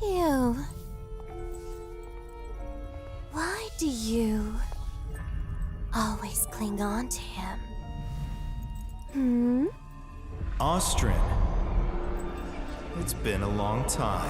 Ew. Why do you always cling on to him? Austrian. It's been a long time.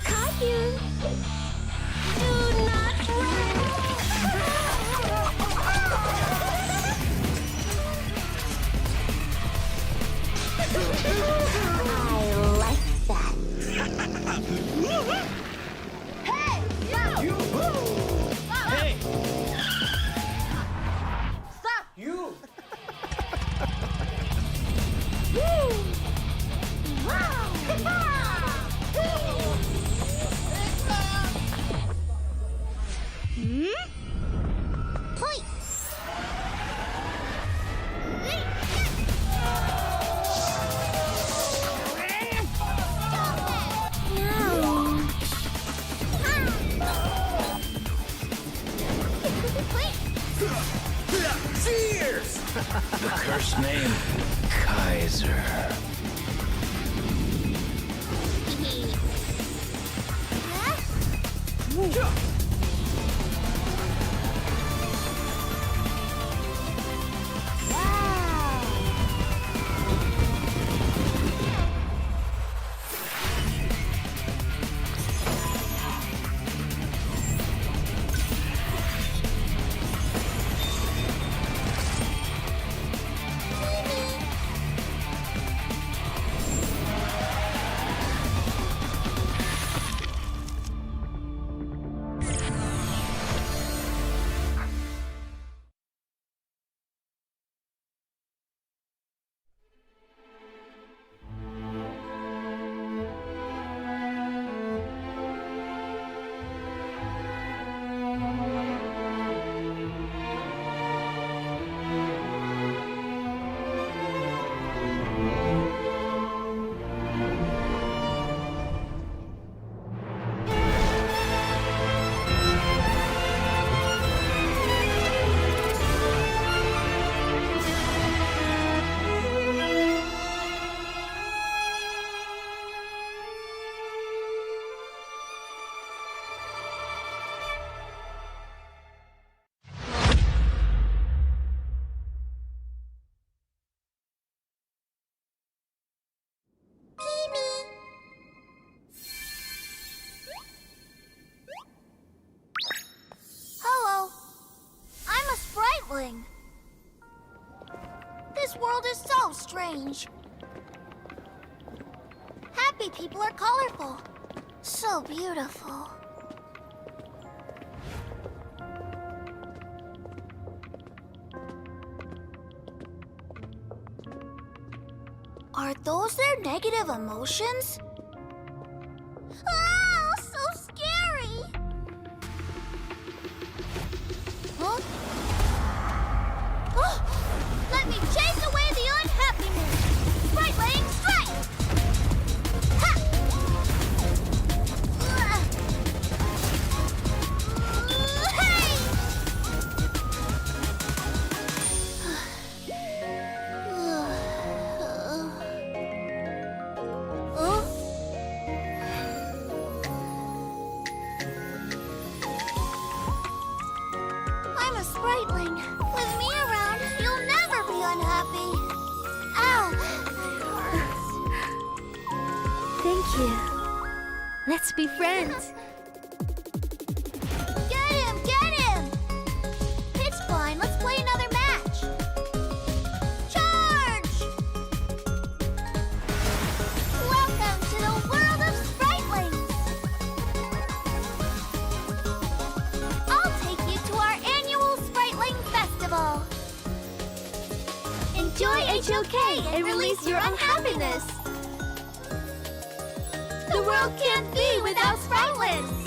Caillou! Do not run! I like that. Hey! You! Hey! Stop! You! Wow! Cheers! The cursed name, Kaiser. Hello. I'm a spriteling. This world is so strange. Happy people are colorful. So beautiful. Are those their negative emotions? Ah, so scary! Huh? Oh, let me chase away the unhappiness! Sprite-laying strike! Ha! Hey! I'm a spriteling. With me around, you'll never be unhappy. Ow! That hurts. Thank you. Let's be friends. Get him! Get him! Pitch blind, let's play another match. Charge! Welcome to the world of spritelings. I'll take you to our annual spriteling festival. Enjoy HOK and release your unhappiness. The world can't be without Spritelets.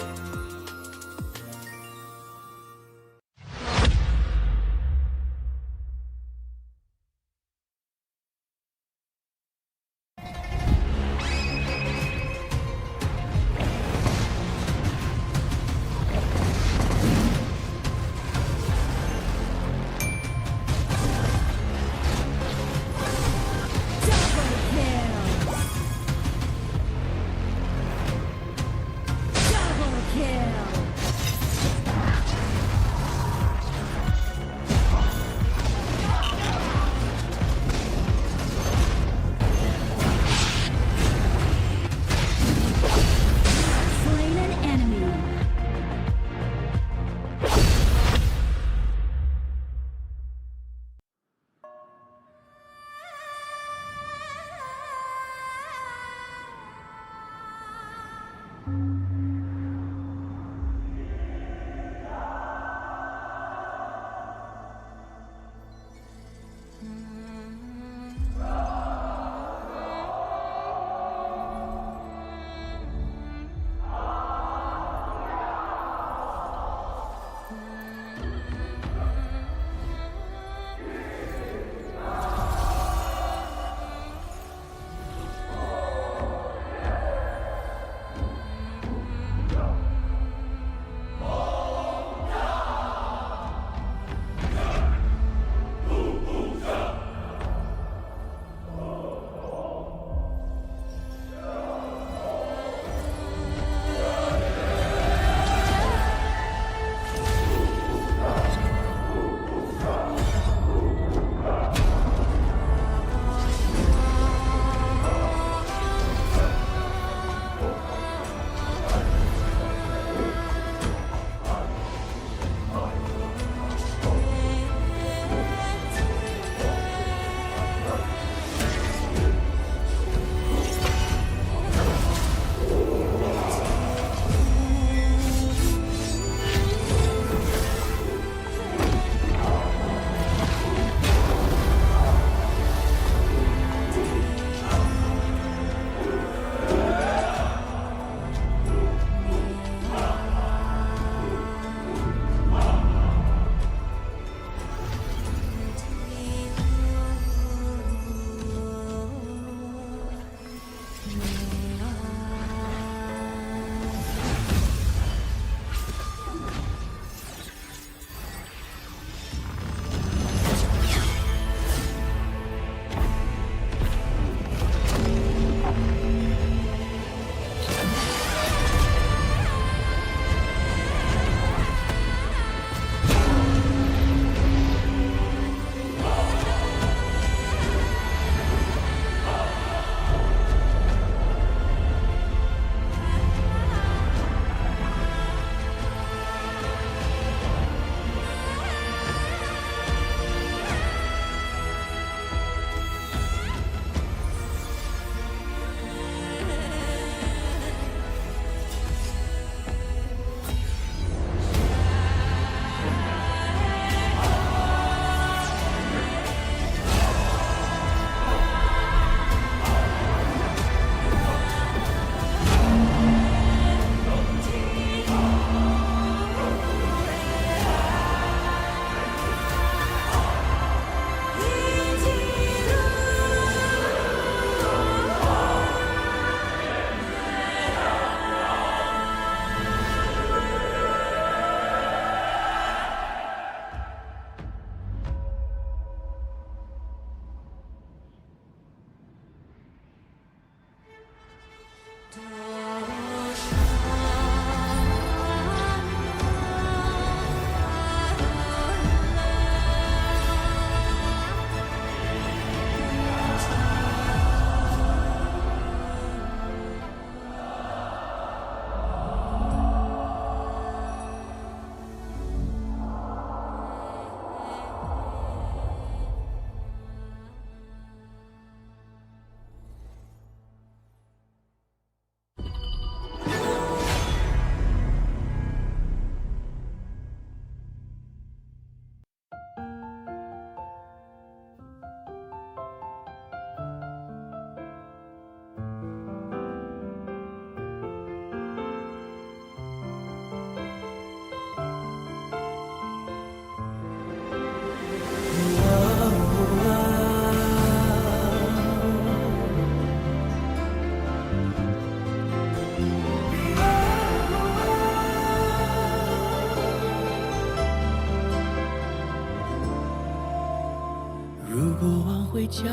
如果往回瞧，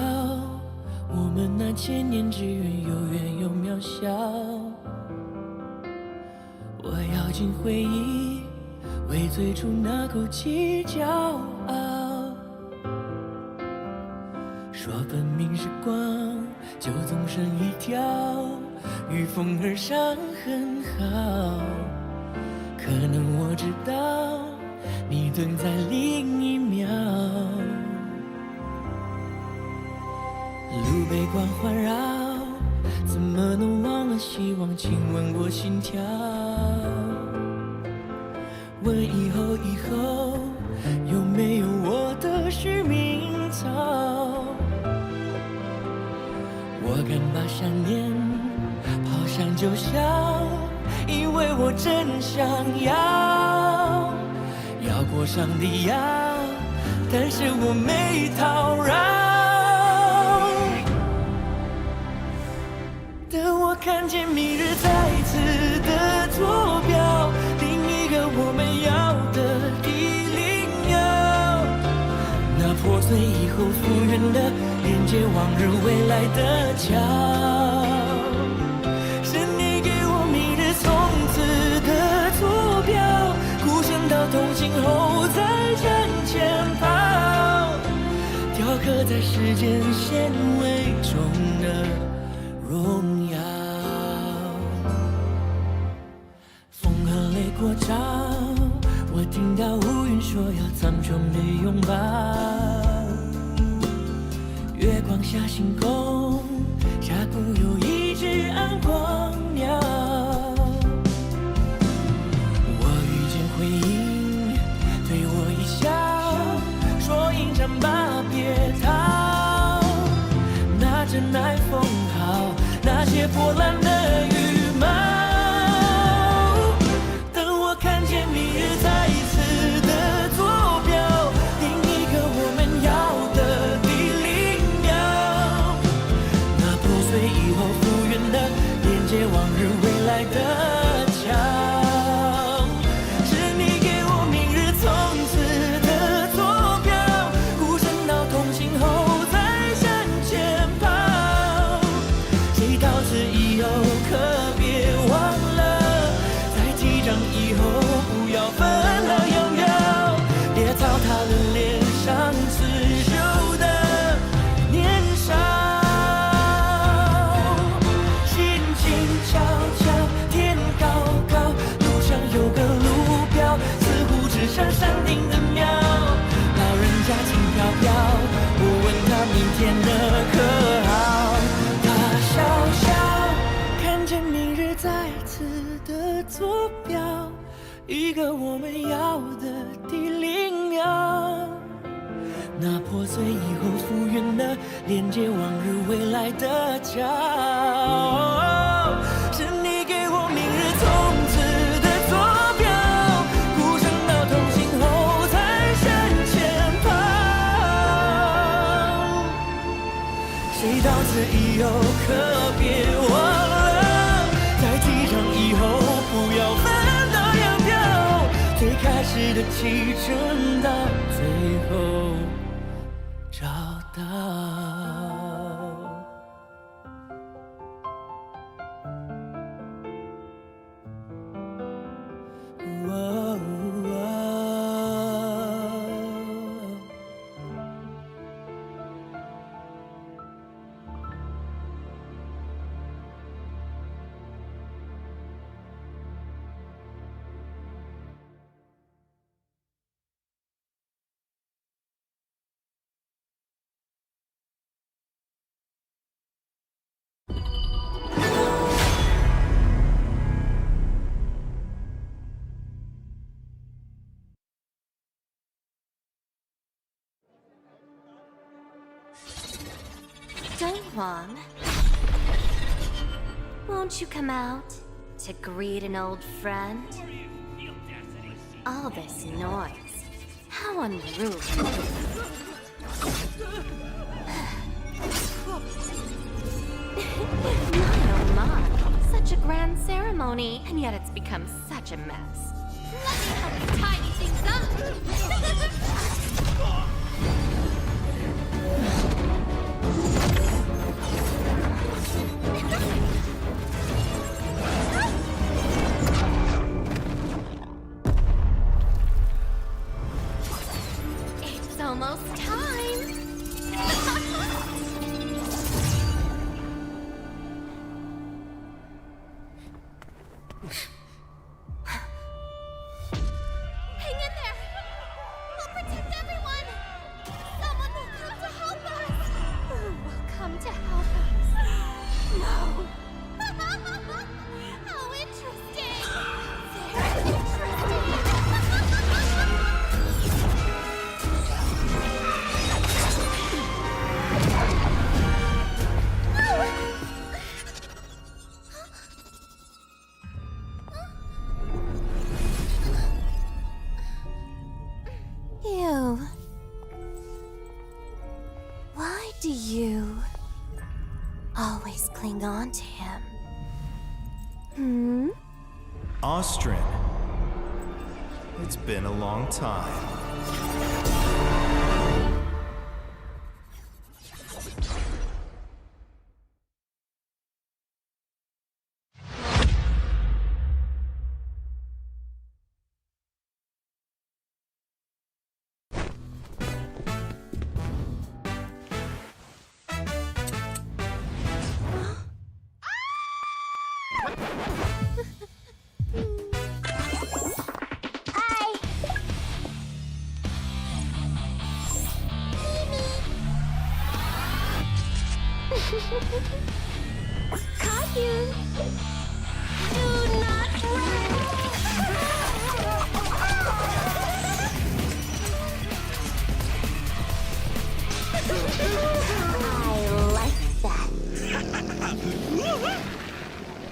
我们那千年之缘有远有渺小。我咬紧回忆，为最初那口气骄傲。说分明时光就总剩一条，与风而上很好。可能我知道，你蹲在另一秒。路被光环绕，怎么能忘了希望？请问我心跳。问以后有没有我的使命草？我敢把想念抛上九霄，因为我真想要过上帝要，但是我没讨饶。等我看见明日再次的坐标，另一个我们要的地灵鸟，那破碎以后复原的连接往日未来的桥，是你给我明日从此的坐标，孤身到同行后再向前跑，雕刻在时间纤维中的荣耀。风和泪过招，我听到乌云说要苍穹的拥抱，月光下星空下固有一只暗光鸟。我遇见回音，对我一笑，说迎战吧别逃，拿着耐风号，那些破烂的羽毛。等我看见明日再次的坐标，另一个我们要的地灵鸟，那破碎以后复原的连接往日未来的桥，是你给我明日从此的坐标，孤身到同行后再向前跑，谁到此以后可别忘了，在击掌以后不要分了拥有，别糟蹋了脸上刺绣的年少。心静悄悄，天高高，路上有个路标，似乎指向山顶的庙，老人家轻飘飘，我问他明天的可好，他笑笑，看见明日再次的坐标，一个我们要的地灵鸟，那破碎以后复原的连接往日未来的桥，是你给我明日从此的坐标，孤身到同行后才向前跑，谁到此以后可别忘了，在击掌以后不要分道扬镳，最开始的启程到最后找到。Don't Wong. Won't you come out to greet an old friend? All this noise. How unruly. My oh my. Such a grand ceremony, and yet it's become such a mess. Let me help you tidy things up. do you always cling on to him? Hmm? Austrian. It's been a long time. Caillou! Do not I like that.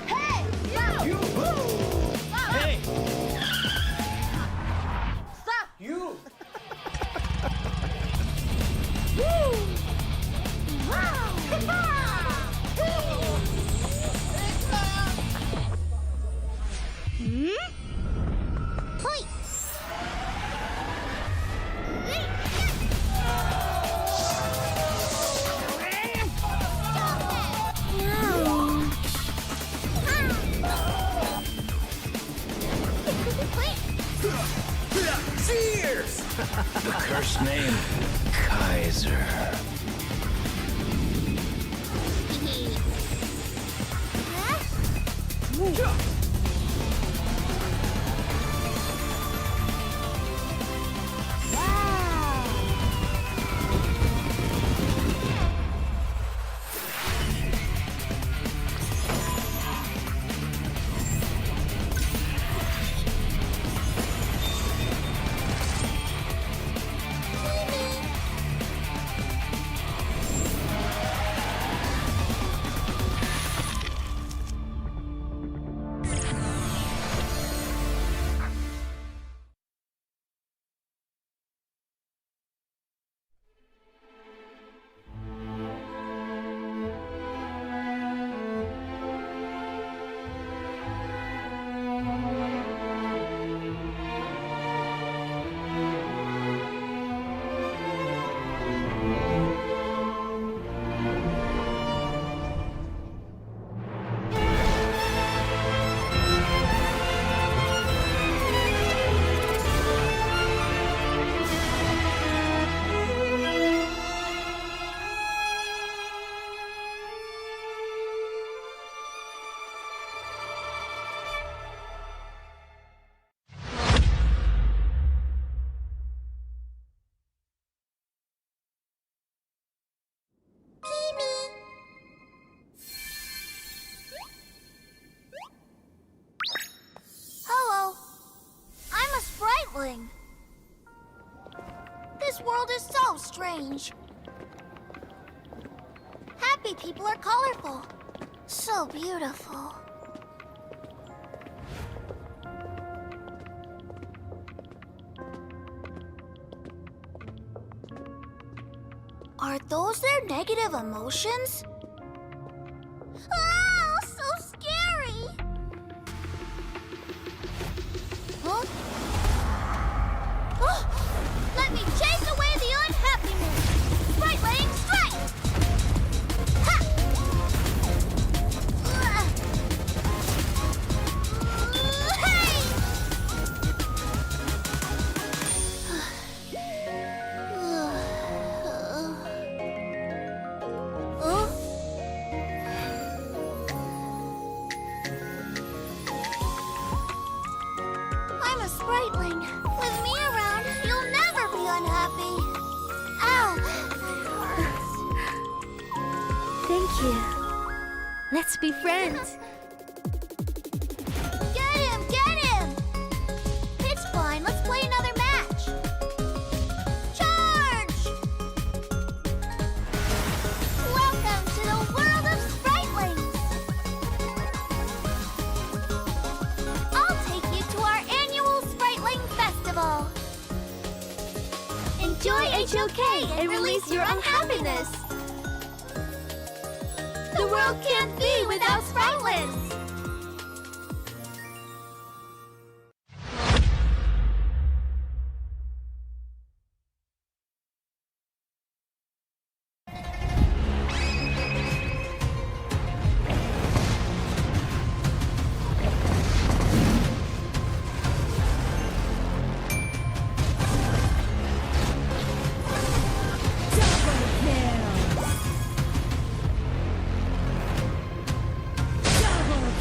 Hey! You! Hey! Stop! You! Cheers! The cursed name, Kaiser. Hello. I'm a spriteling. This world is so strange. Happy people are colorful. So beautiful. Are those their negative emotions? Oh, so scary! Huh? Oh, let me chase away the unhappiness! Sprite-laying strike! Ha! Hey! Huh? I'm a spriteling. With me around, you'll never be unhappy. Ow! That hurts. Thank you. Let's be friends. Get him! Get him! It's fine. Let's play another match. Charge! Welcome to the world of spritelings. I'll take you to our annual Spriteling Festival. Enjoy HOK and release your unhappiness. world can't be without Spritelets! Double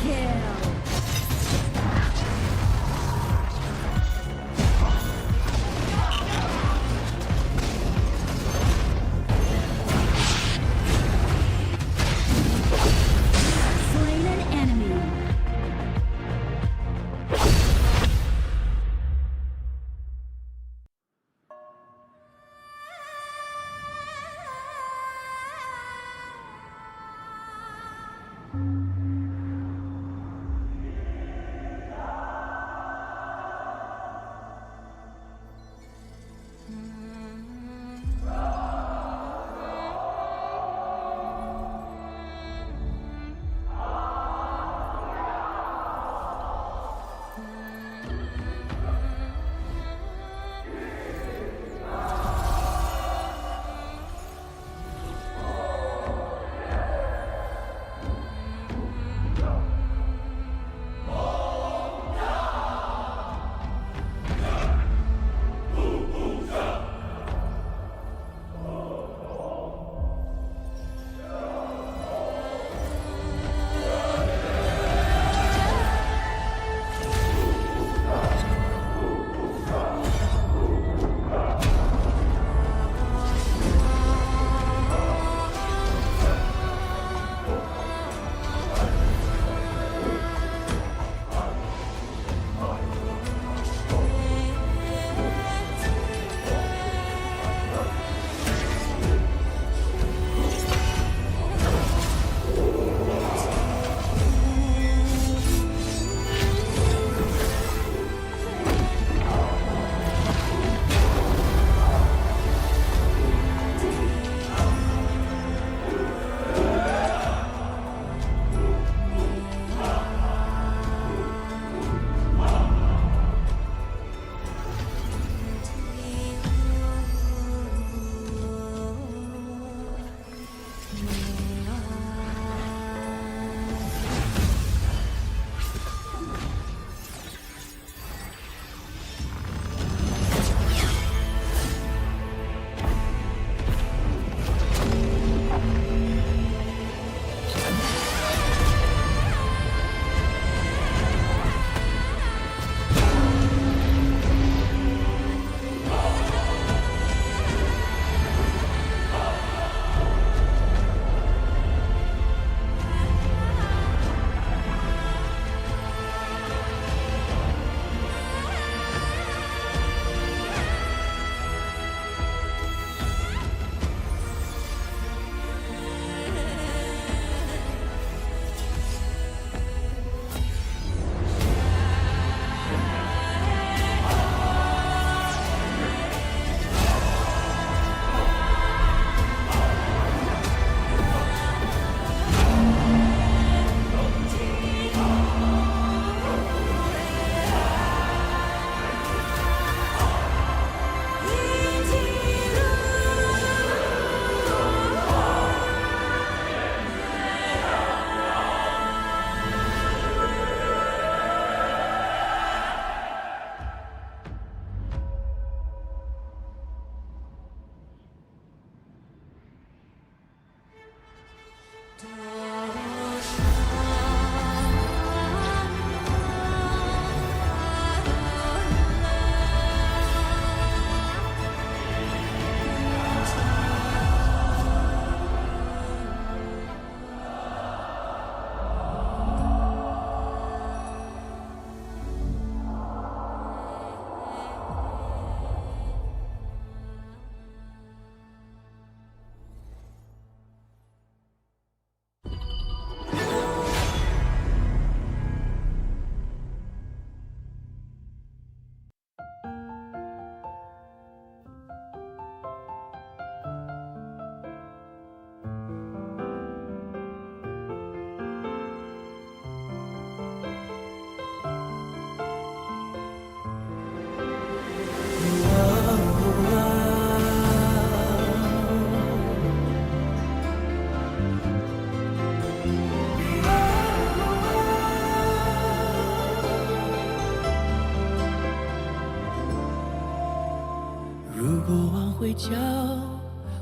较，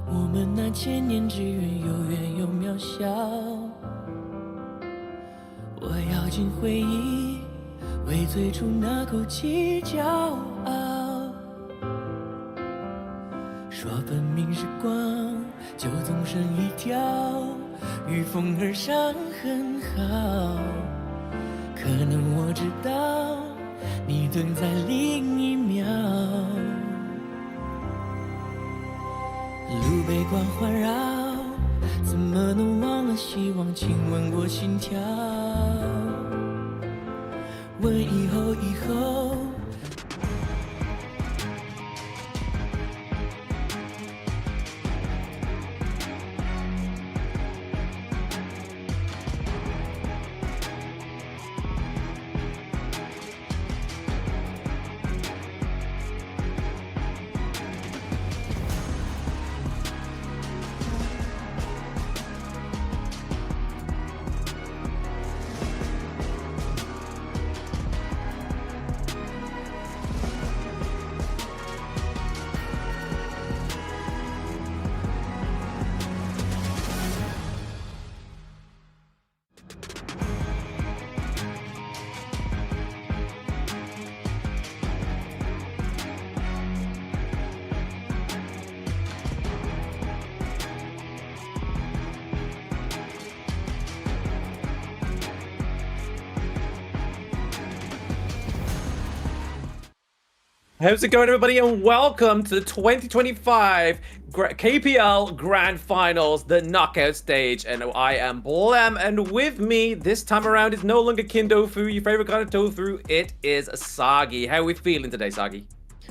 我们那千年之缘有远有渺小。我咬紧回忆，为最初那口气骄傲。说分明是光，就总剩一条，与风儿伤很好。可能我知道，你等在另一秒。路被光环绕，怎么能忘了希望？亲吻过心跳，问以后。How's it going, everybody, and welcome to the 2025 KPL Grand Finals, the knockout stage. And I am Blem, and with me this time around is no longer Kindofu, your favorite kind of tofu. It is Sagi. How are we feeling today, Sagi?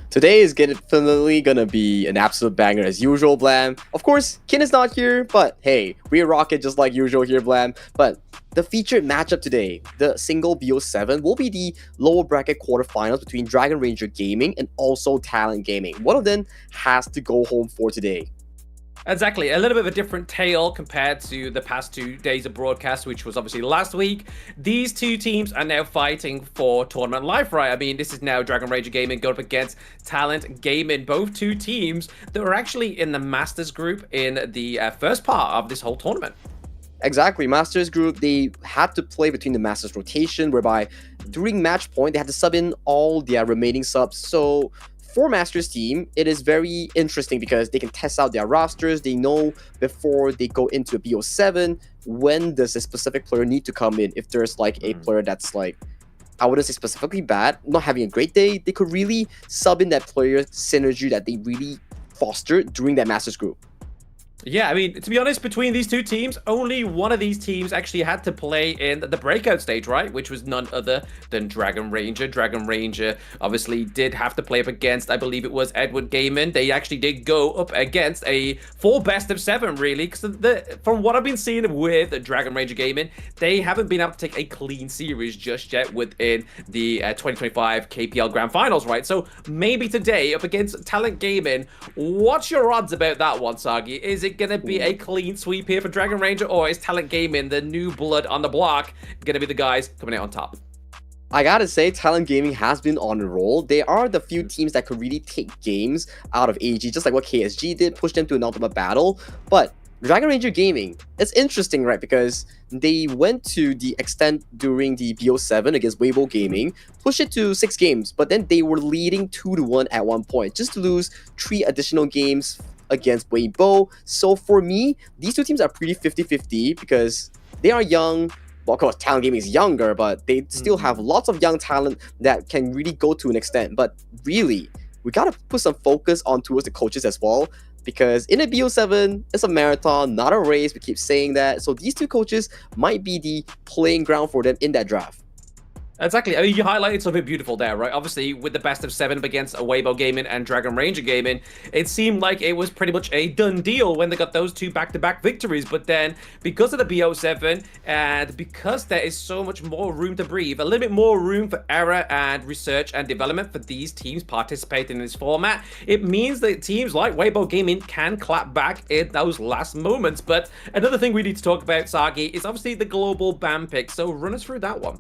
Today is definitely gonna be an absolute banger as usual, Blam. Of course, Kin is not here, but hey, we rock it just like usual here, Blam. But the featured matchup today, the single BO7, will be the lower bracket quarterfinals between Dragon Ranger Gaming and also Talent Gaming. One of them has to go home for today. Exactly, a little bit of a different tale compared to the past 2 days of broadcast, which was obviously last week. These two teams are now fighting for tournament life, right? I mean, this is now Dragon Ranger Gaming going up against Talent Gaming, both two teams that were actually in the Masters group in the first part of this whole tournament. Exactly, Masters group, they had to play between the Masters rotation, whereby during match point, they had to sub in all their remaining subs. So for Masters team, it is very interesting because they can test out their rosters. They know before they go into a BO7, when does a specific player need to come in. If there's like a player that's like, I wouldn't say specifically bad, not having a great day, they could really sub in that player synergy that they really fostered during that Masters group. Yeah, I mean, to be honest, between these two teams, only one of these teams actually had to play in the breakout stage, right? Which was none other than Dragon Ranger. Dragon Ranger obviously did have to play up against, I believe it was Edward Gaming. They actually did go up against a full best of 7, really. Because from what I've been seeing with Dragon Ranger Gaming, they haven't been able to take a clean series just yet within the 2025 KPL Grand Finals, right? So maybe today up against Talent Gaming, what's your odds about that one, Sagi? Is it going to be a clean sweep here for Dragon Ranger, or is Talent Gaming, the new blood on the block, going to be the guys coming out on top? I gotta say, Talent Gaming has been on a roll. They are the few teams that could really take games out of AG, just like what KSG did, push them to an ultimate battle. But Dragon Ranger Gaming, it's interesting, right? Because they went to the extent during the BO7 against Weibo Gaming, pushed it to 6 games, but then they were leading 2-1 at one point, just to lose 3 additional games against Weibo. So for me, these two teams are pretty 50-50 because they are young. Well, of course, Talent Gaming is younger, but they still have lots of young talent that can really go to an extent. But really, we gotta put some focus on towards the coaches as well, because in a BO7, it's a marathon, not a race. We keep saying that. So these two coaches might be the playing ground for them in that draft. Exactly. I mean, you highlighted something beautiful there, right? Obviously, with the best of 7 against Weibo Gaming and Dragon Ranger Gaming, it seemed like it was pretty much a done deal when they got those 2 back-to-back victories. But then, because of the BO7, and because there is so much more room to breathe, a little bit more room for error and research and development for these teams participating in this format, it means that teams like Weibo Gaming can clap back in those last moments. But another thing we need to talk about, Sagi, is obviously the global ban pick. So run us through that one.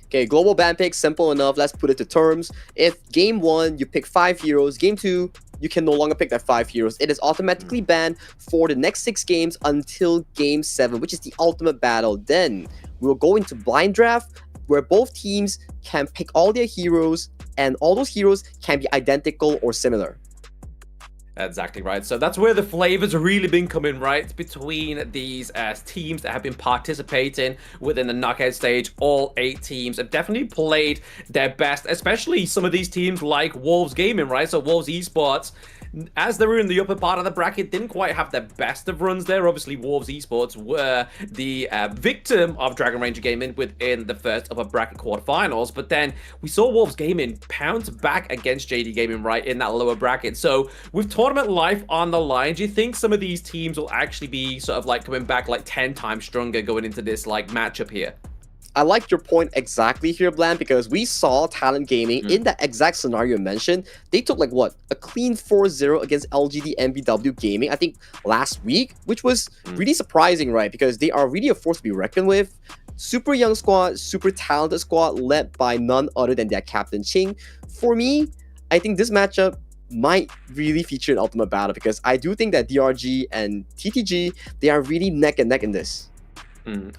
Okay, global ban pick, simple enough. Let's put it to terms. If game 1, you pick 5 heroes, game 2, you can no longer pick that 5 heroes. It is automatically banned for the next 6 games until game 7, which is the ultimate battle. Then we'll go into blind draft, where both teams can pick all their heroes, and all those heroes can be identical or similar. Exactly right. So that's where the flavors really been coming, right? Between these teams that have been participating within the knockout stage. All 8 teams have definitely played their best, especially some of these teams like Wolves Gaming, right? So Wolves Esports, as they were in the upper part of the bracket, didn't quite have the best of runs there. Obviously, Wolves Esports were the victim of Dragon Ranger Gaming within the first upper bracket quarterfinals. But then we saw Wolves Gaming pounce back against JD Gaming, right, in that lower bracket. So with tournament life on the line, do you think some of these teams will actually be sort of like coming back like 10 times stronger going into this like matchup here? I like your point exactly here, Bland, because we saw Talent Gaming in that exact scenario you mentioned. They took like what? A clean 4-0 against LGD MBW Gaming, I think last week, which was really surprising, right? Because they are really a force to be reckoned with. Super young squad, super talented squad, led by none other than their captain Ching. For me, I think this matchup might really feature an ultimate battle, because I do think that DRG and TTG, they are really neck and neck in this.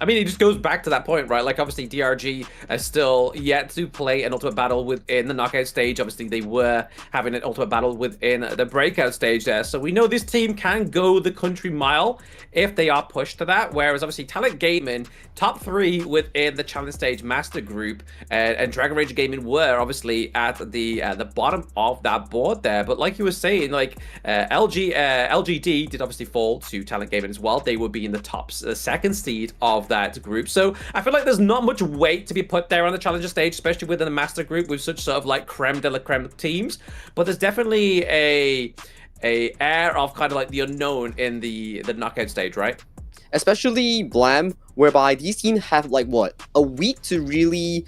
I mean, it just goes back to that point, right? Like, obviously, DRG is still yet to play an ultimate battle within the knockout stage. Obviously, they were having an ultimate battle within the breakout stage there. So we know this team can go the country mile if they are pushed to that. Whereas, obviously, Talent Gaming, top 3 within the challenge stage master group, and Dragon Ranger Gaming were obviously at the bottom of that board there. But like you were saying, like LGD did obviously fall to Talent Gaming as well. They would be in the top second seed of that group. So I feel like there's not much weight to be put there on the challenger stage, especially within the master group with such sort of like creme de la creme teams. But there's definitely a air of kind of like the unknown in the knockout stage, right? Especially Blam, whereby these teams have like what, a week to really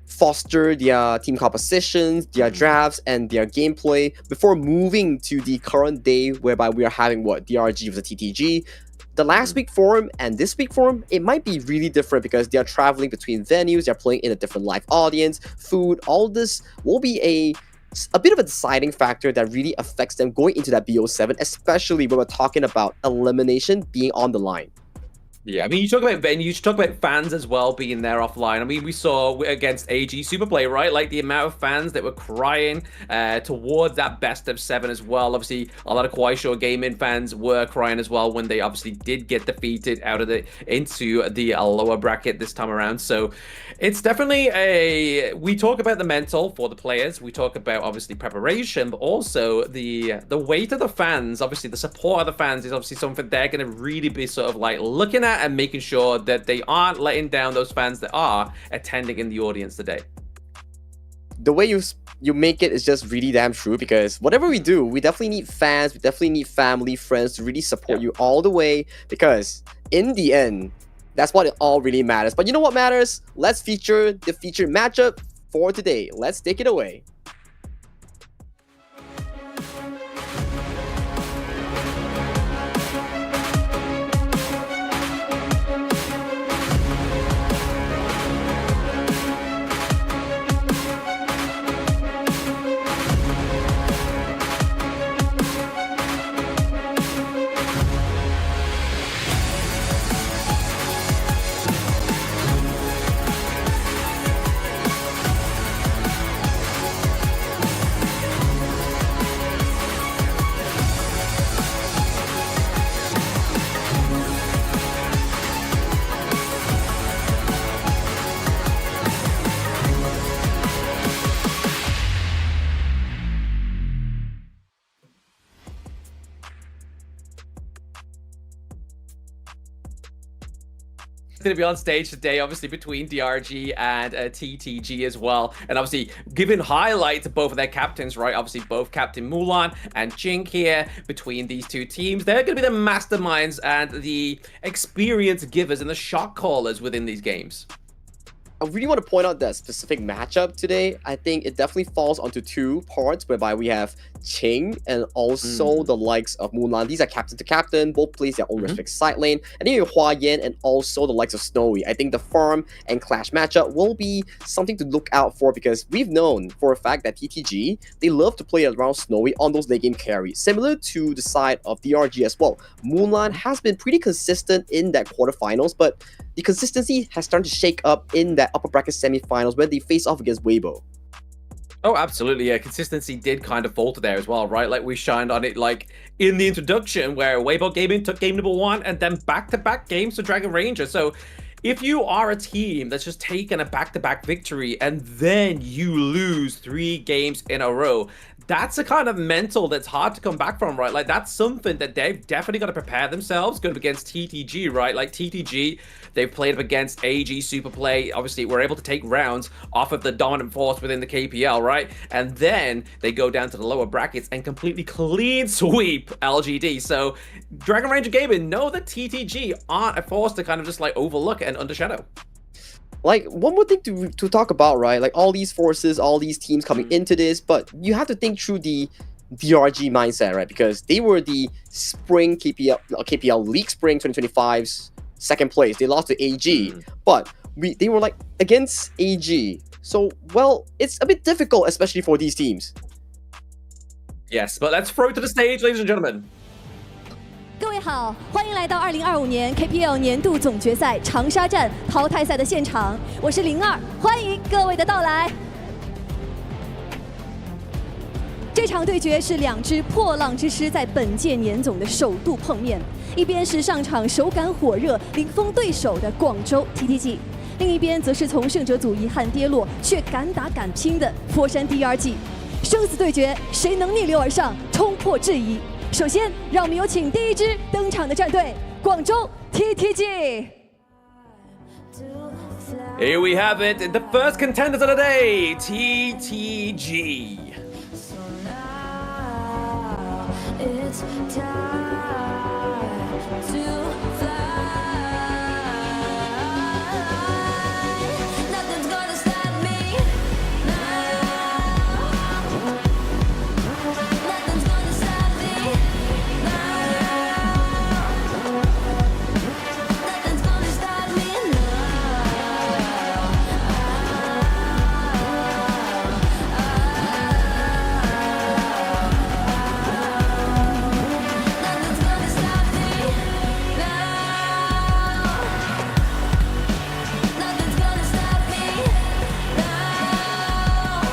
foster their team compositions, their drafts, and their gameplay before moving to the current day, whereby we are having what, DRG with the TTG. The last week form and this week form, it might be really different because they are traveling between venues, they're playing in a different live audience, food, all this will be a bit of a deciding factor that really affects them going into that BO7, especially when we're talking about elimination being on the line. Yeah, I mean, you talk about venues, you talk about fans as well being there offline. I mean, we saw against AG Superplay, right? Like the amount of fans that were crying towards that best of 7 as well. Obviously, a lot of Kuaishou Gaming fans were crying as well when they obviously did get defeated into the lower bracket this time around. So it's definitely we talk about the mental for the players. We talk about obviously preparation, but also the weight of the fans. Obviously, the support of the fans is obviously something they're going to really be sort of like looking at and making sure that they aren't letting down those fans that are attending in the audience today. The way you make it is just really damn true, because whatever we do, we definitely need fans, we definitely need family, friends to really support you all the way, because in the end, that's what it all really matters. But you know what matters? Let's feature the featured matchup for today. Let's take it away. Going to be on stage today, obviously between DRG and TTG as well, and obviously giving highlight to both of their captains, right? Obviously both Captain Mulan and Jink here. Between these two teams, they're going to be the masterminds and the experience givers and the shot callers within these games. I really want to point out that specific matchup today. I think it definitely falls onto two parts, whereby we have Ching and also the likes of Mulan. These are captain to captain, both plays their own respective side lane. And then you have Hua Yan and also the likes of Snowy. I think the farm and clash matchup will be something to look out for, because we've known for a fact that TTG, they love to play around Snowy on those late game carries, similar to the side of DRG as well. Mulan has been pretty consistent in that quarterfinals, but the consistency has started to shake up in that upper bracket semifinals when they face off against Weibo. Oh, absolutely. Yeah, consistency did kind of falter there as well, right? Like we shined on it like in the introduction where Weibo Gaming took game number 1 and then back-to-back games to Dragon Ranger. So if you are a team that's just taken a back-to-back victory and then you lose 3 games in a row, that's a kind of mental that's hard to come back from, right? Like that's something that they've definitely got to prepare themselves going up against TTG, right? Like TTG, they've played up against AG Superplay. Obviously, we're able to take rounds off of the dominant force within the KPL, right? And then they go down to the lower brackets and completely clean sweep LGD. So Dragon Ranger Gaming know that TTG aren't a force to kind of just like overlook and undershadow. Like, one more thing to talk about, right? Like, all these forces, all these teams coming into this, but you have to think through the DRG mindset, right? Because they were the spring KPL League Spring 2025's second place. They lost to AG, but they were like against AG. So, well, it's a bit difficult, especially for these teams. Yes, but let's throw it to the stage, ladies and gentlemen. 各位好，欢迎来到2025年 KPL 年度总决赛长沙站淘汰赛的现场，我是02，欢迎各位的到来。这场对决是2支破浪之师在本届年总的首度碰面，一边是上场手感火热、零封对手的广州 TTG， 另一边则是从胜者组遗憾跌落却敢打敢拼的佛山 DRG。生死对决，谁能逆流而上，冲破质疑？ 首先，让我们有请第一支登场的战队——广州 TTG。 Here we have it, the first contenders of the day, TTG. So now it's time to fly. Nothing's gonna stop me now. Nothing's gonna stop me now. Nothing's gonna stop me Nothing's gonna stop me now. Nothing's gonna stop me now.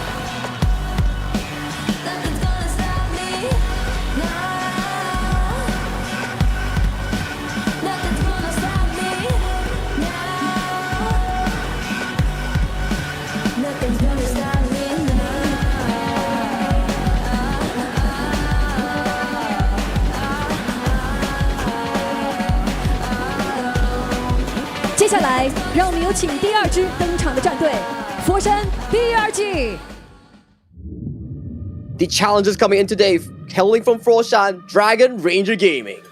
Nothing's gonna stop me now. Nothing's gonna stop me now. Nothing's gonna stop me now. 接下来，让我们有请第2支登场的战队——佛山 DRG。 The challengers coming in today, hailing from Foshan, Dragon Ranger Gaming. "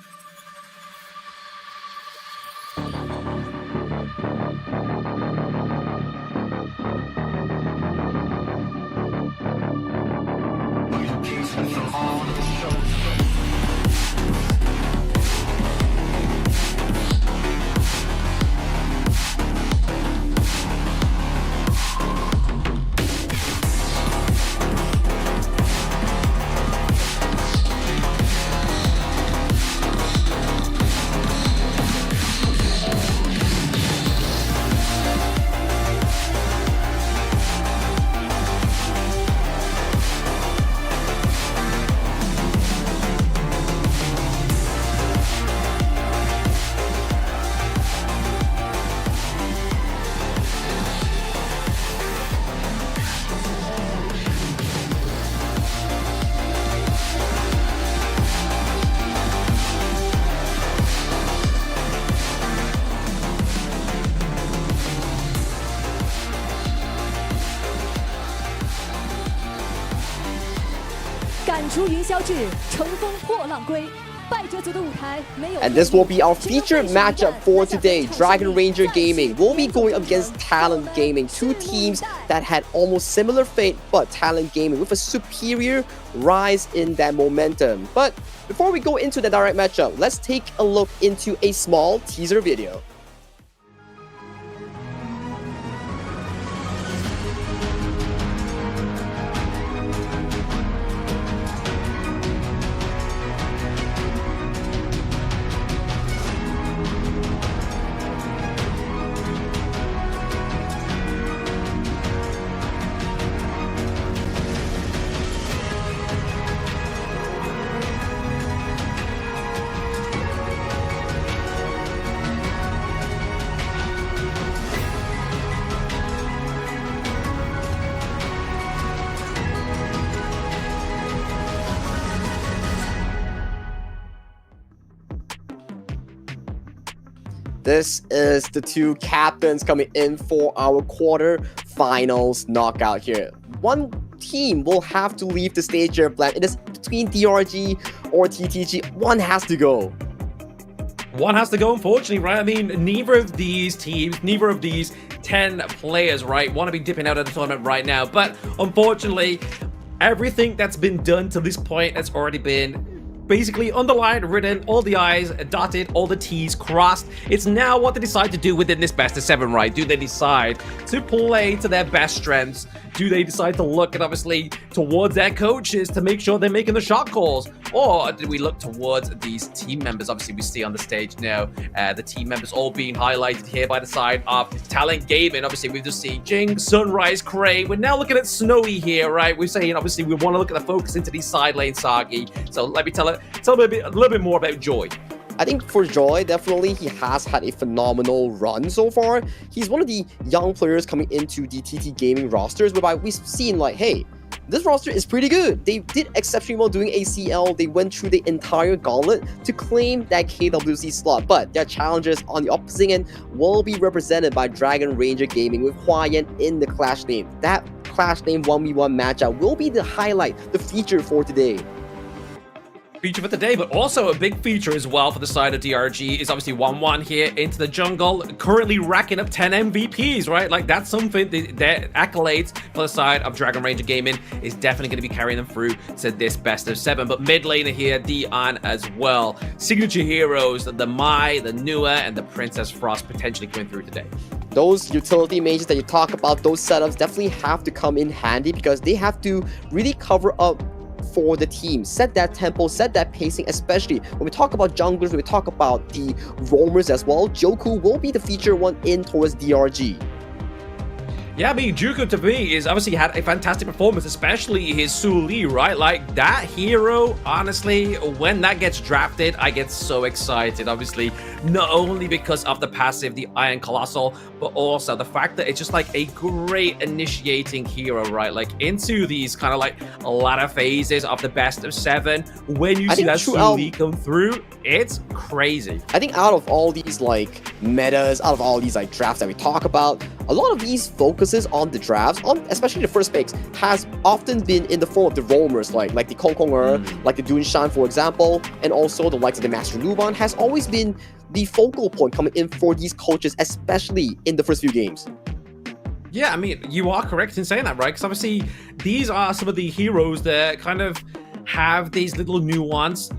赶逐云霄志，乘风破浪归。败者组的舞台没有。 And this will be our featured matchup for today. Dragon Ranger Gaming will be going against Talent Gaming, two teams that had almost similar fate, but Talent Gaming with a superior rise in that momentum. But before we go into the direct matchup, let's take a look into a small teaser video. This is the two captains coming in for our quarter-finals knockout here. One team will have to leave the stage here, Blam. It is between DRG or TTG. One has to go. One has to go, unfortunately, right? I mean, neither of these teams, neither of these 10 players, right, want to be dipping out of the tournament right now. But unfortunately, everything that's been done to this point has already been basically underlined, written, all the I's dotted, all the T's crossed. It's now what they decide to do within this best of 7, right? Do they decide to play to their best strengths? Do they decide to look at, obviously, towards their coaches to make sure they're making the shot calls? Or do we look towards these team members? Obviously, we see on the stage now the team members all being highlighted here by the side of Talent Gaming. Obviously, we've just seen Jing, Sunrise, Cray. We're now looking at Snowy here, right? We're saying, obviously, we want to look at the focus into these side lane Sagi. So let me tell a little bit more about Joy. I think for Joy, definitely, he has had a phenomenal run so far. He's one of the young players coming into the TT Gaming rosters, whereby we've seen like, hey, this roster is pretty good. They did exceptionally well doing ACL. They went through the entire gauntlet to claim that KWC slot, but their challengers on the opposite end will be represented by Dragon Ranger Gaming with Hua Yan in the Clash name. That Clash name 1v1 matchup will be the highlight, the feature for today. Feature for today, but also a big feature as well for the side of DRG is obviously 1-1 here into the jungle, currently racking up 10 MVPs, right? Like, that's something that accolades for the side of Dragon Ranger Gaming is definitely going to be carrying them through to this best of 7. But mid laner here, Dion as well. Signature heroes, the Mai, the Nua, and the Princess Frost potentially coming through today. Those utility mages that you talk about, those setups definitely have to come in handy because they have to really cover up for the team, set that tempo, set that pacing, especially when we talk about junglers, when we talk about the roamers as well. Joku will be the feature one in towards DRG. Yeah, I mean, Juku to me is obviously had a fantastic performance, especially his Su Li, right? Like, that hero, honestly, when that gets drafted, I get so excited. Obviously, not only because of the passive, the Iron Colossal, but also the fact that it's just like a great initiating hero, right? Like, into these kind of like a lot of phases of the best of 7. When you see that Su Li come through, it's crazy. I think out of all these like metas, out of all these like drafts that we talk about, a lot of these focuses on the drafts, especially the first picks, has often been in the form of the roamers, like the Kong Konger, like the Dunshan, for example, and also the likes of the Master Luban has always been the focal point coming in for these coaches, especially in the first few games. Yeah, I mean, you are correct in saying that, right? Because obviously, these are some of the heroes that kind of have these little nuanced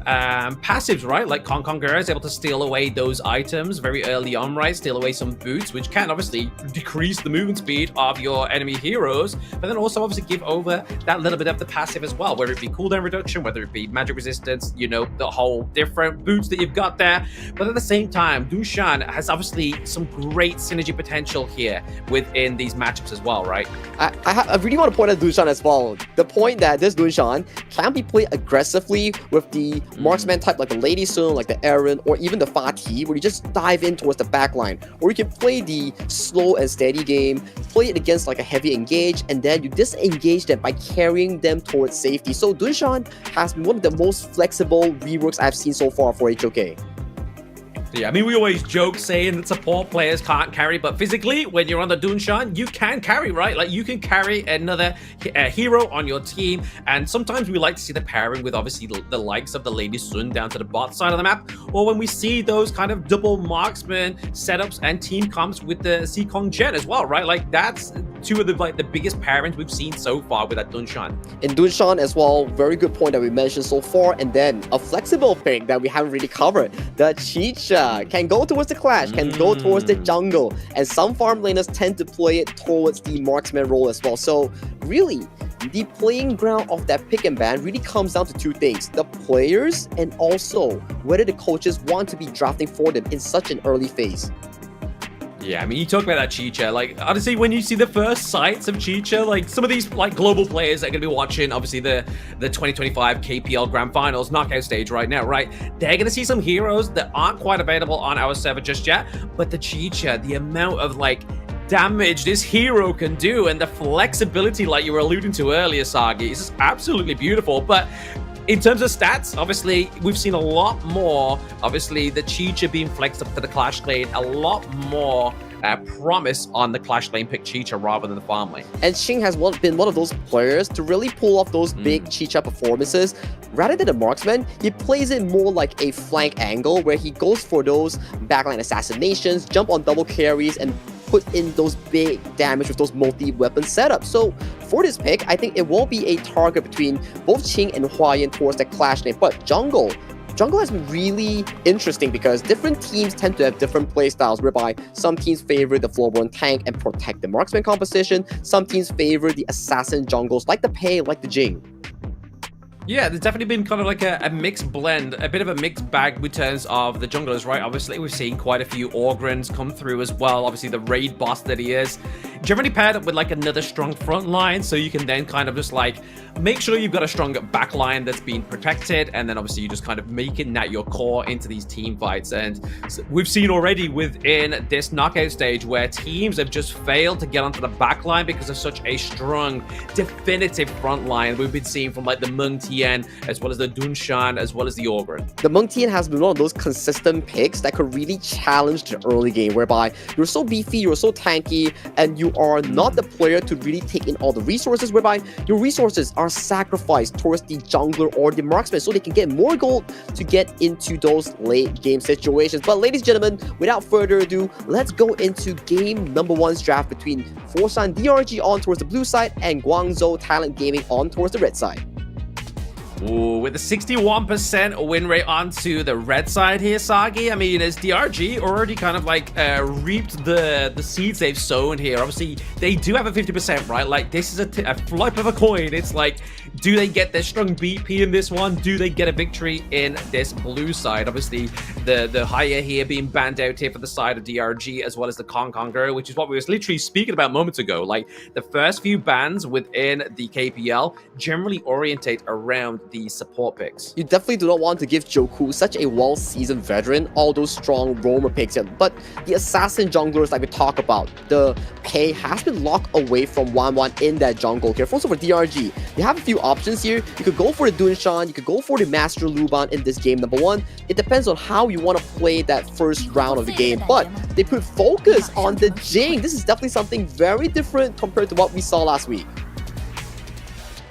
passives, right? Like Konger is able to steal away those items very early on, right? Steal away some boots, which can obviously decrease the movement speed of your enemy heroes, but then also obviously give over that little bit of the passive as well, whether it be cooldown reduction, whether it be magic resistance, you know, the whole different boots that you've got there. But at the same time, Dunshan has obviously some great synergy potential here within these matchups as well, right? I really want to point out Dunshan as well. The point that this Dunshan can be played aggressively with the marksman type like the Lady Sun, like the Aaron, or even the Fatih, where you just dive in towards the backline. Or you can play the slow and steady game, play it against like a heavy engage, and then you disengage them by carrying them towards safety. So Dunshan has been one of the most flexible reworks I've seen so far for HOK. Yeah, I mean, we always joke saying that support players can't carry, but physically, when you're on the Dunshan, you can carry, right? Like, you can carry another hero on your team, and sometimes we like to see the pairing with, obviously, the likes of the Lady Sun down to the bot side of the map, or when we see those kind of double marksman setups and team comps with the Seekong Jet as well, right? Like, that's two of the biggest pairings we've seen so far with that Dunshan. In Dunshan as well, very good point that we mentioned so far, and then a flexible pick that we haven't really covered, the Chicha. Can go towards the Clash, can go towards the jungle, and some farm laners tend to play it towards the marksman role as well. So really, the playing ground of that pick and ban really comes down to two things: the players and also whether the coaches want to be drafting for them in such an early phase. Yeah, I mean, you talk about that Chicha, like, honestly, when you see the first sights of Chicha, like, some of these, like, global players that are going to be watching, obviously, the 2025 KPL Grand Finals knockout stage right now, right? They're going to see some heroes that aren't quite available on our server just yet, but the Chicha, the amount of, like, damage this hero can do and the flexibility, like you were alluding to earlier, Sagi, is just absolutely beautiful. But in terms of stats, obviously, we've seen a lot more, obviously, the Chicha being flexed up to the Clash lane, a lot more promise on the Clash lane pick Chicha rather than the farm lane. And Xing has been one of those players to really pull off those big Chicha performances. Rather than a marksman, he plays it more like a flank angle where he goes for those backline assassinations, jump on double carries, and put in those big damage with those multi-weapon setups. So for this pick, I think it will be a target between both Qing and Huayan towards the Clash lane. But Jungle has been really interesting because different teams tend to have different playstyles, whereby some teams favor the floorborne tank and protect the marksman composition, some teams favor the assassin jungles like the Pei, like the Jing. Yeah, there's definitely been kind of like a mixed blend, a bit of a mixed bag in terms of the junglers, right? Obviously, we've seen quite a few Orgrins come through as well. Obviously, the raid boss that he is. Generally paired up with like another strong front line, so you can then kind of just like make sure you've got a strong back line that's being protected, and then obviously you just kind of making that your core into these team fights. And we've seen already within this knockout stage where teams have just failed to get onto the back line because of such a strong, definitive front line we've been seeing from like the Meng Tian, as well as the Dunshan, as well as the Orgrin. The Meng Tian has been one of those consistent picks that could really challenge the early game, whereby you're so beefy, you're so tanky, and you are not the player to really take in all the resources, whereby your resources are sacrificed towards the jungler or the marksman so they can get more gold to get into those late game situations. But ladies and gentlemen, without further ado, let's go into game number 1's draft between Forsan DRG on towards the blue side and Guangzhou Talent Gaming on towards the red side. Ooh, with a 61% win rate onto the red side here, Sagi. I mean, is DRG already kind of like reaped the seeds they've sown here? Obviously, they do have a 50%, right? Like, this is a flip of a coin. It's like, do they get their strong BP in this one? Do they get a victory in this blue side? Obviously, the higher here being banned out here for the side of DRG, as well as the Conqueror, which is what we was literally speaking about moments ago. Like, the first few bans within the KPL generally orientate around the support picks. You definitely do not want to give Joku, such a well-seasoned veteran, all those strong roamer picks. But the assassin junglers like we talk about, the Pei has been locked away from 1-1 in that jungle here. Also for DRG, you have a few options here. You could go for the Dunshan, you could go for the Master Luban in this game number 1. It depends on how you want to play that first round of the game. But they put focus on the Jing. This is definitely something very different compared to what we saw last week.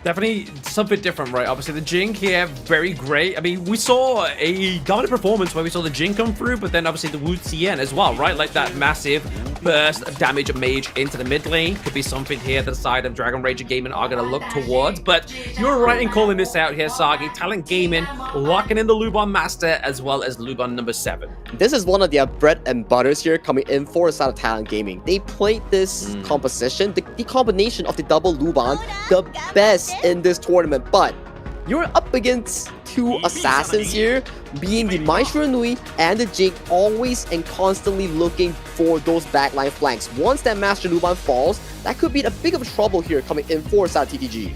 Definitely something different, right? Obviously, the Jing here, very great. I mean, we saw a dominant performance where we saw the Jing come through, but then obviously the Wu Xian as well, right? Like that massive burst of damage of mage into the mid lane. Could be something here that the side of Dragon Ranger Gaming are going to look towards. But you're right in calling this out here, Sagi. Talent Gaming locking in the Luban Master as well as Luban number 7. This is one of their bread and butters here coming in for the side of Talent Gaming. They played this composition, the combination of the double Luban, the best in this tournament. But you're up against two assassins here, being the Maestro Nui and the Jing, always and constantly looking for those backline flanks. Once that Master Luban falls, that could be a big of trouble here coming in for side TTG.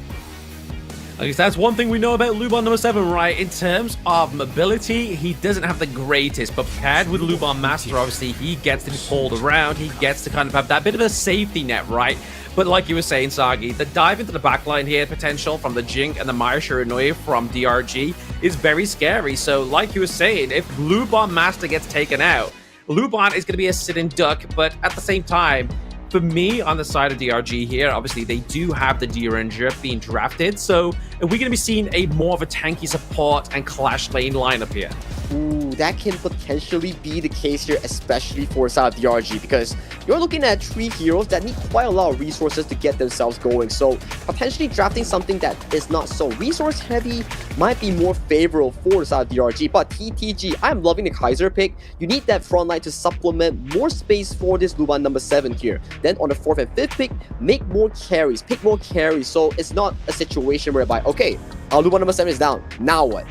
I guess that's one thing we know about Luban number 7, right? In terms of mobility, he doesn't have the greatest, but paired with Luban Master, obviously, he gets to be pulled around. He gets to kind of have that bit of a safety net, right? But like you were saying, Sagi, the dive into the backline here, potential from the Jing and the Maya Shiranui from DRG, is very scary. So like you were saying, if Luban Master gets taken out, Luban is going to be a sitting duck, but at the same time, for me, on the side of DRG here, obviously they do have the D-Ranger being drafted, so are we going to be seeing a more of a tanky support and Clash Lane lineup here? Ooh, that can potentially be the case here, especially for side of DRG, because you're looking at 3 heroes that need quite a lot of resources to get themselves going. So potentially drafting something that is not so resource heavy might be more favorable for the side of DRG. But TTG, I'm loving the Kaiser pick. You need that front line to supplement more space for this Luban number 7 here. Then on the 4th and 5th pick, make more carries, pick more carries. So it's not a situation whereby, okay, our Luban number 7 is down, now what?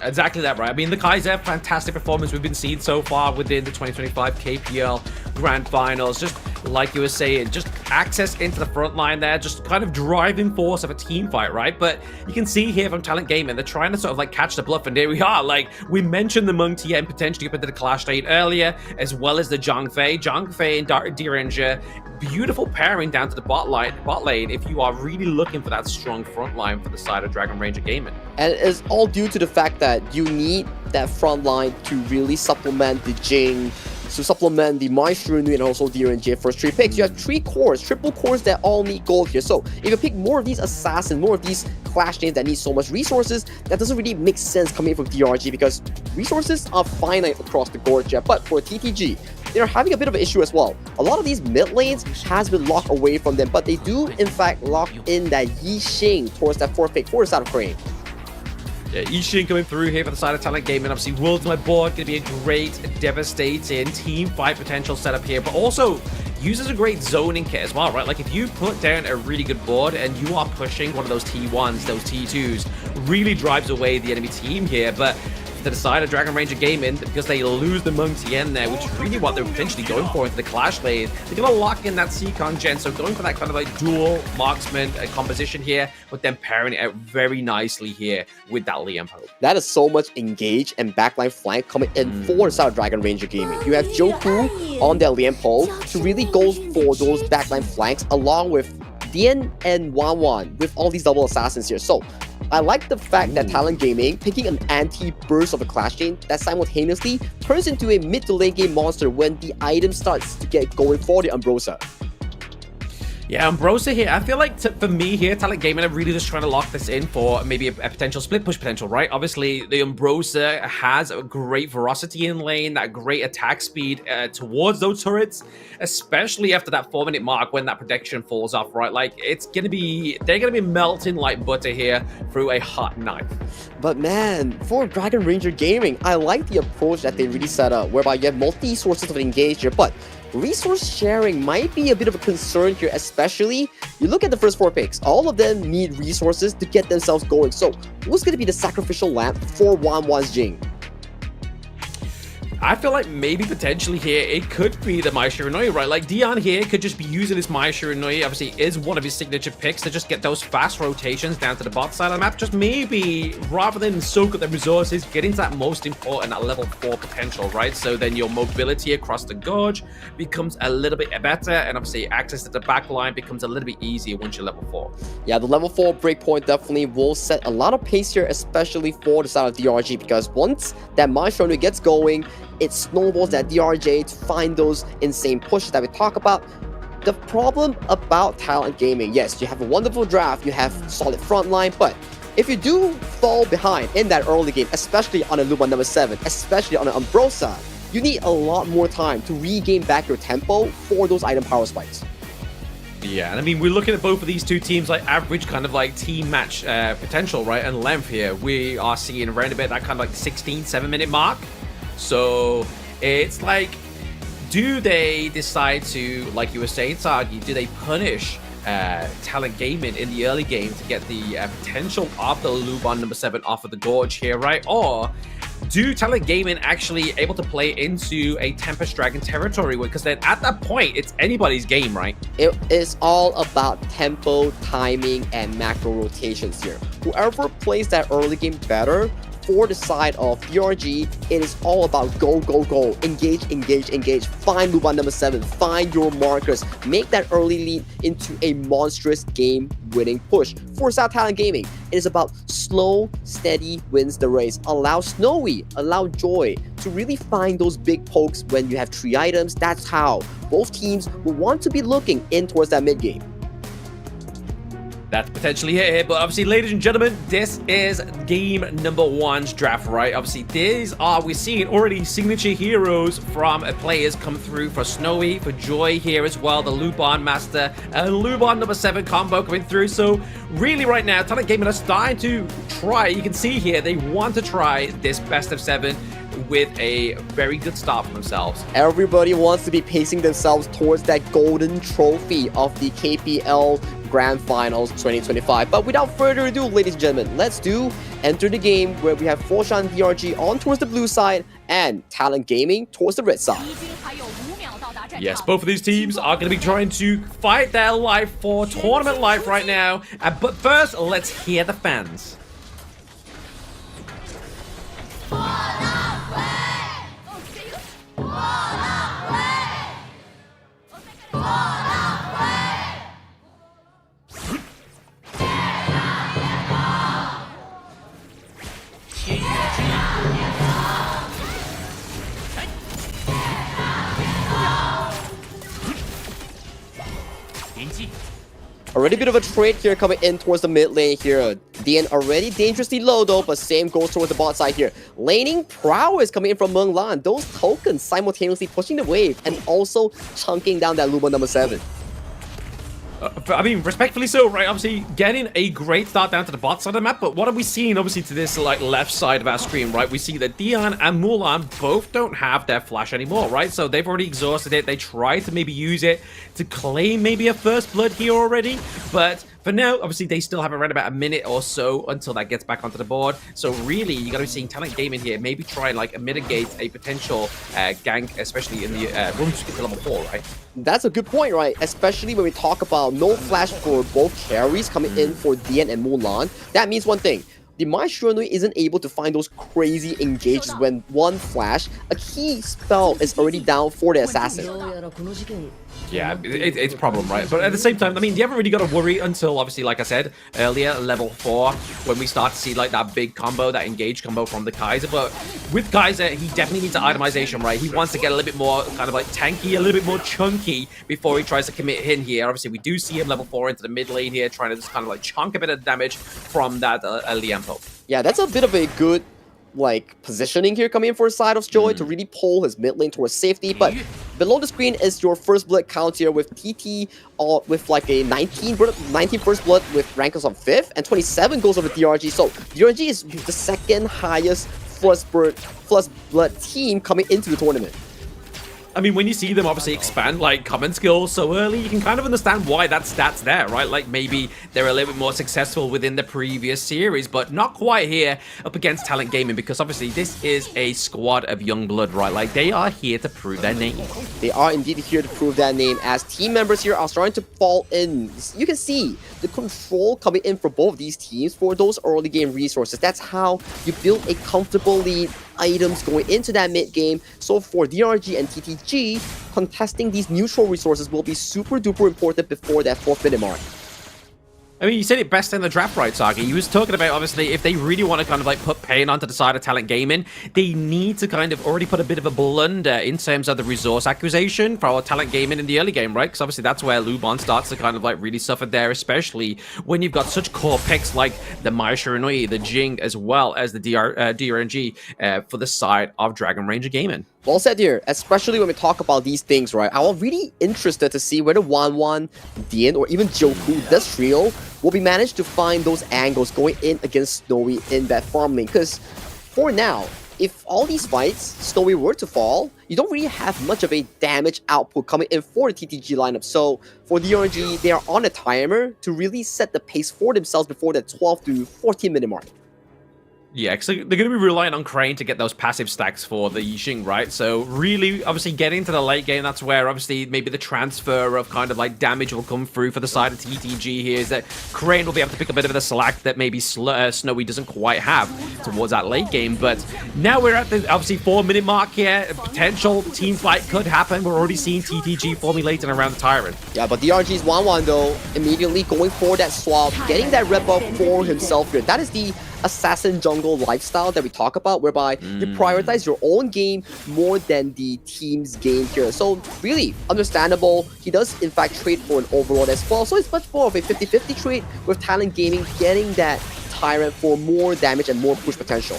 Exactly that, right? I mean, the Kaiser, fantastic performance we've been seeing so far within the 2025 KPL Grand Finals. Just like you were saying, just access into the front line there, just kind of driving force of a team fight, right? But you can see here from Talent Gaming, they're trying to sort of like catch the bluff, and here we are. Like, we mentioned the Meng Tian potentially up into the Clash Lane earlier, as well as the Zhang Fei. Zhang Fei and D-Ranger, beautiful pairing down to the bot lane if you are really looking for that strong front line for the side of Dragon Ranger Gaming. And it's all due to the fact that you need that front line to really supplement the Jing, to supplement the Maestro Nui and also D-Ranger first 3 picks. You have 3 cores, triple cores that all need gold here. So if you pick more of these assassins, more of these Clash lanes that need so much resources, that doesn't really make sense coming from DRG because resources are finite across the board here. But for TTG, they're having a bit of an issue as well. A lot of these mid lanes has been locked away from them, but they do in fact lock in that Yi Xing towards that 4th pick for the side of Crane. Yeah, Yixin coming through here for the side of Talent Gaming. Obviously, World's my board, going to be a great, devastating team fight potential setup here, but also uses a great zoning kit as well, right? Like, if you put down a really good board and you are pushing one of those T1s, those T2s, really drives away the enemy team here. But to the side of Dragon Ranger Gaming, because they lose the Meng Tian there, which is really what they're potentially going for into the Clash Lane, they're going to lock in that Seacon gen, so going for that kind of like dual marksman composition here, but then pairing it out very nicely here with that Liam Pope. That is so much engage and backline flank coming in for the side of Dragon Ranger Gaming. You have Joku on that Liam Pope to really go for those backline flanks along with Dian and Wan with all these double assassins here. So I like the fact that Talent Gaming picking an anti-burst of a Clash Chain that simultaneously turns into a mid to late game monster when the item starts to get going for the Ambrosia. Yeah, Ambrosia here, I feel like for me here, Talent Gaming are really just trying to lock this in for maybe a potential split push potential, right? Obviously, the Ambrosia has a great ferocity in lane, that great attack speed towards those turrets, especially after that 4-minute mark when that protection falls off, right? Like, they're gonna be melting like butter here through a hot knife. But man, for Dragon Ranger Gaming, I like the approach that they really set up, whereby you have multi sources of engage here, but resource sharing might be a bit of a concern here, especially you look at the first 4 picks. All of them need resources to get themselves going. So who's going to be the sacrificial lamb for Wan's Jing? I feel like maybe potentially here it could be the Mai Shiranui, right? Like Dion here could just be using his Mai Shiranui, obviously is one of his signature picks to just get those fast rotations down to the bot side of the map. Just maybe rather than soak up the resources, get into that most important, that level 4 potential, right? So then your mobility across the gorge becomes a little bit better, and obviously access to the back line becomes a little bit easier once you're level 4. Yeah, the level 4 breakpoint definitely will set a lot of pace here, especially for the side of DRG, because once that Mai Shiranui gets going, it snowballs that DRJ to find those insane pushes that we talk about. The problem about Talent Gaming, yes, you have a wonderful draft, you have solid front line, but if you do fall behind in that early game, especially on a Luban number 7, especially on an Ambrosia, you need a lot more time to regain back your tempo for those item power spikes. Yeah, and I mean, we're looking at both of these two teams like average kind of like team match potential, right, and length here. We are seeing around about that kind of like 7-minute mark. So it's like, do they decide to, like you were saying, Sagi, do they punish Talent Gaming in the early game to get the potential of the Luban number 7 off of the gorge here, right? Or do Talent Gaming actually able to play into a Tempest Dragon territory? Because then at that point, it's anybody's game, right? It is all about tempo, timing, and macro rotations here. Whoever plays that early game better for the side of DRG, it is all about go, go, go. Engage, engage, engage. Find Luban number 7. Find your markers. Make that early lead into a monstrous game-winning push. For South Talent Gaming, it is about slow, steady wins the race. Allow Snowy, allow Joy to really find those big pokes when you have 3 items. That's how both teams will want to be looking in towards that mid game. That's potentially it here, but obviously, ladies and gentlemen, this is game number 1's draft, right? Obviously, we're seeing already signature heroes from players come through for Snowy, for Joy here as well, the Luban Master, and Luban number 7 combo coming through. So really right now, Talent Gaming are starting to try, you can see here, they want to try this best of 7 with a very good start for themselves. Everybody wants to be pacing themselves towards that golden trophy of the KPL Grand Finals 2025. But without further ado, ladies and gentlemen, let's enter the game where we have Foshan DRG on towards the blue side and Talent Gaming towards the red side. Yes, both of these teams are going to be trying to fight their life for tournament life right now. But first, let's hear the fans. Already a bit of a trade here coming in towards the mid lane here. DN already dangerously low though, but same goes towards the bot side here. Laning prowess coming in from Meng Lan. Those tokens simultaneously pushing the wave and also chunking down that Luba number 7. I mean, respectfully so, right? Obviously, getting a great start down to the bot side of the map, but what are we seeing, obviously, to this, like, left side of our screen, right? We see that Dion and Mulan both don't have their flash anymore, right? So they've already exhausted it. They tried to maybe use it to claim maybe a first blood here already, but for now, obviously, they still have around about a minute or so until that gets back onto the board. So really, you're going to be seeing Talent Gaming here maybe try and like mitigate a potential gank, especially in the when we just get to level 4, right? That's a good point, right? Especially when we talk about no flash for both carries coming in for Dian and Mulan. That means one thing. The Mai Shuanui isn't able to find those crazy engages when one flash, a key spell is already down for the assassin. Yeah, it's a problem, right? But at the same time, I mean, you haven't really got to worry until, obviously, like I said earlier, level 4, when we start to see, like, that big combo, that engage combo from the Kaiser. But with Kaiser, he definitely needs an itemization, right? He wants to get a little bit more kind of, like, tanky, a little bit more chunky before he tries to commit in here. Obviously, we do see him level 4 into the mid lane here, trying to just kind of, like, chunk a bit of damage from that Liampo. Yeah, that's a bit of a good like positioning here coming in for a side of Joy to really pull his mid lane towards safety. But below the screen is your first blood count here with TT with like a 19 first blood with rankings on 5th and 27 goes over DRG. So DRG is the second highest first blood team coming into the tournament. I mean, when you see them obviously expand like common skills so early, you can kind of understand why that stat's there, right? Like maybe they're a little bit more successful within the previous series, but not quite here up against Talent Gaming, because obviously this is a squad of young blood, right? Like they are here to prove their name. They are indeed here to prove that name, as team members here are starting to fall in. You can see the control coming in for both of these teams for those early game resources. That's how you build a comfortable lead, items going into that mid game. So for DRG and TTG, contesting these neutral resources will be super duper important before that 4th minute mark. I mean, you said it best in the draft, right, Sagi? He was talking about, obviously, if they really want to kind of like put pain onto the side of Talent Gaming, they need to kind of already put a bit of a blunder in terms of the resource acquisition for our Talent Gaming in the early game, right? Because obviously that's where Luban starts to kind of like really suffer there, especially when you've got such core picks like the Mai Shiranui, the Jing, as well as the DRNG for the side of Dragon Ranger Gaming. Well said here, especially when we talk about these things, right? I'm really interested to see whether Wanwan, Dian, or even Joku, this trio, will be managed to find those angles going in against Snowy in that farm lane. Because for now, if all these fights, Snowy were to fall, you don't really have much of a damage output coming in for the TTG lineup. So for DRG, they are on a timer to really set the pace for themselves before the 12 to 14 minute mark. Yeah, because they're going to be relying on Crane to get those passive stacks for the Yixing, right? So really, obviously, getting into the late game, that's where, obviously, maybe the transfer of kind of like damage will come through for the side of TTG here, is that Crane will be able to pick a bit of the slack that maybe Snowy doesn't quite have towards that late game. But now we're at the, obviously, 4-minute mark here. A potential team fight could happen. We're already seeing TTG formulating around the Tyrant. Yeah, but DRG's 1-1 though, immediately going for that swap, getting that red buff for himself here. That is the assassin jungle lifestyle that we talk about, whereby you prioritize your own game more than the team's game here. So really understandable. He does in fact trade for an overlord as well, so it's much more of a 50-50 trade with Talent Gaming getting that Tyrant for more damage and more push potential.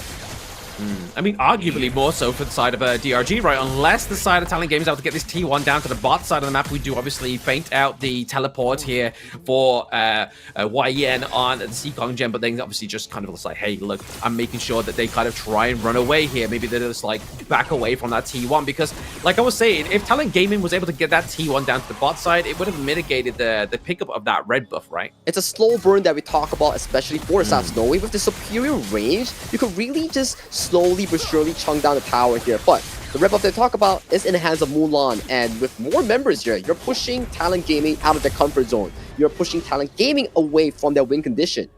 I mean, arguably more so for the side of DRG, right? Unless the side of Talent Games is able to get this T1 down to the bot side of the map, we do obviously feint out the teleport here for YN on the Seekong gem, but then obviously just kind of like, hey, look, I'm making sure that they kind of try and run away here. Maybe they just like back away from that T1, because like I was saying, if Talent Gaming was able to get that T1 down to the bot side, it would have mitigated the pickup of that red buff, right? It's a slow burn that we talk about, especially for the South Snowy. With the superior range, you could really just slowly but surely chunk down the tower here. But the red buff they talk about is in the hands of Mulan, and with more members here, you're pushing Talent Gaming out of their comfort zone. You're pushing Talent Gaming away from their win condition.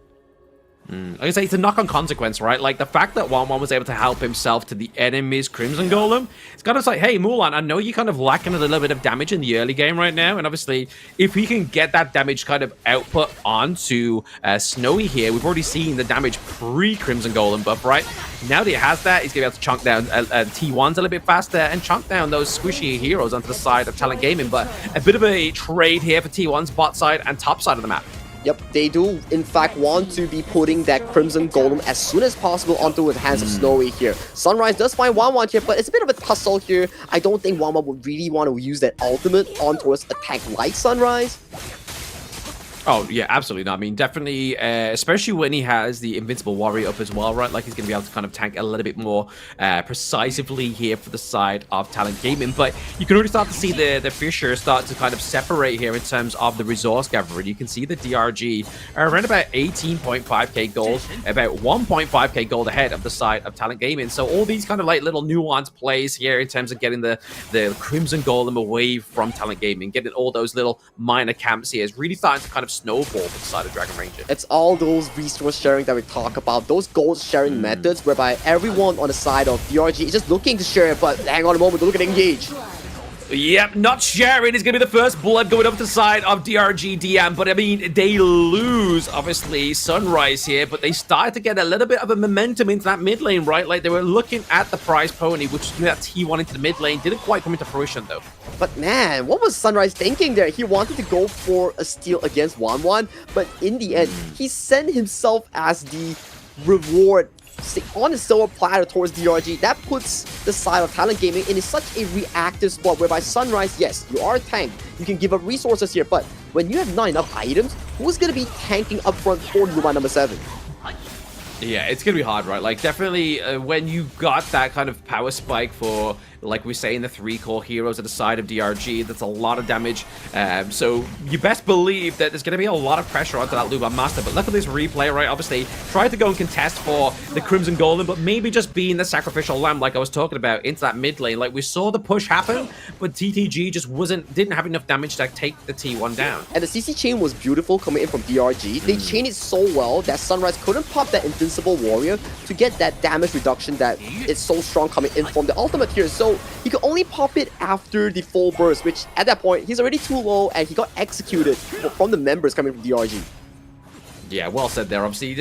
Like I say, it's a knock-on consequence, right? Like, the fact that 1-1 was able to help himself to the enemy's Crimson Golem, it's kind of like, hey, Mulan, I know you're kind of lacking a little bit of damage in the early game right now, and obviously, if he can get that damage kind of output onto Snowy here, we've already seen the damage pre-Crimson Golem buff, right? Now that he has that, he's going to be able to chunk down T1s a little bit faster and chunk down those squishy heroes onto the side of Talent Gaming, but a bit of a trade here for T1s, bot side and top side of the map. Yep, they do in fact want to be putting that Crimson Golem as soon as possible onto the hands of Snowy here. Sunrise does find 1-1 here, but it's a bit of a tussle here. I don't think 1-1 would really want to use that ultimate on towards a tank like Sunrise. Oh, yeah, absolutely not. I mean, definitely, especially when he has the Invincible Warrior up as well, right? Like, he's going to be able to kind of tank a little bit more precisely here for the side of Talent Gaming. But you can already start to see the Fisher start to kind of separate here in terms of the resource gathering. You can see the DRG are around about 18.5k gold, about 1.5k gold ahead of the side of Talent Gaming. So all these kind of like little nuanced plays here in terms of getting the Crimson Golem away from Talent Gaming, getting all those little minor camps here is really starting to kind of snowball for the side of Dragon Ranger. It's all those resource sharing that we talk about, those gold sharing methods whereby everyone on the side of DRG is just looking to share, but hang on a moment, look at engage. Yep, not sharing is going to be the first blood going up to the side of DRG DM, but I mean, they lose, obviously, Sunrise here, but they started to get a little bit of a momentum into that mid lane, right? Like, they were looking at the prize pony, which is that T1 into the mid lane, didn't quite come into fruition, though. But man, what was Sunrise thinking there? He wanted to go for a steal against 1-1, but in the end, he sent himself as the reward on the silver platter towards DRG. That puts the side of Talent Gaming in such a reactive spot whereby Sunrise, yes, you are a tank, you can give up resources here, but when you have not enough items, who's going to be tanking up front for Luma number 7? Yeah, it's going to be hard, right? Like, definitely when you got that kind of power spike for, like we say, in the 3 core heroes at the side of DRG, that's a lot of damage. So you best believe that there's going to be a lot of pressure onto that Luban Master. But look at this replay, right? Obviously, tried to go and contest for the Crimson Golem, but maybe just being the sacrificial lamb, like I was talking about, into that mid lane. Like, we saw the push happen, but TTG just didn't have enough damage to take the T1 down. And the CC chain was beautiful coming in from DRG. They chained it so well that Sunrise couldn't pop that Invincible Warrior to get that damage reduction that is so strong coming in from the ultimate here. So he could only pop it after the full burst, which at that point, he's already too low and he got executed from the members coming from DRG. Yeah, well said there. Obviously,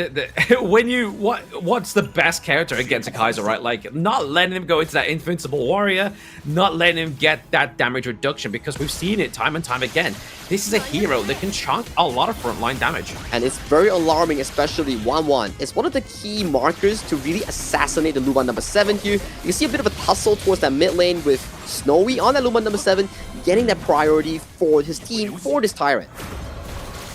what's the best character against a Kaiser, right? Like, not letting him go into that Invincible Warrior, not letting him get that damage reduction, because we've seen it time and time again. This is a hero that can chunk a lot of frontline damage. And it's very alarming, especially 1-1. It's one of the key markers to really assassinate the Luban number 7 here. You can see a bit of a tussle towards that mid lane with Snowy on that Luban number 7, getting that priority for his team, for this Tyrant.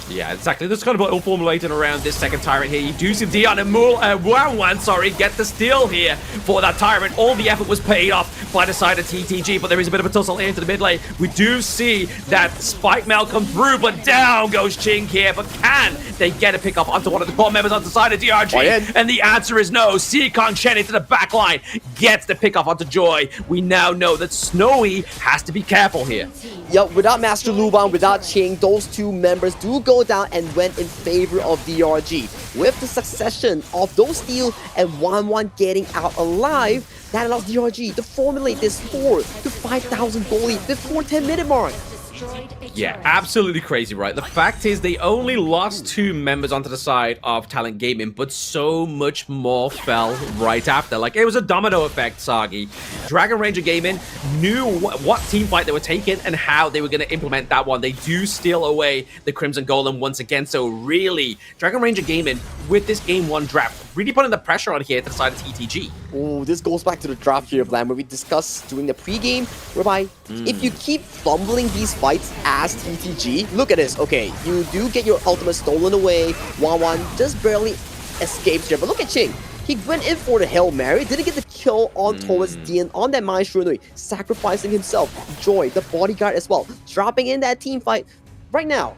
Yeah, exactly. That's kind of all formulated around this second Tyrant here. You do see Dion and Wan, get the steal here for that Tyrant. All the effort was paid off by the side of TTG, but there is a bit of a tussle into the mid lane. We do see that Spike Mail come through, but down goes Chink here. But can they get a pick up onto one of the core members on the side of DRG? And the answer is no. Seekong Chen into the back line gets the pick up onto Joy. We now know that Snowy has to be careful here. Yep, without Master Luban, without Ching, those two members do go down and went in favor of DRG. With the succession of those steal and 1-1 getting out alive, that allows DRG to formulate this 4 to 5,000 goal lead before 10-minute mark. Yeah, absolutely crazy, right? The fact is they only lost 2 members onto the side of Talent Gaming, but so much more fell right after. Like, it was a domino effect, Sagi. Dragon Ranger Gaming knew what team fight they were taking and how they were going to implement that one. They do steal away the Crimson Golem once again, so really, Dragon Ranger Gaming, with this Game 1 draft, really putting the pressure on here to the side of TTG. Oh, this goes back to the draft here, Blam, where we discussed during the pregame, whereby if you keep fumbling these fights as TTG, look at this. Okay, you do get your ultimate stolen away. 1-1 just barely escapes here, but look at Ching. He went in for the Hail Mary, didn't get the kill on towards Dian on that Maestro, sacrificing himself. Joy, the bodyguard as well, dropping in that team fight. Right now,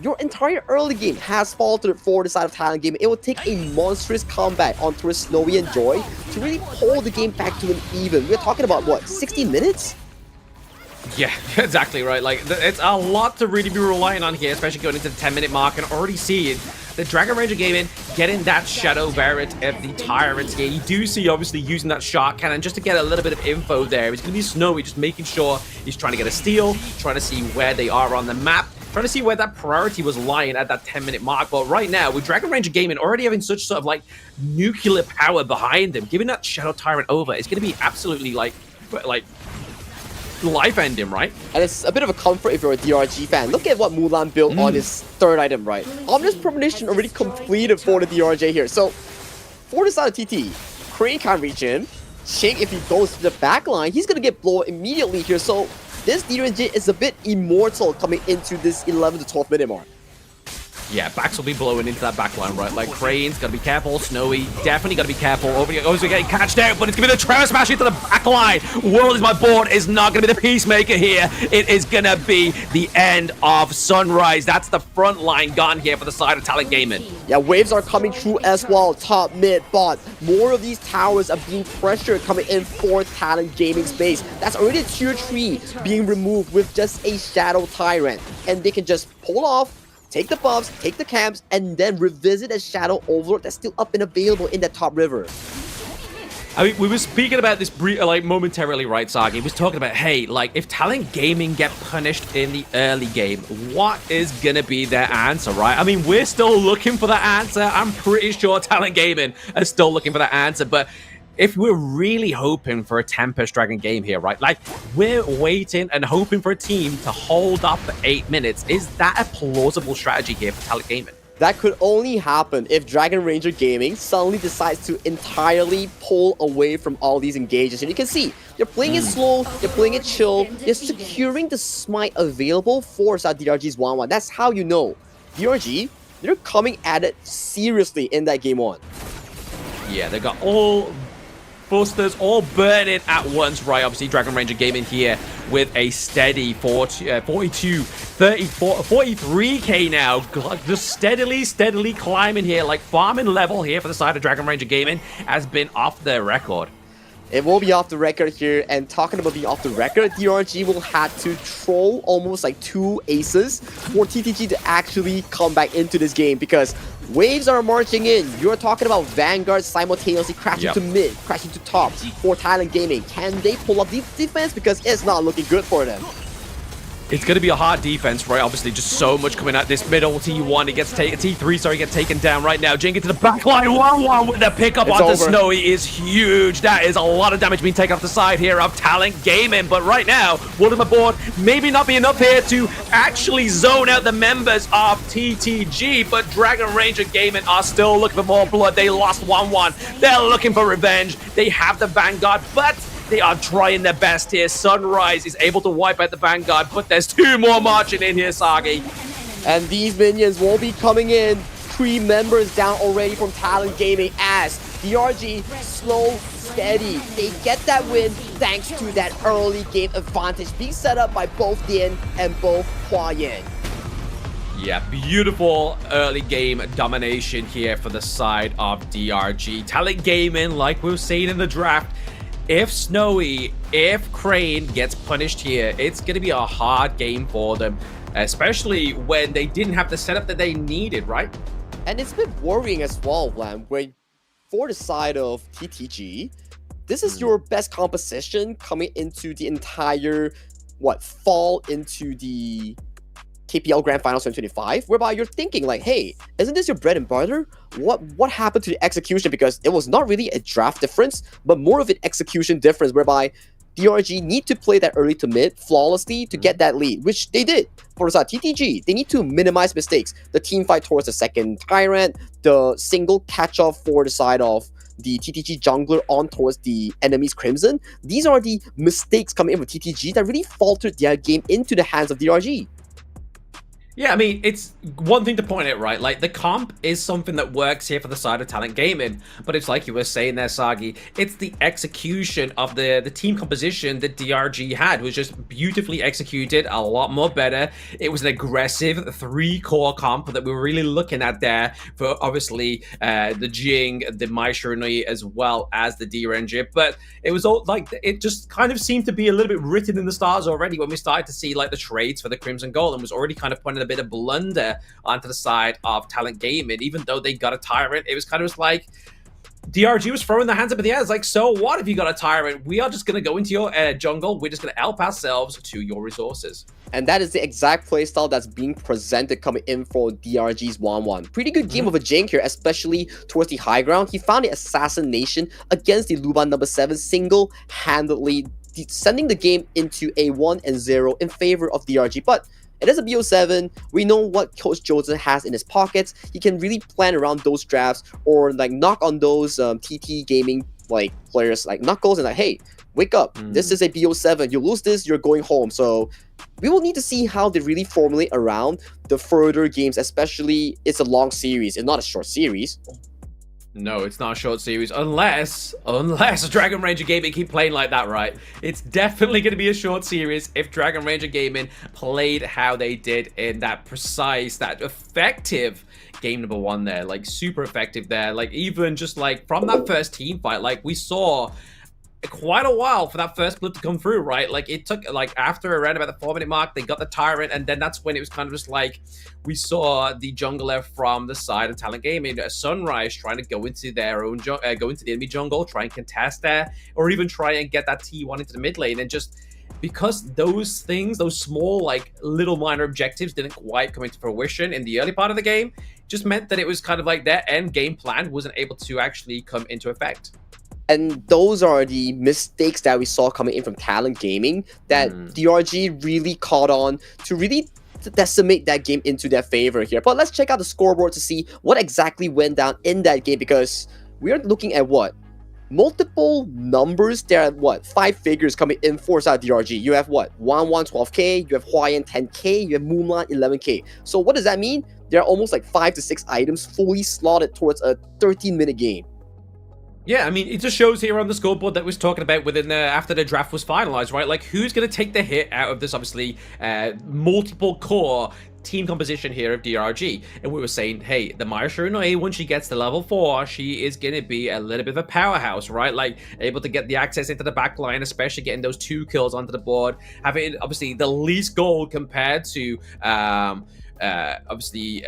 your entire early game has faltered for the side of Talent Gaming. It will take a monstrous comeback on towards Snowy and Joy to really pull the game back to an even. We're talking about, what, 16 minutes? Yeah, exactly right. Like, it's a lot to really be relying on here, especially going into the 10-minute mark and already seeing the Dragon Ranger Gaming getting that Shadow Barret of the Tyrants here. You do see, obviously, using that Shark Cannon just to get a little bit of info there. It's going to be Snowy, just making sure he's trying to get a steal, trying to see where they are on the map, trying to see where that priority was lying at that 10-minute mark. But right now, with Dragon Ranger Gaming already having such sort of like nuclear power behind them, giving that Shadow Tyrant over, it's going to be absolutely like life ending, right? And it's a bit of a comfort if you're a DRG fan. Look at what Mulan built on his third item, right? Ominous Premonition already completed for the DRJ here. So, for the side of TT, Crane can't reach him. Ching, if he goes to the back line, he's gonna get blown immediately here. So, this DRJ is a bit immortal coming into this 11 to 12 minute mark. Yeah, backs will be blowing into that back line, right? Like, Crane's gotta be careful. Snowy, definitely gotta be careful. Over here goes, getting catched out, but it's gonna be the Tremor Smash into the back line. World is my board is not gonna be the Peacemaker here. It is gonna be the end of Sunrise. That's the front line gone here for the side of Talent Gaming. Yeah, waves are coming through as well. Top, mid, bot. More of these towers are being pressured coming in for Talent Gaming space. That's already tier 3 being removed with just a Shadow Tyrant. And they can just pull off, take the buffs, take the camps, and then revisit a Shadow Overlord that's still up and available in that top river. I mean, we were speaking about this momentarily, right, Sagi? We was talking about, hey, like, if Talent Gaming get punished in the early game, what is gonna be their answer, right? I mean, we're still looking for that answer. I'm pretty sure Talent Gaming are still looking for that answer, but if we're really hoping for a Tempest Dragon game here, right? Like, we're waiting and hoping for a team to hold up for 8 minutes. Is that a plausible strategy here for Talent Gaming? That could only happen if Dragon Ranger Gaming suddenly decides to entirely pull away from all these engages. And you can see, you're playing it slow, you're playing it chill, you're securing the smite available for DRG's 1-1. That's how you know DRG, they're coming at it seriously in that game 1. Yeah, they got all busters all burning at once, right? Obviously, Dragon Ranger Gaming here with a steady 42, 34, 43k now. Just steadily climbing here, like farming level here for the side of Dragon Ranger Gaming has been off their record. It will be off the record here, and talking about being off the record, DRG will have to troll almost like 2 aces for TTG to actually come back into this game, because waves are marching in. You're talking about Vanguard simultaneously crashing to mid, crashing to top for Talent Gaming. Can they pull up the defense? Because it's not looking good for them. It's going to be a hard defense, right? Obviously, just so much coming at this middle. T1, it gets taken. T3, sorry, gets taken down right now. Jink into the back line. 1-1 with the pickup onto Snowy is huge. That is a lot of damage being taken off the side here of Talent Gaming. But right now, World of my board maybe not be enough here to actually zone out the members of TTG. But Dragon Ranger Gaming are still looking for more blood. They lost 1-1. They're looking for revenge. They have the Vanguard, but they are trying their best here. Sunrise is able to wipe out the Vanguard, but there's 2 more marching in here, Sagi. And these minions will be coming in. 3 members down already from Talent Gaming as DRG slow, steady. They get that win thanks to that early game advantage being set up by both Dian and both Hua Yan. Yeah, beautiful early game domination here for the side of DRG. Talent Gaming, like we were saying in the draft, if Snowy, if Crane gets punished here, it's going to be a hard game for them, especially when they didn't have the setup that they needed, right? And it's a bit worrying as well, Lam, when for the side of TTG, this is your best composition coming into the entire, fall into the KPL Grand Finals 2025, whereby you're thinking like, hey, isn't this your bread and butter? What happened to the execution? Because it was not really a draft difference, but more of an execution difference, whereby DRG need to play that early to mid flawlessly to get that lead, which they did. For the side TTG, they need to minimize mistakes. The team fight towards the second Tyrant, the single catch-off for the side of the TTG jungler on towards the enemy's Crimson. These are the mistakes coming in with TTG that really faltered their game into the hands of DRG. Yeah, I mean, it's one thing to point out, right? Like, the comp is something that works here for the side of Talent Gaming, but it's like you were saying there, Sagi, it's the execution of the team composition that DRG had was just beautifully executed, a lot more better. It was an aggressive 3-core comp that we were really looking at there for, obviously, the Jing, the Mai Shirunui, as well as the D-Ranger, but it was all, like, it just kind of seemed to be a little bit written in the stars already when we started to see, like, the trades for the Crimson Gold, and was already kind of pointing a bit of blunder onto the side of Talent Gaming. Even though they got a Tyrant, it was kind of like DRG was throwing their hands up in the air. It's like, so what if you got a Tyrant? We are just going to go into your jungle. We're just going to help ourselves to your resources. And that is the exact playstyle that's being presented coming in for DRG's 1-1. Pretty good game of a Jink here, especially towards the high ground. He found the assassination against the Luban number 7 single-handedly, sending the game into a 1-0 in favor of DRG. But it is a BO7. We know what Coach Joseph has in his pockets. He can really plan around those drafts or like knock on those TT gaming like players like Knuckles and like, hey, wake up. This is a BO7. You lose this, you're going home. So we will need to see how they really formulate around the further games, especially it's a long series and not a short series. No, it's not a short series, unless Dragon Ranger Gaming keep playing like that, right? It's definitely going to be a short series if Dragon Ranger Gaming played how they did in that precise, that effective game number 1 there. Like, super effective there. Like, even just, like, from that first team fight, like, we saw quite a while for that first clip to come through, right? Like, it took, like, after around about the 4-minute mark, they got the Tyrant, and then that's when it was kind of just like, we saw the jungler from the side of Talent Gaming, Sunrise, trying to go into their own, go into the enemy jungle, try and contest there, or even try and get that T1 into the mid lane, and just because those things, those small, like, little minor objectives didn't quite come into fruition in the early part of the game, just meant that it was kind of like their end game plan wasn't able to actually come into effect. And those are the mistakes that we saw coming in from Talent Gaming that DRG really caught on to really decimate that game into their favor here. But let's check out the scoreboard to see what exactly went down in that game, because we are looking at multiple numbers. There are 5 figures coming in for side DRG. You have 12k, you have Hawaiian 10k, you have Moonlight 11k. So what does that mean? There are almost like 5 to 6 items fully slotted towards a 13-minute game. Yeah, I mean, it just shows here on the scoreboard that we was talking about within after the draft was finalized, right? Like, who's going to take the hit out of this, obviously, multiple core team composition here of DRG? And we were saying, hey, the Mai Shirunui, when she gets to level 4, she is going to be a little bit of a powerhouse, right? Like, able to get the access into the back line, especially getting those 2 kills onto the board, having, obviously, the least gold compared to, obviously,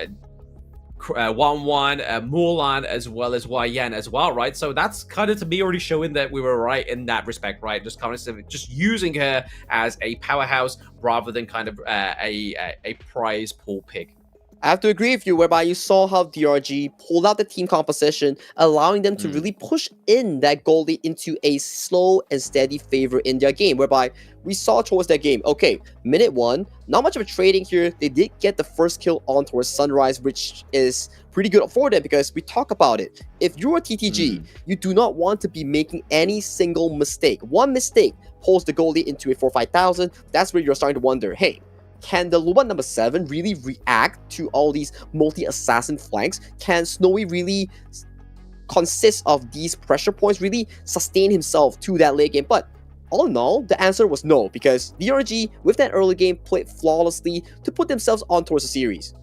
1-1, Mulan, as well as Yan as well, right? So that's kind of, to me, already showing that we were right in that respect, right? Just kind of just using her as a powerhouse rather than kind of a prize pool pick. I have to agree with you, whereby you saw how DRG pulled out the team composition, allowing them to really push in that goalie into a slow and steady favor in their game, whereby we saw towards that game, okay, minute 1, not much of a trading here. They did get the first kill on towards Sunrise, which is pretty good for them because we talk about it. If you're a TTG, you do not want to be making any single mistake. One mistake pulls the goalie into a 4-5,000. That's where you're starting to wonder, hey, can the Luban number 7 really react to all these multi-assassin flanks? Can Snowy really consist of these pressure points, really sustain himself to that late game? But all in all, the answer was no, because DRG, with that early game, played flawlessly to put themselves on towards the series.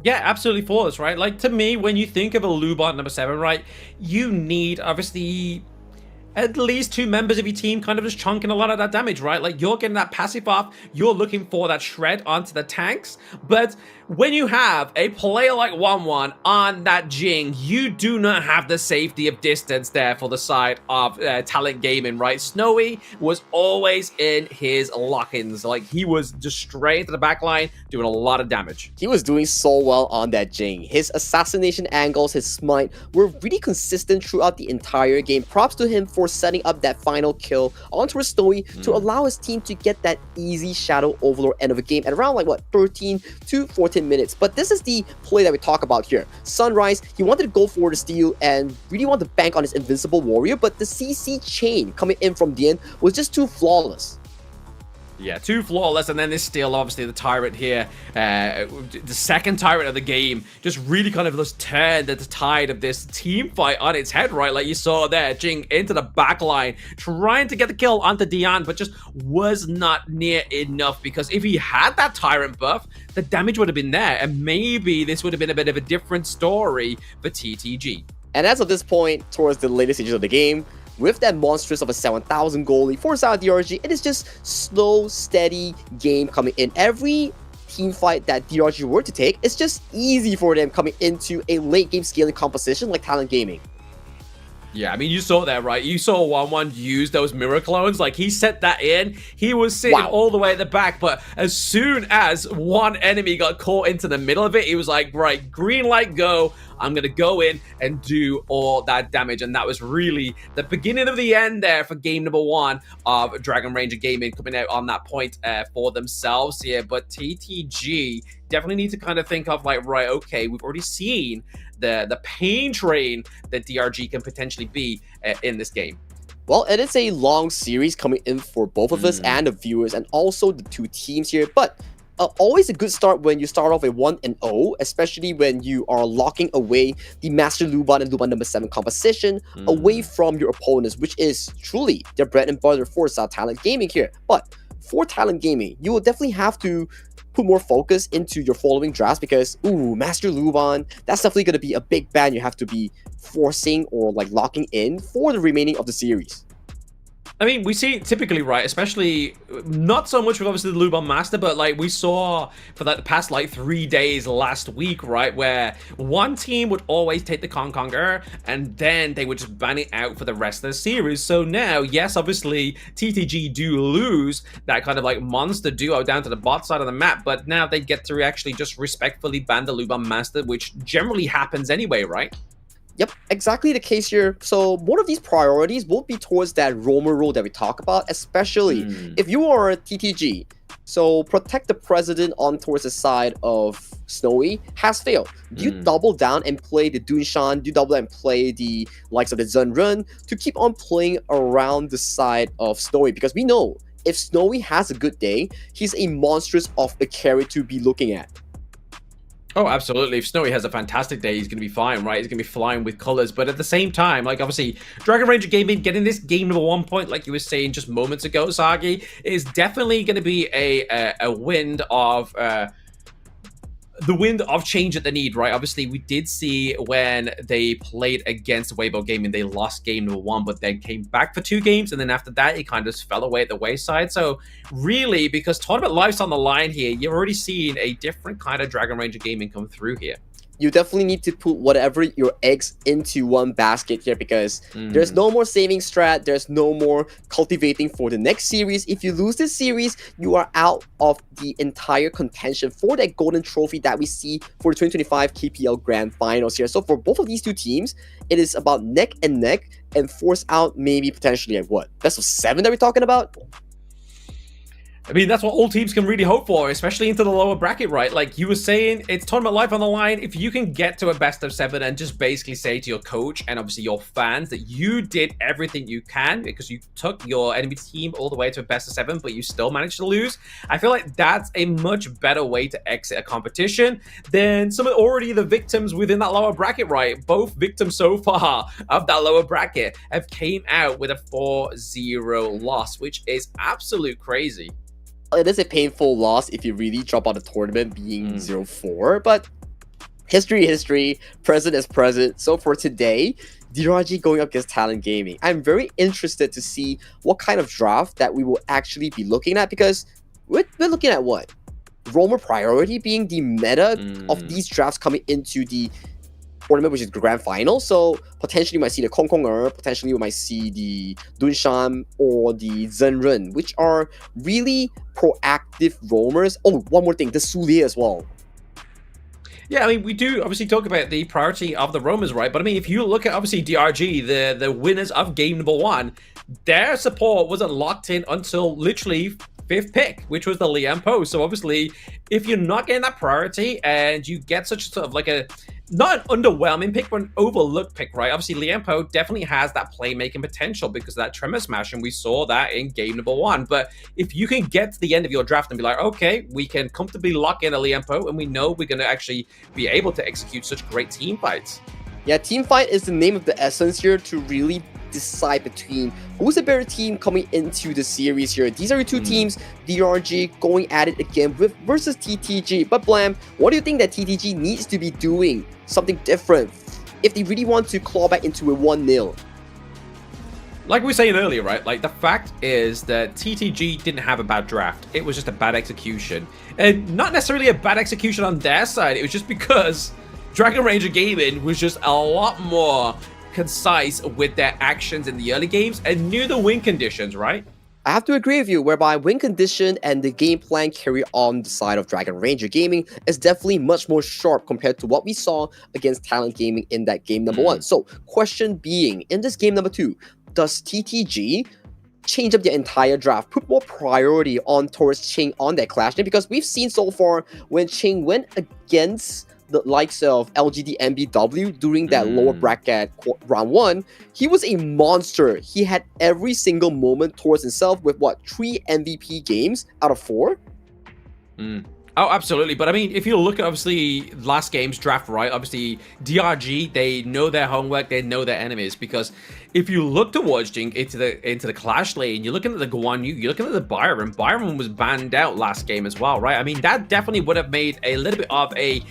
Yeah, absolutely flawless, right? Like, to me, when you think of a Lubot number 7, right, you need, obviously, at least 2 members of your team kind of just chunking a lot of that damage, right? Like, you're getting that passive off, you're looking for that shred onto the tanks, but when you have a player like 1-1 on that Jing, you do not have the safety of distance there for the side of Talent Gaming, right? Snowy was always in his lock-ins. Like, he was just straight into the back line, doing a lot of damage. He was doing so well on that Jing. His assassination angles, his smite were really consistent throughout the entire game. Props to him for setting up that final kill onto Snowy to allow his team to get that easy Shadow Overlord end of the game at around, like, what, 13 to 14 minutes. But this is the play that we talk about here. Sunrise, he wanted to go for the steal and really wanted to bank on his invincible warrior, but the CC chain coming in from the end was just too flawless. Yeah, too flawless, and then this steal, obviously, the Tyrant here, the second Tyrant of the game, just really kind of just turned the tide of this team fight on its head, right? Like you saw there, Jing into the back line, trying to get the kill onto Dion, but just was not near enough, because if he had that Tyrant buff, the damage would have been there, and maybe this would have been a bit of a different story for TTG. And as of this point, towards the later stages of the game, with that monstrous of a 7,000 goalie for South DRG, it is just slow, steady game coming in. Every team fight that DRG were to take, it's just easy for them coming into a late game scaling composition like Talent Gaming. Yeah, I mean, you saw that, right? You saw 1-1 use those mirror clones. Like, he set that in. He was sitting all the way at the back, but as soon as one enemy got caught into the middle of it, he was like, right, green light, go. I'm going to go in and do all that damage. And that was really the beginning of the end there for game number 1 of Dragon Ranger Gaming coming out on that point for themselves here. But TTG definitely need to kind of think of, like, right, okay, we've already seen the pain train that DRG can potentially be in this game. Well, it is a long series coming in for both of us and the viewers, and also the 2 teams here, but always a good start when you start off a 1-0, especially when you are locking away the Master Luban and Luban number 7 composition away from your opponents, which is truly their bread and butter for South Talent Gaming here. But for Talent Gaming, you will definitely have to put more focus into your following drafts, because Master Luban, that's definitely going to be a big ban you have to be forcing or like locking in for the remaining of the series. I mean, we see typically, right, especially not so much with obviously the Luban Master, but like we saw for the past like 3 days last week, right, where one team would always take the Conqueror and then they would just ban it out for the rest of the series. So now, yes, obviously TTG do lose that kind of like monster duo down to the bot side of the map, but now they get to actually just respectfully ban the Luban Master, which generally happens anyway, right? Yep, exactly the case here. So one of these priorities will be towards that roamer role that we talk about, especially if you are a TTG. So protect the president on towards the side of Snowy has failed. Do you double down and play the Dunshan? Do you double down and play the likes of the Zunrun to keep on playing around the side of Snowy? Because we know if Snowy has a good day, he's a monstrous of a carry to be looking at. Oh, absolutely. If Snowy has a fantastic day, he's going to be fine, right? He's going to be flying with colors. But at the same time, like, obviously, Dragon Ranger Gaming getting this game number 1 point, like you were saying just moments ago, Sagi, is definitely going to be a wind of... the wind of change that they need, right? Obviously, we did see when they played against Weibo Gaming, they lost game number 1, but then came back for 2 games, and then after that, it kind of just fell away at the wayside. So really, because tournament life's on the line here, you're already seeing a different kind of Dragon Ranger Gaming come through here. You definitely need to put whatever your eggs into one basket here, because there's no more saving strat, there's no more cultivating for the next series. If you lose this series, you are out of the entire contention for that golden trophy that we see for the 2025 KPL Grand Finals here. So for both of these 2 teams, it is about neck and neck and force out maybe potentially like what? Best of 7 that we're talking about? I mean, that's what all teams can really hope for, especially into the lower bracket, right? Like you were saying, it's tournament life on the line. If you can get to a best of 7 and just basically say to your coach and obviously your fans that you did everything you can because you took your enemy team all the way to a best of 7, but you still managed to lose, I feel like that's a much better way to exit a competition than some of already the victims within that lower bracket, right? Both victims so far of that lower bracket have came out with a 4-0 loss, which is absolute crazy. It is a painful loss if you really drop out of the tournament being 0-4, but history, present is present. So for today, DRG going up against Talent Gaming. I'm very interested to see what kind of draft that we will actually be looking at, because we're looking at what? Roamer priority being the meta of these drafts coming into the tournament, which is the grand final. So potentially you might see the Kong Konger, potentially you might see the Dunshan or the Zenren, which are really proactive roamers. Oh, one more thing, the Sulie as well. Yeah, I mean, we do obviously talk about the priority of the roamers, right? But I mean, if you look at obviously DRG, the winners of game number 1, their support wasn't locked in until literally 5th pick, which was the Liampo. So obviously, if you're not getting that priority and you get such sort of like a, not an underwhelming pick, but an overlooked pick, right? Obviously, Liampo definitely has that playmaking potential because of that Tremor Smash, and we saw that in game number 1. But if you can get to the end of your draft and be like, okay, we can comfortably lock in a Liampo, and we know we're going to actually be able to execute such great team fights. Yeah, team fight is the name of the essence here to really decide between who's a better team coming into the series here. These are your two teams, DRG going at it again versus TTG. But Blam, what do you think that TTG needs to be doing something different if they really want to claw back into a 1-0? Like we were saying earlier, right? Like, the fact is that TTG didn't have a bad draft. It was just a bad execution. And not necessarily a bad execution on their side. It was just because Dragon Ranger Gaming was just a lot more concise with their actions in the early games and knew the win conditions, right? I have to agree with you, whereby win condition and the game plan carry on the side of Dragon Ranger Gaming is definitely much more sharp compared to what we saw against Talent Gaming in that game number 1. So, question being, in this game number 2, does TTG change up the entire draft, put more priority on towards Ching on that clash? Because we've seen so far when Ching went against the likes of LGD MBW during that lower bracket round 1, he was a monster. He had every single moment towards himself with what, 3 MVP games out of 4? Oh, absolutely. But I mean, if you look at obviously last game's draft, right? Obviously, DRG, they know their homework, they know their enemies. Because if you look towards Jing into the clash lane, you're looking at the Guan Yu, you're looking at the Byron. Byron was banned out last game as well, right? I mean, that definitely would have made a little bit of a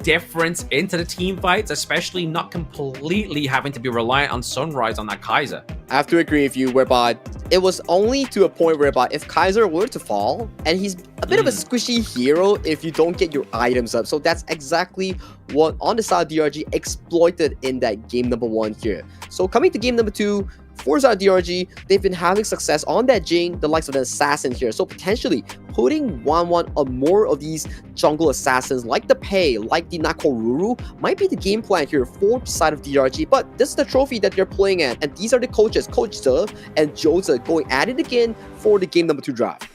difference into the team fights, especially not completely having to be reliant on Sunrise on that Kaiser. I have to agree with you, whereby it was only to a point whereby if Kaiser were to fall, and he's a bit of a squishy hero if you don't get your items up. So that's exactly what on the side of DRG exploited in that game number 1 here. So coming to game number 2, Forza DRG, they've been having success on that Jing, the likes of an assassin here. So potentially putting 1-1 on more of these jungle assassins like the Pei, like the Nakoruru, might be the game plan here for the side of DRG. But this is the trophy that they're playing at, and these are the coaches, Coach Ze and Joza, going at it again for the game number 2 draft.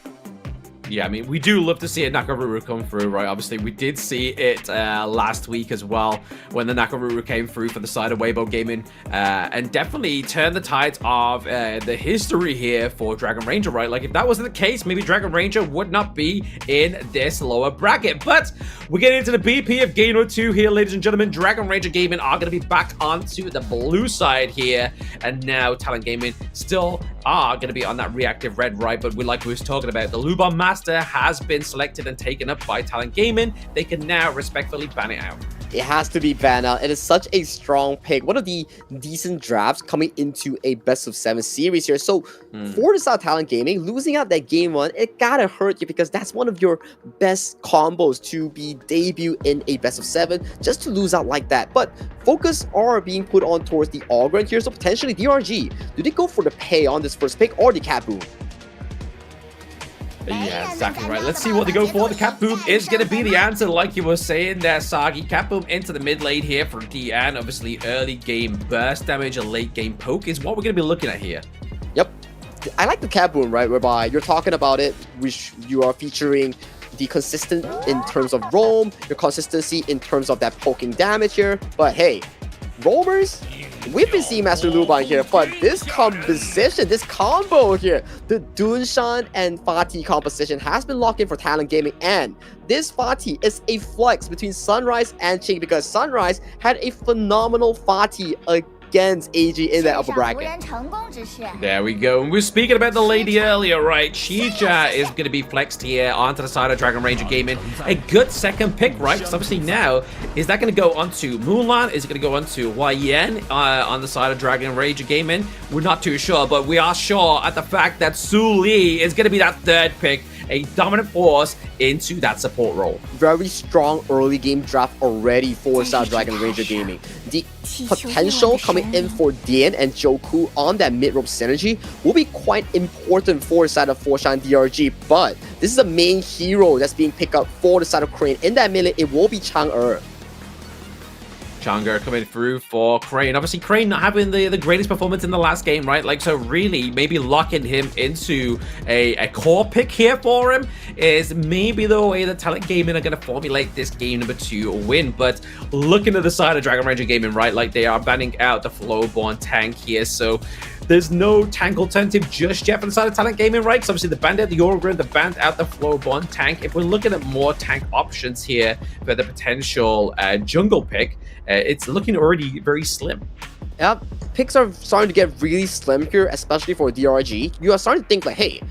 Yeah, I mean, we do love to see a Nakoruru come through, right? Obviously, we did see it last week as well when the Nakoruru came through for the side of Weibo Gaming and definitely turned the tides of the history here for Dragon Ranger, right? Like, if that wasn't the case, maybe Dragon Ranger would not be in this lower bracket. But we're getting into the BP of Game number 2 here, ladies and gentlemen. Dragon Ranger Gaming are going to be back onto the blue side here, and now Talent Gaming still are going to be on that reactive red, right? But like we was talking about, the Lubon Master has been selected and taken up by Talent Gaming. They can now respectfully ban it out. It has to be banned out. It is such a strong pick. One of the decent drafts coming into a best of 7 series here. So for the South Talent Gaming, losing out that game 1, it gotta hurt you because that's one of your best combos to be debut in a best of 7, just to lose out like that. But focus are being put on towards the Ogren here. So potentially DRG, do they go for the Pei on this first pick or the Cat Boom? Yeah, exactly right. Let's see what they go for. The Cat Boom is going to be the answer, like you were saying there, Sagi. Cat Boom into the mid lane here for DN. Obviously, early game burst damage and late game poke is what we're going to be looking at here. Yep. I like the cat boom, right? Whereby you're talking about it, which you are featuring the consistent in terms of roam, your consistency in terms of that poking damage here. But hey, roamers, we've been seeing Master Luban here, but this composition, this combo here, the Dunshan and Fatih composition has been locked in for Talent Gaming, and this Fatih is a flex between Sunrise and Ching because Sunrise had a phenomenal Fatih against AG in that upper bracket. There we go. And we were speaking about the lady earlier, right? Chicha is going to be flexed here onto the side of Dragon Ranger Gaming. A good second pick, right? Because obviously now, is that going to go onto Mulan? Is it going to go onto YN on the side of Dragon Ranger Gaming? We're not too sure, but we are sure at the fact that Su Li is going to be that third pick, a dominant force into that support role. Very strong early game draft already for South Dragon Ranger Gaming. The potential coming in for Dian and Joku on that mid-rope synergy will be quite important for the side of Foshan DRG, but this is the main hero that's being picked up for the side of Crane. In that melee, it will be Chang'e. Chang'e coming through for Crane. Obviously, Crane not having the greatest performance in the last game, right? Like, so really, maybe locking him into a core pick here for him is maybe the way that Talent Gaming are going to formulate this game number 2 win. But looking at the side of Dragon Ranger Gaming, right? Like, they are banning out the Flowborn tank here, so there's no tank alternative just yet for the side of Talent Gaming, right? Because obviously the banned out the Orgrim, the banned out the Flowborn tank. If we're looking at more tank options here for the potential jungle pick, it's looking already very slim. Yep, picks are starting to get really slim here, especially for DRG. You are starting to think like, hey,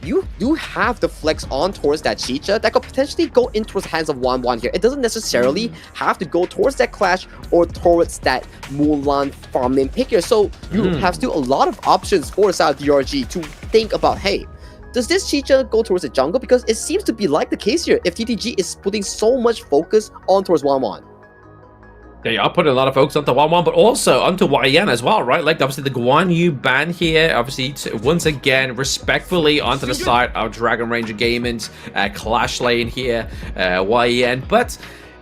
you do have the flex on towards that Chicha that could potentially go in towards the hands of 1-1 here. It doesn't necessarily have to go towards that Clash or towards that Mulan farming pick here. So you have still a lot of options for South DRG to think about, hey, does this Chicha go towards the jungle? Because it seems to be like the case here if TTG is putting so much focus on towards 1-1. They are putting a lot of focus onto 1-1, but also onto YN as well, right? Like, obviously, the Guan Yu ban here, obviously, once again, respectfully onto the side of Dragon Ranger Gaming's Clash lane here, YN. But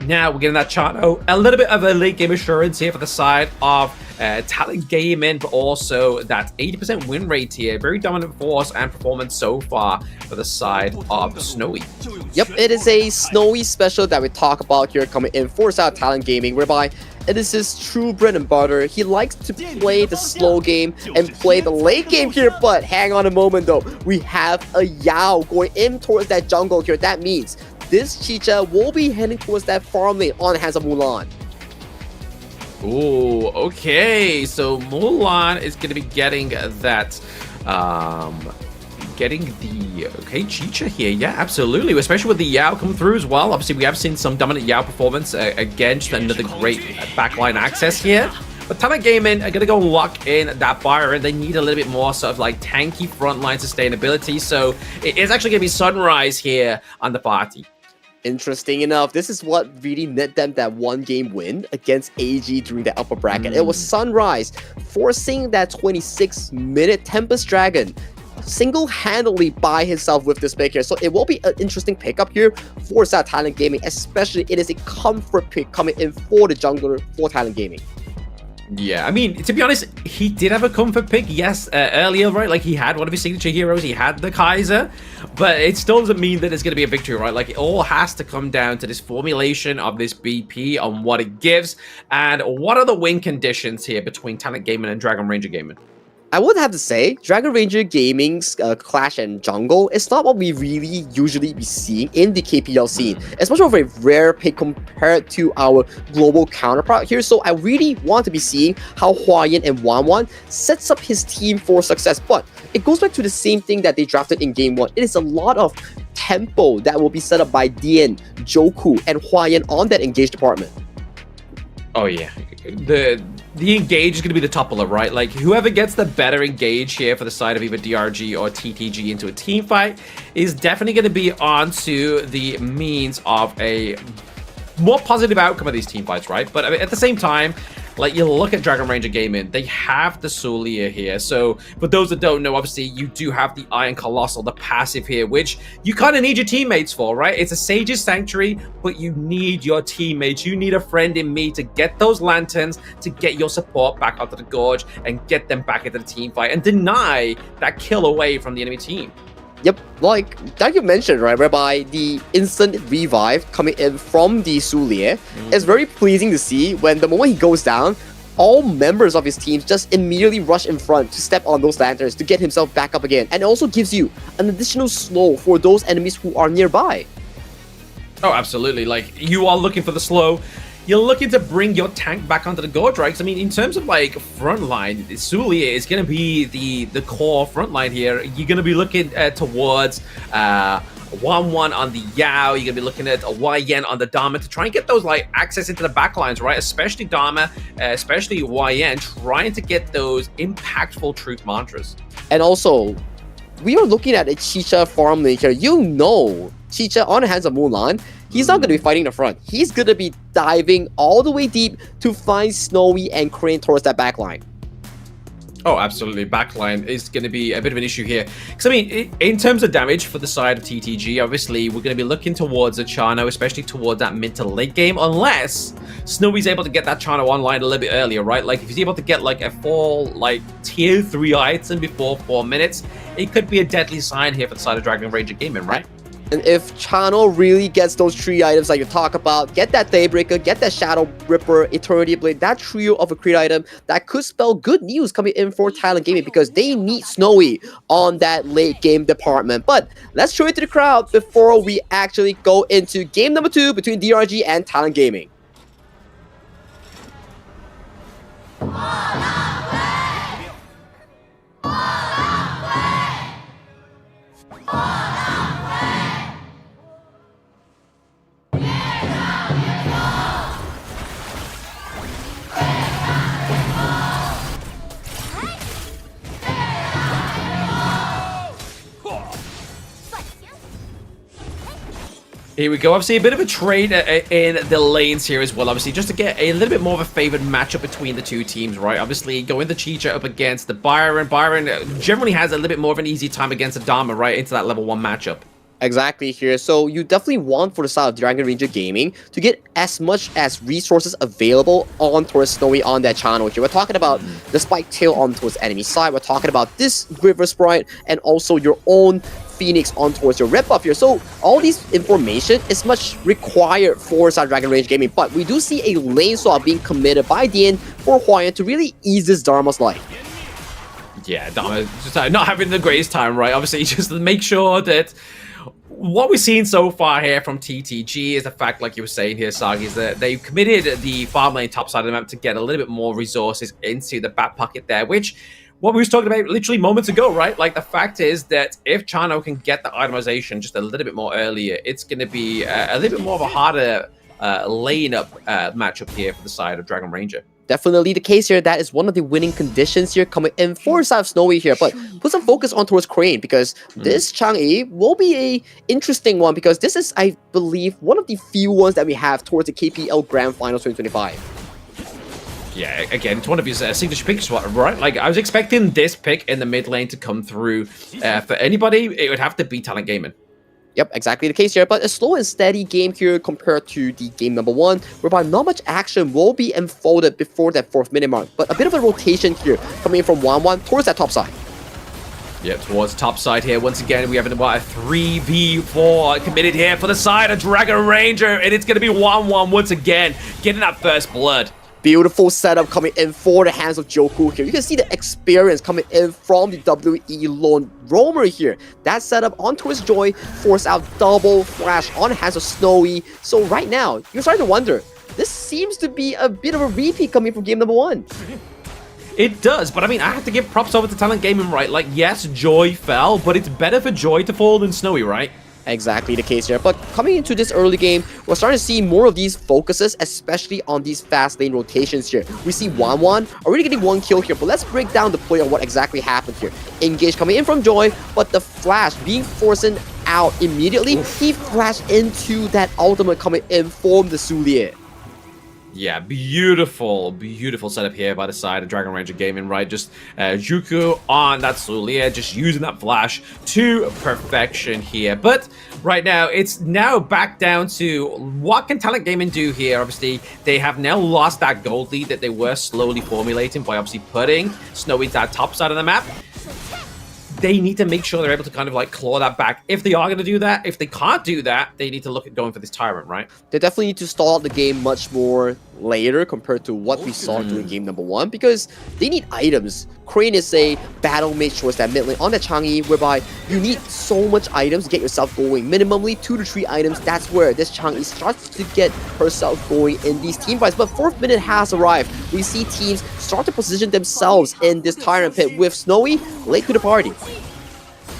now we're getting that Chano, a little bit of a late game assurance here for the side of Talent Gaming, but also that 80% win rate here. Very dominant force and performance so far for the side of Snowy. Yep, it is a Snowy special that we talk about here coming in for South Talent Gaming, whereby it is his true bread and butter. He likes to play the slow game and play the late game here, but hang on a moment though. We have a Yao going in towards that jungle here. That means this Chicha will be heading towards that farm lane on the hands of Mulan. Ooh, okay. So Mulan is going to be getting that, okay, Chicha here. Yeah, absolutely. Especially with the Yao come through as well. Obviously, we have seen some dominant Yao performance. Again, just another great backline access here. But Talent Gaming are going to go lock in that Byron. They need a little bit more sort of like tanky frontline sustainability. So it is actually going to be Sunrise here on the party. Interesting enough, this is what really net them that 1-game win against AG during the upper bracket. It was Sunrise forcing that 26-minute Tempest Dragon single-handedly by himself with this pick here. So it will be an interesting pickup here for South Talent Gaming, especially it is a comfort pick coming in for the jungler for Talent Gaming. Yeah, I mean, to be honest, he did have a comfort pick, yes, earlier, right? Like, he had one of his signature heroes, he had the Kaiser, but it still doesn't mean that it's going to be a victory, right? Like, it all has to come down to this formulation of this BP on what it gives, and what are the win conditions here between Talent Gaming and Dragon Ranger Gaming? I would have to say, Dragon Ranger Gaming's Clash and Jungle is not what we really usually be seeing in the KPL scene. It's much of a rare pick compared to our global counterpart here, so I really want to be seeing how Huayan and Wanwan sets up his team for success. But it goes back to the same thing that they drafted in Game 1. It is a lot of tempo that will be set up by Dian, Joku, and Huayan on that engaged department. Oh yeah, the engage is going to be the toppler, right? Like, whoever gets the better engage here for the side of either DRG or TTG into a team fight is definitely going to be onto the means of a more positive outcome of these team fights, right? But I mean, at the same time, like you look at Dragon Ranger Gaming, they have the Sulia here. So for those that don't know, obviously you do have the Iron Colossal, the passive here, which you kind of need your teammates for, right? It's a Sage's Sanctuary, but you need your teammates. You need a friend in me to get those lanterns, to get your support back onto the Gorge and get them back into the team fight and deny that kill away from the enemy team. Yep, like that you mentioned, right, whereby the instant revive coming in from the Sulie is very pleasing to see when the moment he goes down, all members of his teams just immediately rush in front to step on those lanterns to get himself back up again, and it also gives you an additional slow for those enemies who are nearby. Oh, absolutely. Like, you are looking for the slow. You're looking to bring your tank back onto the Gorge, right? 'Cause, I mean, in terms of, like, frontline, Sulia is going to be the core frontline here. You're going to be looking towards 1-1 on the Yao. You're going to be looking at a YN on the Dharma to try and get those, like, access into the backlines, right? Especially Dharma, especially YN, trying to get those impactful truth mantras. And also, we are looking at a Chicha farm lane here. You know, Chicha on the hands of Mulan, he's not going to be fighting the front. He's going to be diving all the way deep to find Snowy and Crane towards that backline. Oh, absolutely. Backline is going to be a bit of an issue here. Because, I mean, in terms of damage for the side of TTG, obviously, we're going to be looking towards a Chano, especially towards that mid to late game, unless Snowy's able to get that Chano online a little bit earlier, right? Like, if he's able to get, like, a full, like, tier 3 item before 4 minutes, it could be a deadly sign here for the side of Dragon Ranger Gaming, right? And if Chano really gets those 3 items like you talk about, get that Daybreaker, get that Shadow Ripper, Eternity Blade, that trio of a crit item, that could spell good news coming in for Thailand Gaming because they need Snowy on that late game department. But let's show it to the crowd before we actually go into game number 2 between DRG and Thailand Gaming. Here we go. Obviously, a bit of a trade in the lanes here as well. Obviously, just to get a little bit more of a favored matchup between the two teams, right? Obviously, going the Chicha up against the Byron. Byron generally has a little bit more of an easy time against the Dharma, right? Into that level 1 matchup. Exactly here. So you definitely want for the side of Dragon Ranger Gaming to get as much as resources available on towards Snowy on that channel here. We're talking about the Spike Tail on towards enemy side. We're talking about this River Sprite and also your own Phoenix on towards your red buff here. So all these information is much required for side Dragon Ranger Gaming. But we do see a lane swap being committed by Dian for Huayan to really ease this Dharma's life. Yeah, Dharma just not having the greatest time, right? Obviously, just to make sure that what we've seen so far here from TTG is the fact, like you were saying here, Sagi, is that they've committed the farm lane top side of the map to get a little bit more resources into the back pocket there, which what we was talking about literally moments ago, right? Like, the fact is that if Chano can get the itemization just a little bit more earlier, it's going to be a little bit more of a harder lane up matchup here for the side of Dragon Ranger. Definitely the case here. That is one of the winning conditions here coming in for the side of Snowy here. But put some focus on towards Crane because this Chang'e will be a interesting one because this is, I believe, one of the few ones that we have towards the KPL Grand Finals 2025. Yeah, again, it's one of his signature picks, right? Like, I was expecting this pick in the mid lane to come through. For anybody, it would have to be Talent Gaming. Yep, exactly the case here, but a slow and steady game here compared to the game number 1, whereby not much action will be unfolded before that 4th minute mark, but a bit of a rotation here coming in from 1-1 towards that top side. Yeah, towards top side here. Once again, we have a 3v4 committed here for the side of Dragon Ranger, and it's going to be 1-1 once again, getting that first blood. Beautiful setup coming in for the hands of Joku here. You can see the experience coming in from the WE Lone Roamer here. That setup on towards Joy, force out double flash on the hands of Snowy. So right now, you're starting to wonder, this seems to be a bit of a repeat coming from game number 1. It does, but I mean, I have to give props over to Talent Gaming, right? Like, yes, Joy fell, but it's better for Joy to fall than Snowy, right? Exactly the case here. But coming into this early game, we're starting to see more of these focuses, especially on these fast lane rotations here. We see 1-1 already getting 1 kill here, but let's break down the play on what exactly happened here. Engage coming in from Joy, but the flash being forced out immediately. He flashed into that ultimate coming in from the Sulie. Yeah, beautiful setup here by the side of Dragon Ranger Gaming, right? Just Juku on that Zulia, just using that flash to perfection here. But right now, it's now back down to what can Talent Gaming do here? Obviously, they have now lost that gold lead that they were slowly formulating by obviously putting Snowy to that top side of the map. They need to make sure they're able to kind of like claw that back. If they are going to do that, if they can't do that, they need to look at going for this Tyrant, right? They definitely need to stall out the game much more later compared to what we saw during game number 1, because they need items. Crane is a battle mage towards that mid lane on the Changi, whereby you need so much items to get yourself going. Minimally 2 to 3 items. That's where this Changi starts to get herself going in these team fights. But 4th minute has arrived. We see teams start to position themselves in this Tyrant pit with Snowy late to the party.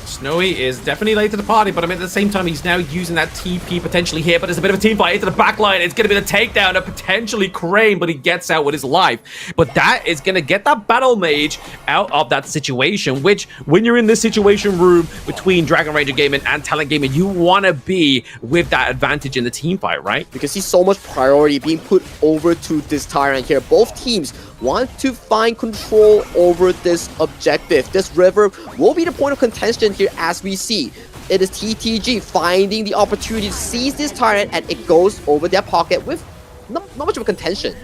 Snowy is definitely late to the party, but I mean, at the same time, he's now using that TP potentially here, but it's a bit of a team fight into the back line. It's going to be the takedown of potentially Crane, but he gets out with his life. But that is going to get that battle mage out of that situation, which when you're in this situation room between Dragon Ranger Gaming and Talent Gaming, you want to be with that advantage in the team fight, right? Because see so much priority being put over to this Tyrant here. Both teams want to find control over this objective. This river will be the point of contention here as we see. It is TTG finding the opportunity to seize this Tyrant, and it goes over their pocket with not much of a contention.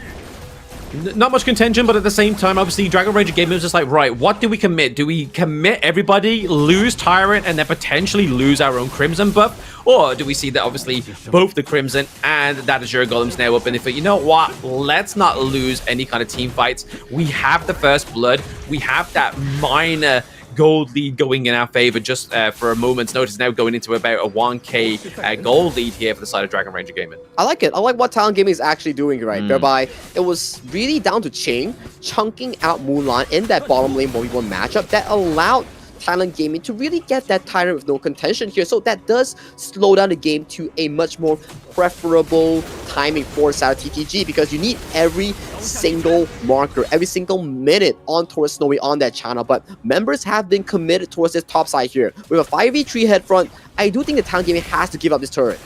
Not much contention, but at the same time, obviously, Dragon Ranger Gaming was just like, right, what do we commit? Do we commit everybody, lose Tyrant, and then potentially lose our own Crimson buff? Or do we see that, obviously, both the Crimson and that Azure Golem's now up in it? But you know what? Let's not lose any kind of team fights. We have the first blood. We have that minor gold lead going in our favor just for a moment's notice, now going into about a 1k gold lead here for the side of Dragon Ranger Gaming. I like it. I like what Talent Gaming is actually doing right, whereby it was really down to Ching chunking out Mulan in that bottom lane 1v1 matchup that allowed Talent Gaming to really get that Tyrant with no contention here. So that does slow down the game to a much more preferable timing for side of TTG, because you need every single marker, every single minute on towards Snowy on that channel. But members have been committed towards this top side here. With a 5v3 head front, I do think the Talent Gaming has to give up this turret.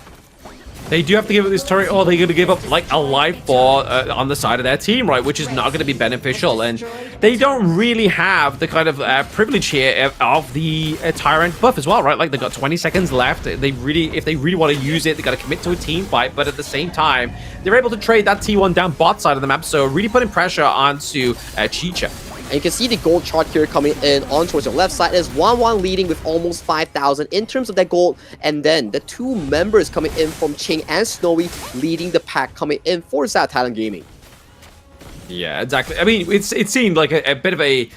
They do have to give up this turret, or they're going to give up like a life bar on the side of their team, right? Which is not going to be beneficial. And they don't really have the kind of privilege here of the Tyrant buff as well, right? Like, they've got 20 seconds left. If they really want to use it, they got to commit to a team fight. But at the same time, they're able to trade that T1 down bot side of the map. So really putting pressure onto Chicha. And you can see the gold chart here coming in on towards your left side. Is 1-1 leading with almost 5,000 in terms of that gold. And then the 2 members coming in from Ching and Snowy leading the pack coming in for South Talent Gaming. Yeah, exactly. I mean, it seemed like a bit of a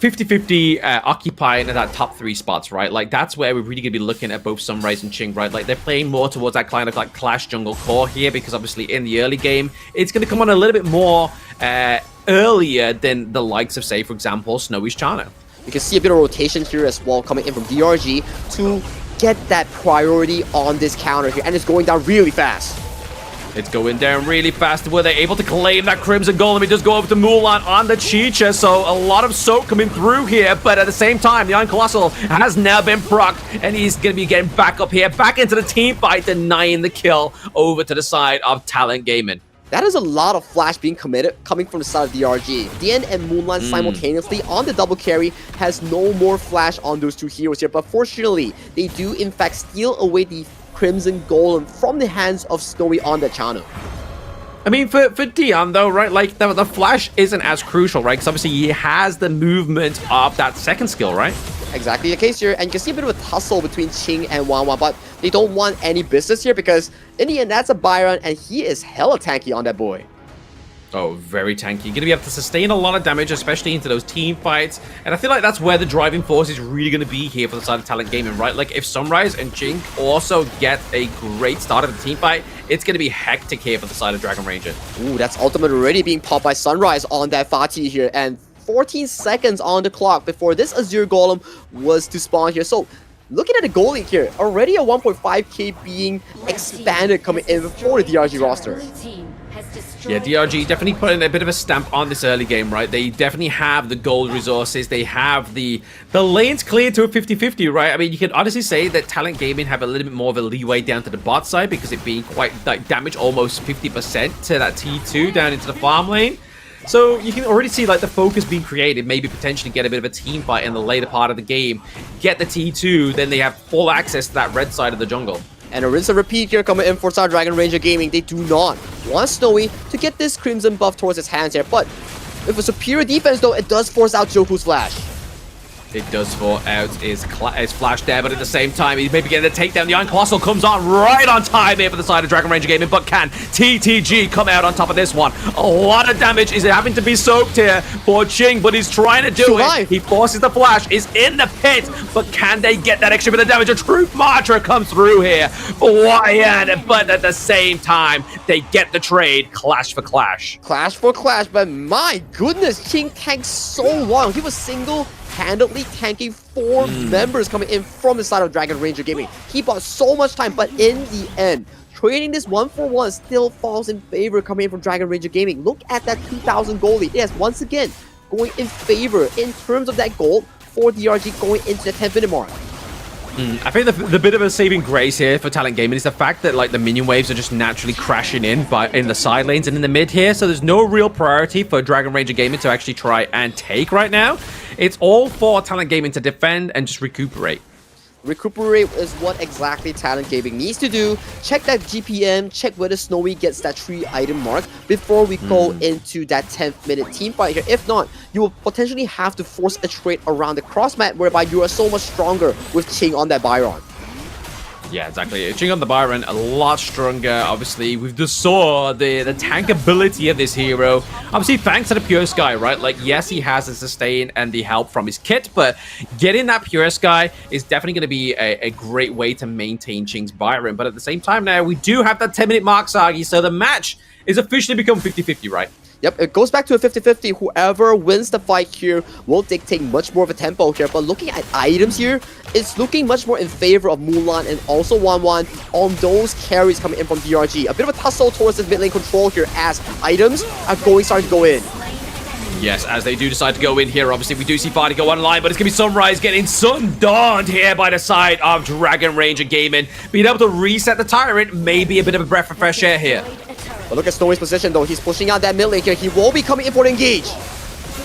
50-50 occupying that top 3 spots, right? Like, that's where we're really going to be looking at both Sunrise and Ching, right? Like, they're playing more towards that kind of like Clash Jungle core here, because obviously in the early game, it's going to come on a little bit more earlier than the likes of, say, for example, Snowy's Chana. You can see a bit of rotation here as well coming in from DRG to get that priority on this counter here, and it's going down really fast. It's going down really fast. Were they able to claim that Crimson Golem? It does go over to Mulan on the Chicha, so a lot of soak coming through here, but at the same time, the Iron Colossal has now been procced, and he's going to be getting back up here, back into the team fight, denying the kill over to the side of Talent Gaming. That is a lot of flash being committed coming from the side of DRG. Dien and Moonlight simultaneously on the double carry has no more flash on those 2 heroes here, but fortunately, they do in fact steal away the Crimson Golem from the hands of Snowy on that channel. I mean, for Dion, though, right, like, the flash isn't as crucial, right? Because obviously he has the movement of that second skill, right? Exactly the case here, and you can see a bit of a tussle between Ching and Wanwan, but they don't want any business here, because in the end, that's a Byron, and he is hella tanky on that boy. Oh, very tanky. You're going to be able to sustain a lot of damage, especially into those team fights. And I feel like that's where the driving force is really going to be here for the side of Talent Gaming, right? Like, if Sunrise and Jink also get a great start of the team fight, it's going to be hectic here for the side of Dragon Ranger. Ooh, that's ultimate already being popped by Sunrise on that Fatih here, and 14 seconds on the clock before this Azure Golem was to spawn here. So, looking at the goal lead here, already a 1.5k being expanded coming in for the DRG roster. Yeah, DRG definitely putting a bit of a stamp on this early game, right? They definitely have the gold resources. They have the lanes cleared to a 50-50, right? I mean, you can honestly say that Talent Gaming have a little bit more of a leeway down to the bot side because it being quite like damage almost 50% to that T2 down into the farm lane. So you can already see like the focus being created, maybe potentially get a bit of a team fight in the later part of the game, get the T2, then they have full access to that red side of the jungle. And a rinse and repeat here coming in for Dragon Ranger Gaming. They do not want Snowy to get this Crimson buff towards his hands here. But with a superior defense, though, it does force out Joku's flash. It does force out his flash there, but at the same time, he's maybe getting the takedown. The Iron Colossal comes on right on time here for the side of Dragon Ranger Gaming, but can TTG come out on top of this one? A lot of damage is having to be soaked here for Ching, but he's trying to do it. He forces the flash, is in the pit, but can they get that extra bit of damage? A Truth Marcher comes through here for YN, but at the same time, they get the trade, clash for clash. Clash for clash, but my goodness, Ching tanked so long. He was single-handedly tanking 4 members coming in from the side of Dragon Ranger Gaming. He bought so much time, but in the end, trading this 1-for-1 still falls in favor coming in from Dragon Ranger Gaming. Look at that 2,000 gold lead. Yes, once again, going in favor in terms of that gold for DRG going into the 10-minute mark. I think the bit of a saving grace here for Talent Gaming is the fact that like the minion waves are just naturally crashing in the side lanes and in the mid here, so there's no real priority for Dragon Ranger Gaming to actually try and take right now. It's all for Talent Gaming to defend and just recuperate. Recuperate is what exactly Talent Gaming needs to do. Check that GPM, check whether Snowy gets that 3-item mark before we go into that 10th minute team fight here. If not, you will potentially have to force a trade around the cross map whereby you are so much stronger with Ching on that Byron. Yeah, exactly. Ching on the Byron, a lot stronger. Obviously, we just saw the tank ability of this hero. Obviously, thanks to the Pure Sky, right? Like, yes, he has the sustain and the help from his kit, but getting that Pure Sky is definitely going to be a great way to maintain Ching's Byron. But at the same time now, we do have that 10-minute mark, Sagi, so the match is officially become 50-50, right? Yep, it goes back to a 50-50. Whoever wins the fight here will dictate much more of a tempo here. But looking at items here, it's looking much more in favor of Mulan and also Wanwan on those carries coming in from DRG. A bit of a tussle towards this mid lane control here as items are starting to go in. Yes, as they do decide to go in here, obviously we do see Vardy go online, but it's going to be Sunrise getting sundawned here by the side of Dragon Ranger Gaming. Being able to reset the Tyrant, maybe a bit of a breath of fresh air here. But look at Snowy's position though, he's pushing out that mid lane here. He will be coming in for the engage.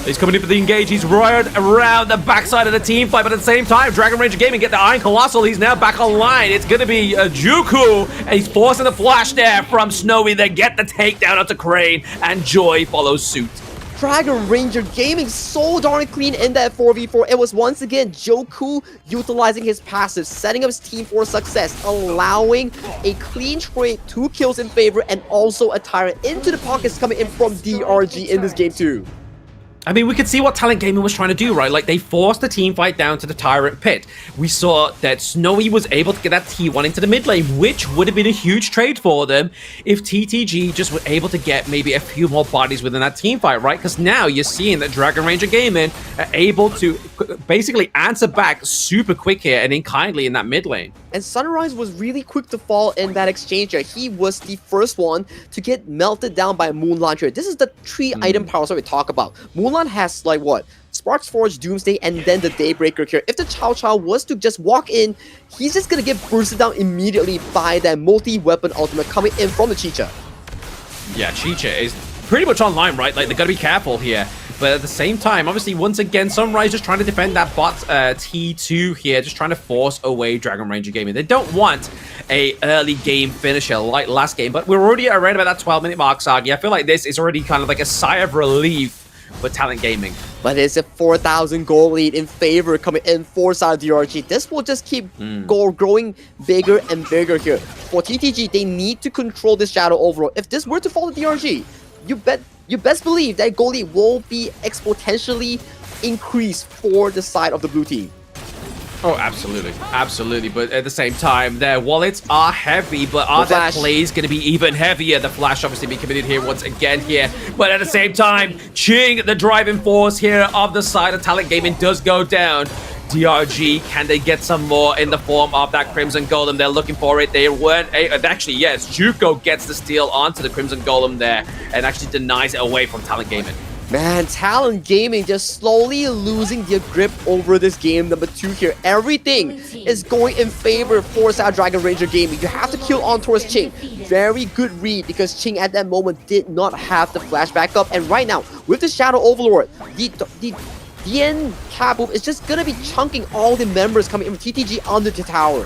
He's coming in for the engage. He's right around the backside of the team fight, but at the same time, Dragon Ranger Gaming get the Iron Colossal. He's now back online. It's going to be Juku, and he's forcing the flash there from Snowy. They get the takedown onto Crane, and Joy follows suit. Dragon Ranger Gaming so darn clean in that 4v4. It was once again Joku utilizing his passive, setting up his team for success, allowing a clean trade, 2 kills in favor, and also a Tyrant into the pockets coming in from DRG in this game too. I mean, we could see what Talent Gaming was trying to do, right? Like, they forced the team fight down to the Tyrant pit. We saw that Snowy was able to get that T1 into the mid lane, which would have been a huge trade for them if TTG just were able to get maybe a few more bodies within that team fight, right? Because now you're seeing that Dragon Ranger Gaming are able to basically answer back super quick here and in kindly in that mid lane. And Sunrise was really quick to fall in that exchange here. He was the first one to get melted down by Moonlight here. This is the 3-item power that we talk about. Moonlight has like what? Sparks Forge, Doomsday, and then the Daybreaker here. If the Chow Chow was to just walk in, he's just gonna get bursted down immediately by that multi-weapon ultimate coming in from the Chicha. Yeah, Chicha is pretty much online, right? Like, they gotta be careful here. But at the same time, obviously, once again, Sunrise just trying to defend that bot T2 here, just trying to force away Dragon Ranger Gaming. They don't want a early game finisher like last game, but we're already around about that 12-minute mark, Sagi. I feel like this is already kind of like a sigh of relief for Talent Gaming. But it's a 4,000 goal lead in favor coming in for side DRG. This will just keep growing bigger and bigger here. For TTG, they need to control this shadow overall. If this were to fall to DRG, you best believe that goal lead will be exponentially increased for the side of the blue team. Oh, absolutely. Absolutely. But at the same time, their wallets are heavy, but are their plays going to be even heavier? The flash obviously being committed here once again here. But at the same time, Ching, the driving force here of the side of Talent Gaming, does go down. DRG, can they get some more in the form of that Crimson Golem? They're looking for it. They weren't... Actually, yes, Juko gets the steal onto the Crimson Golem there and actually denies it away from Talent Gaming. Man, Talent Gaming just slowly losing their grip over this game number 2 here. Everything is going in favor for South Dragon Ranger Gaming. You have to kill on towards Ching. Very good read because Ching at that moment did not have the flash back up. And right now, with the Shadow Overlord, the end Kaboom is just gonna be chunking all the members coming in from TTG under the tower.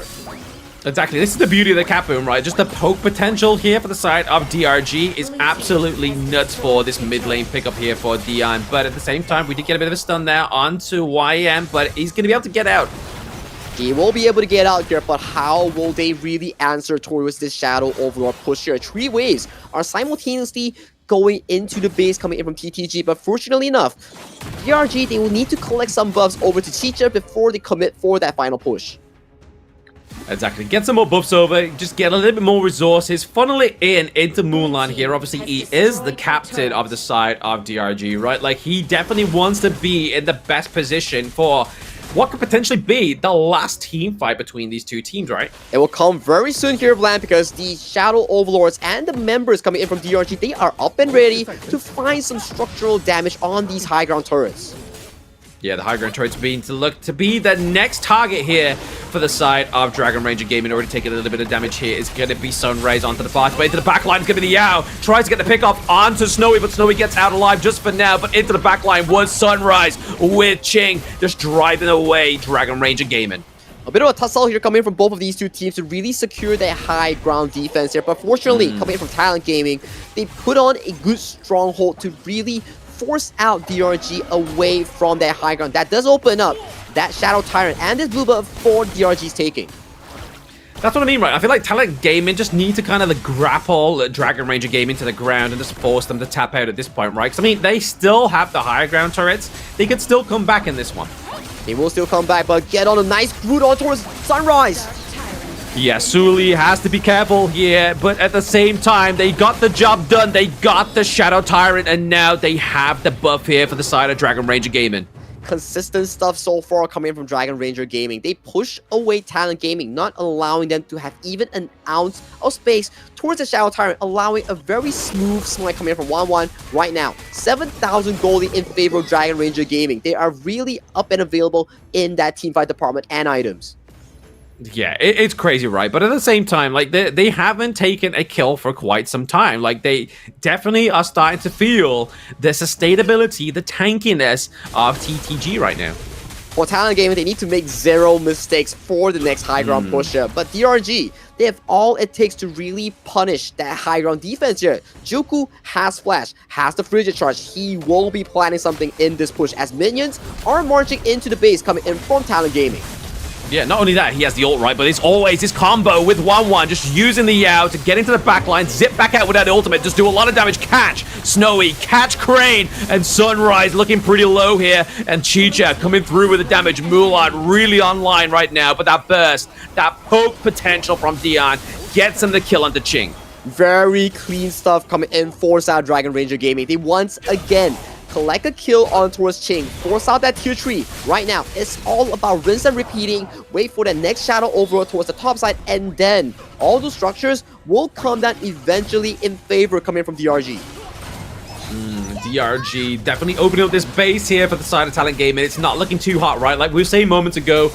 Exactly. This is the beauty of the Cat Boom, right? Just the poke potential here for the side of DRG is absolutely nuts for this mid lane pickup here for Dion. But at the same time, we did get a bit of a stun there onto YM, but he's going to be able to get out. He will be able to get out here, but how will they really answer towards this Shadow Overlord push here? 3 waves are simultaneously going into the base coming in from TTG, but fortunately enough, DRG, they will need to collect some buffs over to Chicha before they commit for that final push. Exactly. Get some more buffs over, just get a little bit more resources, funnel it into Moonlight here. Obviously, he is the captain of the side of DRG, right? Like, he definitely wants to be in the best position for what could potentially be the last team fight between these two teams, right? It will come very soon here, Vlad, because the Shadow Overlords and the members coming in from DRG, they are up and ready to find some structural damage on these high ground turrets. Yeah, the high ground turrets being to look to be the next target here for the side of Dragon Ranger Gaming. Already taking a little bit of damage here. It's going to be Sunrise onto the far way. To the back line, it's going to be the Yao. Tries to get the pick off onto Snowy, but Snowy gets out alive just for now. But into the back line was Sunrise with Ching just driving away Dragon Ranger Gaming. A bit of a tussle here coming from both of these two teams to really secure their high ground defense here. But fortunately, coming in from Talent Gaming, they put on a good stronghold to really force out DRG away from that high ground. That does open up that Shadow Tyrant and this blue buff for DRG's taking. That's what I mean, right? I feel like Talent Gaming just need to kind of grapple Dragon Ranger Gaming to the ground and just force them to tap out at this point, right? Because, I mean, they still have the higher ground turrets. They could still come back in this one. They will still come back, but get on a nice root on towards Sunrise. Yeah, Suli has to be careful here, but at the same time, they got the job done. They got the Shadow Tyrant, and now they have the buff here for the side of Dragon Ranger Gaming. Consistent stuff so far coming from Dragon Ranger Gaming. They push away Talent Gaming, not allowing them to have even an ounce of space towards the Shadow Tyrant, allowing a very smooth smite coming from 1-1 right now. 7,000 goldie in favor of Dragon Ranger Gaming. They are really up and available in that teamfight department and items. Yeah, it's crazy, right? But at the same time, like, they haven't taken a kill for quite some time. Like, they definitely are starting to feel the sustainability, the tankiness of TTG right now. For Talent Gaming, they need to make 0 mistakes for the next high ground push here. But DRG, they have all it takes to really punish that high ground defense here. Juku has flash, has the Frigid Charge. He will be planning something in this push as minions are marching into the base coming in from Talent Gaming. Yeah, not only that, he has the ult, right? But it's always this combo with 1-1, just using the Yao to get into the backline, zip back out with that ultimate, just do a lot of damage. Catch Snowy, catch Crane, and Sunrise looking pretty low here. And Chicha coming through with the damage. Mulan really online right now, but that burst, that poke potential from Dion gets him the kill onto Ching. Very clean stuff coming in for South Dragon Ranger Gaming. They once again collect a kill on towards Ching, force out that tier 3. Right now, it's all about rinse and repeating, wait for the next Shadow Overlord towards the top side, and then all those structures will come down eventually in favor coming from DRG. DRG definitely opening up this base here for the side of Talent Gaming. It's not looking too hot, right? Like we were saying moments ago,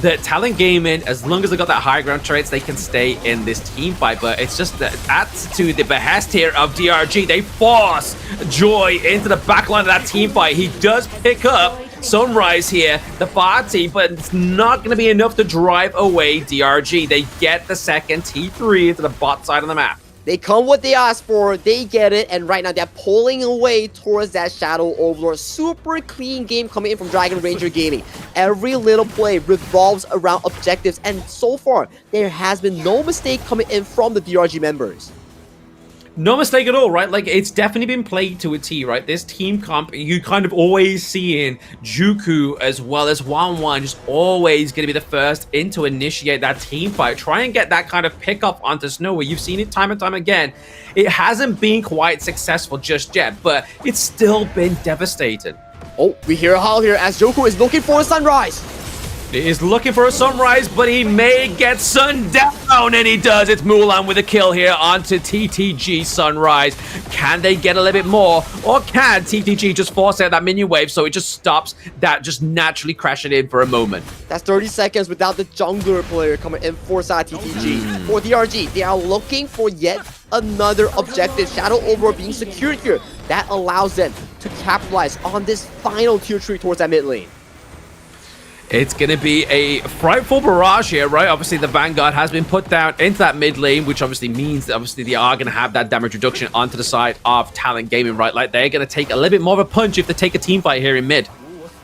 that Talent Gaming, as long as they got that high ground traits, they can stay in this team fight. But it's just that adds to the behest here of DRG. They force Joy into the backline of that team fight. He does pick up Sunrise here, the far team, but it's not going to be enough to drive away DRG. They get the second T3 into the bot side of the map. They come what they asked for, they get it, and right now they're pulling away towards that Shadow Overlord. Super clean game coming in from Dragon Ranger Gaming. Every little play revolves around objectives, and so far, there has been no mistake coming in from the DRG members. No mistake at all, right? Like, it's definitely been played to a T, right? This team comp, you kind of always seeing Juku as well as 1-1 just always going to be the first in to initiate that team fight. Try and get that kind of pickup onto Snowy. You've seen it time and time again. It hasn't been quite successful just yet, but it's still been devastating. Oh, we hear a howl here as Joku is looking for a Sunrise. He is looking for a sunrise, but he may get sundown, and he does. It's Mulan with a kill here onto TTG Sunrise. Can they get a little bit more, or can TTG just force out that minion wave so it just stops that just naturally crashing in for a moment? That's 30 seconds without the jungler player coming in for side TTG. For DRG, they are looking for yet another objective. Shadow Overlord being secured here. That allows them to capitalize on this final tier 3 towards that mid lane. It's going to be a frightful barrage here, right? Obviously, the Vanguard has been put down into that mid lane, which obviously means that obviously they are going to have that damage reduction onto the side of Talent Gaming, right? Like, they're going to take a little bit more of a punch if they take a team fight here in mid.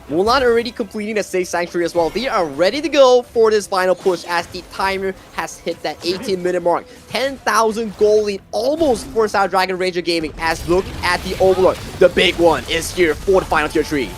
Mulan already completing the safe sanctuary as well. They are ready to go for this final push as the timer has hit that 18-minute mark. 10,000 gold lead almost forced out Dragon Ranger Gaming as look at the Overlord. The big one is here for the final tier 3.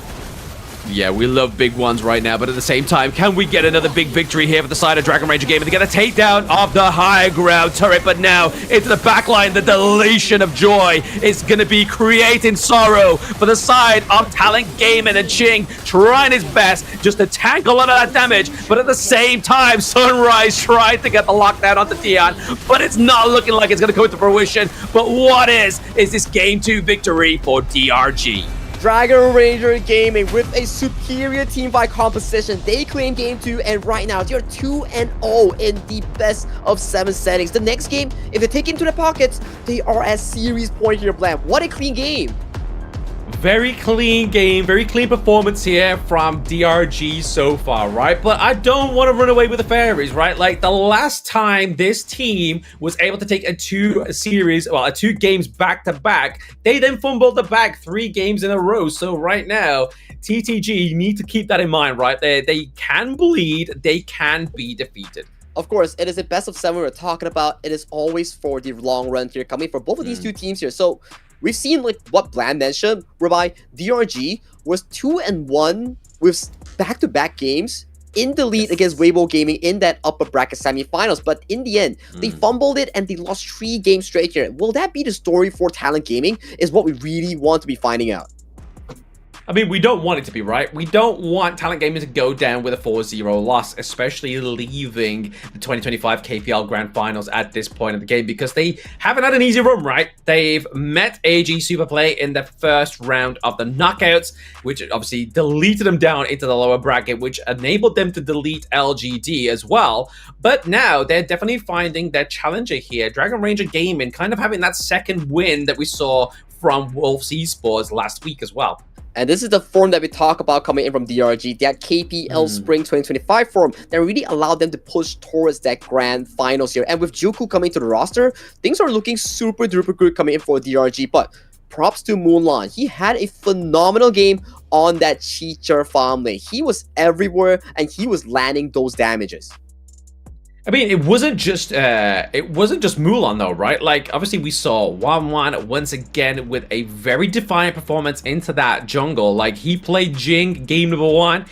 Yeah, we love big ones right now, but at the same time, can we get another big victory here for the side of Dragon Ranger Gaming? They get a takedown of the high ground turret, but now into the backline, the deletion of joy is going to be creating sorrow for the side of Talent Gaming, and Ching trying his best just to tank a lot of that damage, but at the same time, Sunrise tried to get the lockdown onto Dion, but it's not looking like it's going to come to fruition. But what is this Game 2 victory for DRG? Dragon Ranger Gaming with a superior team fight composition. They claim Game 2, and right now they are 2-0 in the best of 7 settings. The next game, if they take it into the pockets, they are at series point here, Blam. What a clean game. Very clean game, very clean performance here from DRG so far, right? But I don't want to run away with the fairies, right? Like, the last time this team was able to take a 2 games back-to-back, they then fumbled the bag 3 games in a row. So right now, TTG need to keep that in mind, right? They can bleed, they can be defeated. Of course, it is a best of 7 we're talking about. It is always for the long run here, coming for both of these two teams here. So we've seen like what Bland mentioned, whereby DRG was 2-1 with back-to-back games in the lead against Weibo Gaming in that upper bracket semifinals. But in the end, they fumbled it and they lost 3 games straight here. Will that be the story for Talent Gaming? Is what we really want to be finding out. I mean, we don't want it to be, right? We don't want Talent Gaming to go down with a 4-0 loss, especially leaving the 2025 KPL Grand Finals at this point of the game, because they haven't had an easy run, right? They've met AG Superplay in the first round of the knockouts, which obviously deleted them down into the lower bracket, which enabled them to delete LGD as well. But now they're definitely finding their challenger here, Dragon Ranger Gaming, kind of having that second win that we saw from Wolves Esports last week as well. And this is the form that we talk about coming in from DRG, that KPL Spring 2025 form that really allowed them to push towards that grand finals here. And with Juku coming to the roster, things are looking super duper good coming in for DRG. But props to Mulan. He had a phenomenal game on that Cheater farm lane. He was everywhere and he was landing those damages. I mean, it wasn't just Mulan though, right? Like, obviously we saw Wan once again with a very defiant performance into that jungle. Like, he played Jing game number 1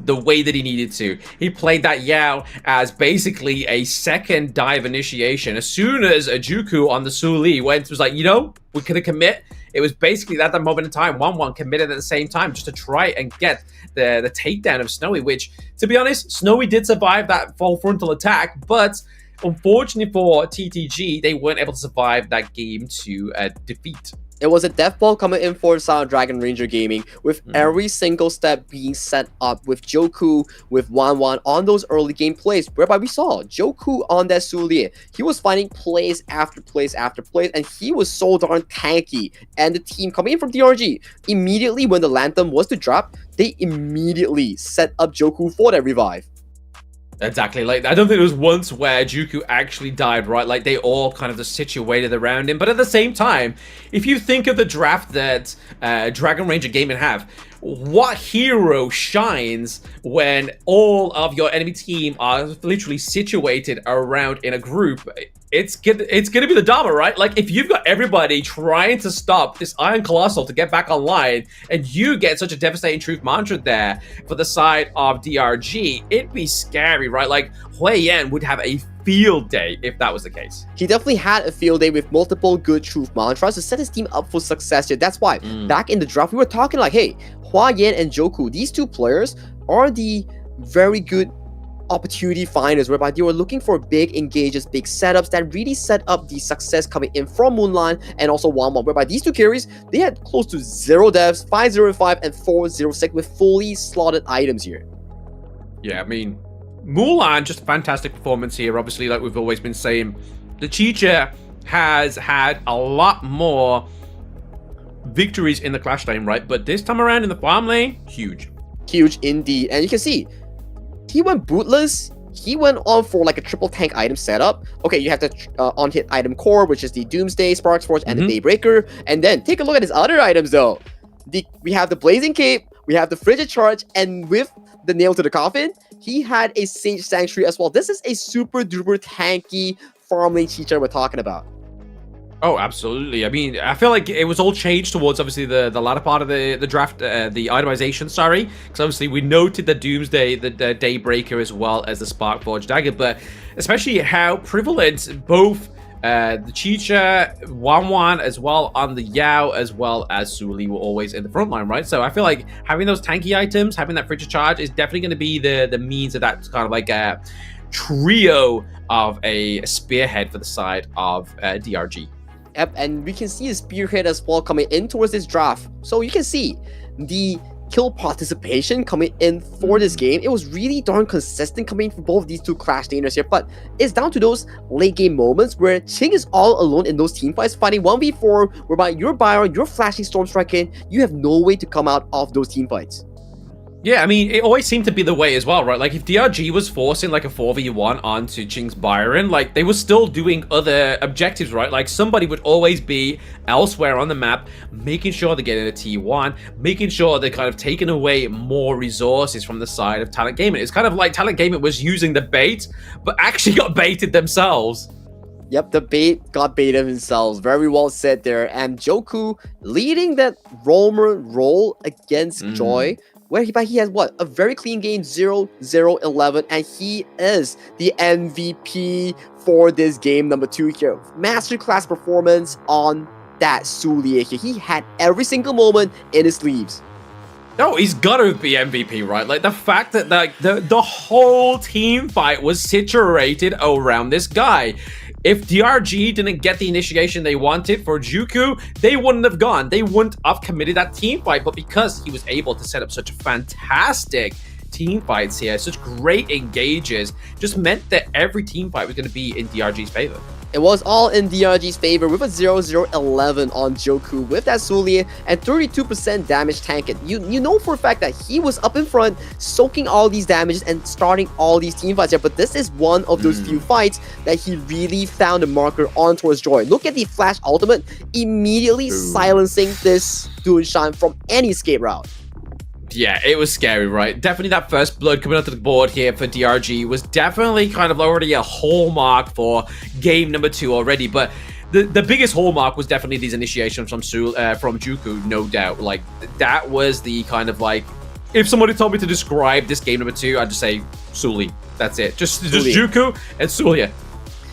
the way that he needed to. He played that Yao as basically a second dive initiation. As soon as a Juku on the Suli was like, you know, we're gonna commit. It was basically at that moment in time, Wan committed at the same time just to try and get the takedown of Snowy, which, to be honest, Snowy did survive that full frontal attack, but unfortunately for TTG, they weren't able to survive that game to defeat. It was a death ball coming in for Sound Dragon Ranger Gaming, with every single step being set up with Joku, with Wan on those early game plays, whereby we saw Joku on that Sulie. He was finding plays after plays after plays, and he was so darn tanky. And the team coming in from DRG, immediately when the Lantern was to drop, they immediately set up Joku for that revive. Exactly. Like, I don't think there was once where Juku actually died, right? Like, they all kind of just situated around him. But at the same time, if you think of the draft that Dragon Ranger Gaming have, what hero shines when all of your enemy team are literally situated around in a group? It's gonna be the Dharma, right? Like, if you've got everybody trying to stop this Iron Colossal to get back online, and you get such a devastating truth mantra there for the side of DRG, it'd be scary, right? Like, Hui Yan would have a field day if that was the case. He definitely had a field day with multiple good truth mantras to set his team up for success here. That's why back in the draft we were talking like, hey, Hua Yan and Joku, these two players are the very good opportunity finders, whereby they were looking for big engages, big setups that really set up the success coming in from Moonlight and also Wanwan, whereby these two carries, they had close to 0 deaths, 505 and 406 with fully slotted items here. Yeah, I mean, Mulan, just a fantastic performance here. Obviously, like we've always been saying, the Chicha has had a lot more victories in the Clash lane, right? But this time around in the farm lane, huge. Huge indeed. And you can see, he went bootless. He went on for like a triple tank item setup. Okay, you have the on-hit item core, which is the Doomsday, Sparks Forge, and the Daybreaker. And then take a look at his other items though. We have the Blazing Cape, we have the Frigid Charge, and with the Nail to the Coffin, he had a Sage Sanctuary as well. This is a super duper tanky farm lane Chicha we're talking about. Oh, absolutely. I mean, I feel like it was all changed towards obviously the latter part of the draft, the itemization, sorry. Because obviously we noted the Doomsday, the Daybreaker, as well as the Sparkforged Dagger. But especially how prevalent both the Chicha, Wanwan, as well on the Yao, as well as Suli were always in the front line, right? So I feel like having those tanky items, having that Frigid Charge is definitely going to be the means of that kind of like a trio of a spearhead for the side of DRG. Yep, and we can see the Spearhead as well coming in towards this draft. So you can see the kill participation coming in for this game. It was really darn consistent coming from both of these two Clash laners here, but it's down to those late game moments where Ching is all alone in those team fights, fighting 1v4, whereby you're Byron, you're flashing Storm Strike, you have no way to come out of those team fights. Yeah, I mean, it always seemed to be the way as well, right? Like, if DRG was forcing, like, a 4v1 onto Ching's Byron, like, they were still doing other objectives, right? Like, somebody would always be elsewhere on the map, making sure they're getting a T1, making sure they're kind of taking away more resources from the side of Talent Gaming. It's kind of like Talent Gaming was using the bait, but actually got baited themselves. Yep, the bait got baited themselves. Very well said there. And Joku leading that roamer role against Joy, where he has what? A very clean game, 0-0-11, and he is the MVP for this game number 2 here. Masterclass performance on that Sulia here. He had every single moment in his sleeves. No, he's gotta be MVP, right? Like, the fact that like the whole team fight was situated around this guy. If DRG didn't get the initiation they wanted for Juku, they wouldn't have gone. They wouldn't have committed that team fight. But because he was able to set up such fantastic team fights here, such great engages, just meant that every team fight was going to be in DRG's favor. It was all in DRG's favor with a 0-0-11 on Joku with that Sulia and 32% damage tanked. You know for a fact that he was up in front, soaking all these damages and starting all these team fights here. But this is one of those few fights that he really found a marker on towards Joy. Look at the Flash ultimate, immediately silencing this Dunshan from any escape route. Yeah, it was scary, right? Definitely that first blood coming onto the board here for DRG was definitely kind of already a hallmark for game number 2 already. But the biggest hallmark was definitely these initiations from Juku, no doubt. Like, that was the kind of like, if somebody told me to describe this game number 2, I'd just say Suli. That's it. Just Juku and Sulia.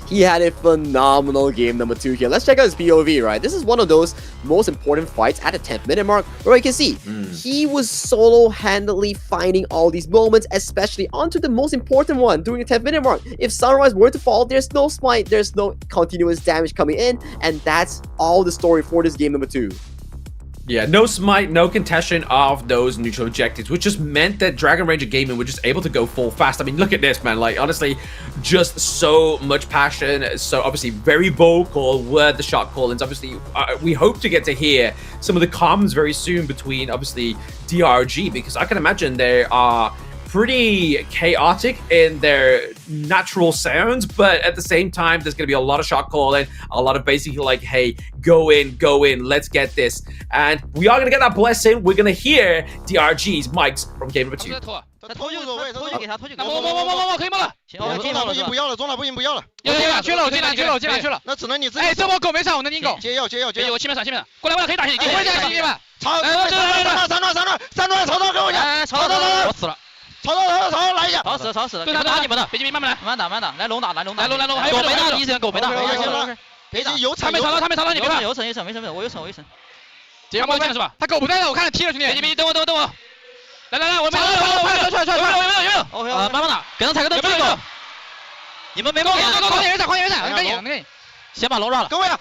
He had a phenomenal game number 2 here. Let's check out his POV, right? This is one of those most important fights at the 10th minute mark, where you can see he was solo-handedly finding all these moments, especially onto the most important one during the 10th minute mark. If Sunrise were to fall, there's no smite, there's no continuous damage coming in, and that's all the story for this game number 2. Yeah, no smite, no contestation of those neutral objectives, which just meant that Dragon Ranger Gaming were just able to go full fast. I mean, look at this, man. Like, honestly, just so much passion. So, obviously, very vocal were the shot call-ins. Obviously, we hope to get to hear some of the comms very soon between, obviously, DRG, because I can imagine they are pretty chaotic in their natural sounds, but at the same time, there's going to be a lot of shot calling, a lot of basically like, hey, go in, let's get this. And we are going to get that blessing. We're going to hear DRG's mics from game number 2. 他偷就偷就给他，偷就给他。摸，可以摸了。行，我中了不行不要了，中了不行不要了。我进哪去了？我进哪去了？那只能你自己。哎，这波狗没上，我能顶狗。接药。我前面上，过来，可以打进去。我会打进去吧。操！三段，曹操跟我讲。曹操，我死了。曹操来一下。吵死了。对他打你们的，北京慢慢打，来龙打。狗没打，第一时间狗没打。别急，有铲，他没铲，你别怕。有铲，我有铲。直接过去是吧？他狗不在了，我看着踢了，兄弟。别急，等我。来，我没有，出来，有没有 ？OK， 慢慢打，给他踩个灯，追狗。你们没过，狂点人闪，赶紧，先把龙绕了。各位啊，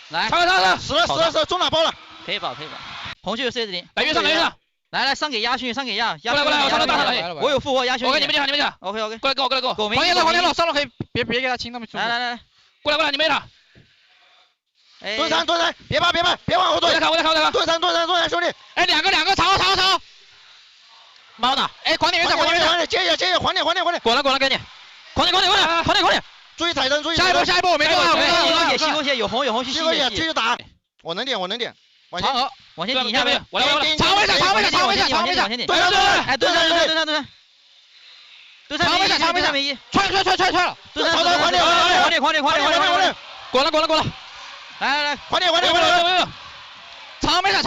来，死了，中打包了，可以保。红区有 C 0，来约上，来上给亚勋，过来，我有复活亚勋，我跟你们讲，OK， 过来给我，黄天乐，上路可以，别给他清那么出。来，过来，你没了。蹲山，别怕，别往后退。我在看，蹲山，兄弟。哎，两个，吵。慢打。哎，狂点人闪，接一下，黄点，滚了，赶紧。狂点。注意踩灯，下一步我没做。吸过血，有红去吸血，继续打。我能点。往前顶一下呗。我来。长位上。蹲山。蹲山，长位上没一。踹了。蹲山，狂点。滚了。来，快点！长没上，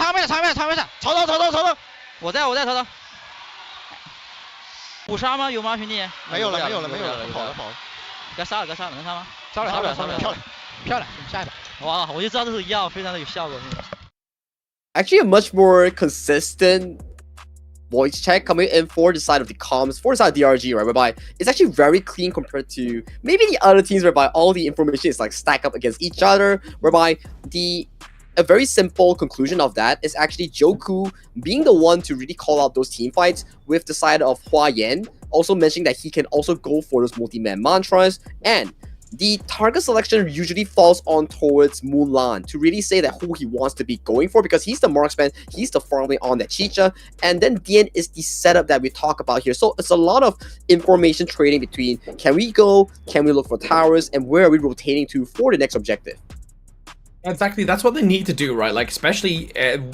曹操，我在，曹操。补杀吗？有吗，兄弟？没有了，跑了。该杀了，能杀吗？杀了，漂亮，下一把。哇，我就知道这是药，非常的有效果。Actually, a much more consistent voice check coming in for the side of the comms, for the side of DRG, right? Whereby it's actually very clean compared to maybe the other teams, whereby all the information is like stacked up against each other, whereby a very simple conclusion of that is actually Joku being the one to really call out those team fights with the side of Hua Yan, also mentioning that he can also go for those multi-man mantras, and the target selection usually falls on towards Mulan to really say that who he wants to be going for, because he's the marksman, he's the farming on that Chicha, and then Dian is the setup that we talk about here. So it's a lot of information trading between can we look for towers, and where are we rotating to for the next objective. Exactly, that's what they need to do, right? Like, especially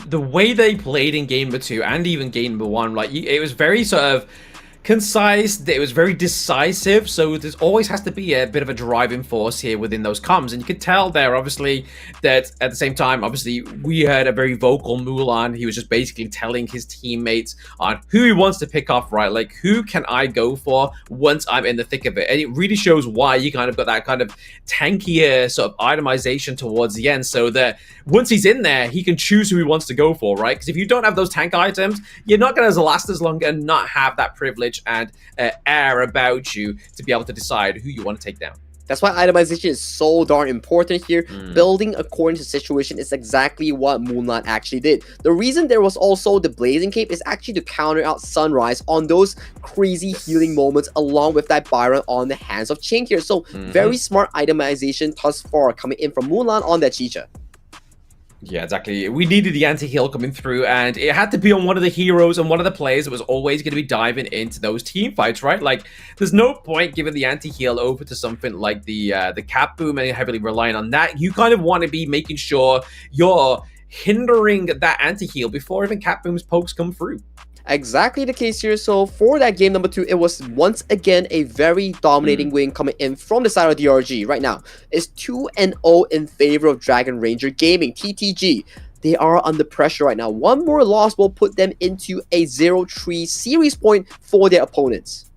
the way they played in game number 2 and even game number 1, like, it was very sort of concise, it was very decisive, so there's always has to be a bit of a driving force here within those comms, and you could tell there, obviously, that at the same time, obviously, we heard a very vocal Mulan. He was just basically telling his teammates on who he wants to pick off, right? Like, who can I go for once I'm in the thick of it? And it really shows why you kind of got that kind of tankier sort of itemization towards the end, so that once he's in there, he can choose who he wants to go for, right? Because if you don't have those tank items, you're not going to last as long and not have that privilege and air about you to be able to decide who you want to take down. That's why itemization is so darn important here. Building according to the situation is exactly what Mulan actually did. The reason there was also the Blazing Cape is actually to counter out Sunrise on those crazy healing moments, along with that Byron on the hands of Chink here. So very smart itemization thus far coming in from Mulan on that Chicha. Yeah, exactly. We needed the anti-heal coming through, and it had to be on one of the heroes and one of the players that was always going to be diving into those team fights, right? Like, there's no point giving the anti-heal over to something like the cap boom and heavily relying on that. You kind of want to be making sure you're hindering that anti-heal before even cap boom's pokes come through. Exactly the case here. So for that game number 2, it was once again a very dominating win coming in from the side of DRG. Right now, it's 2-0 in favor of Dragon Ranger Gaming, TTG. They are under pressure right now. One more loss will put them into a 0-3 series point for their opponents.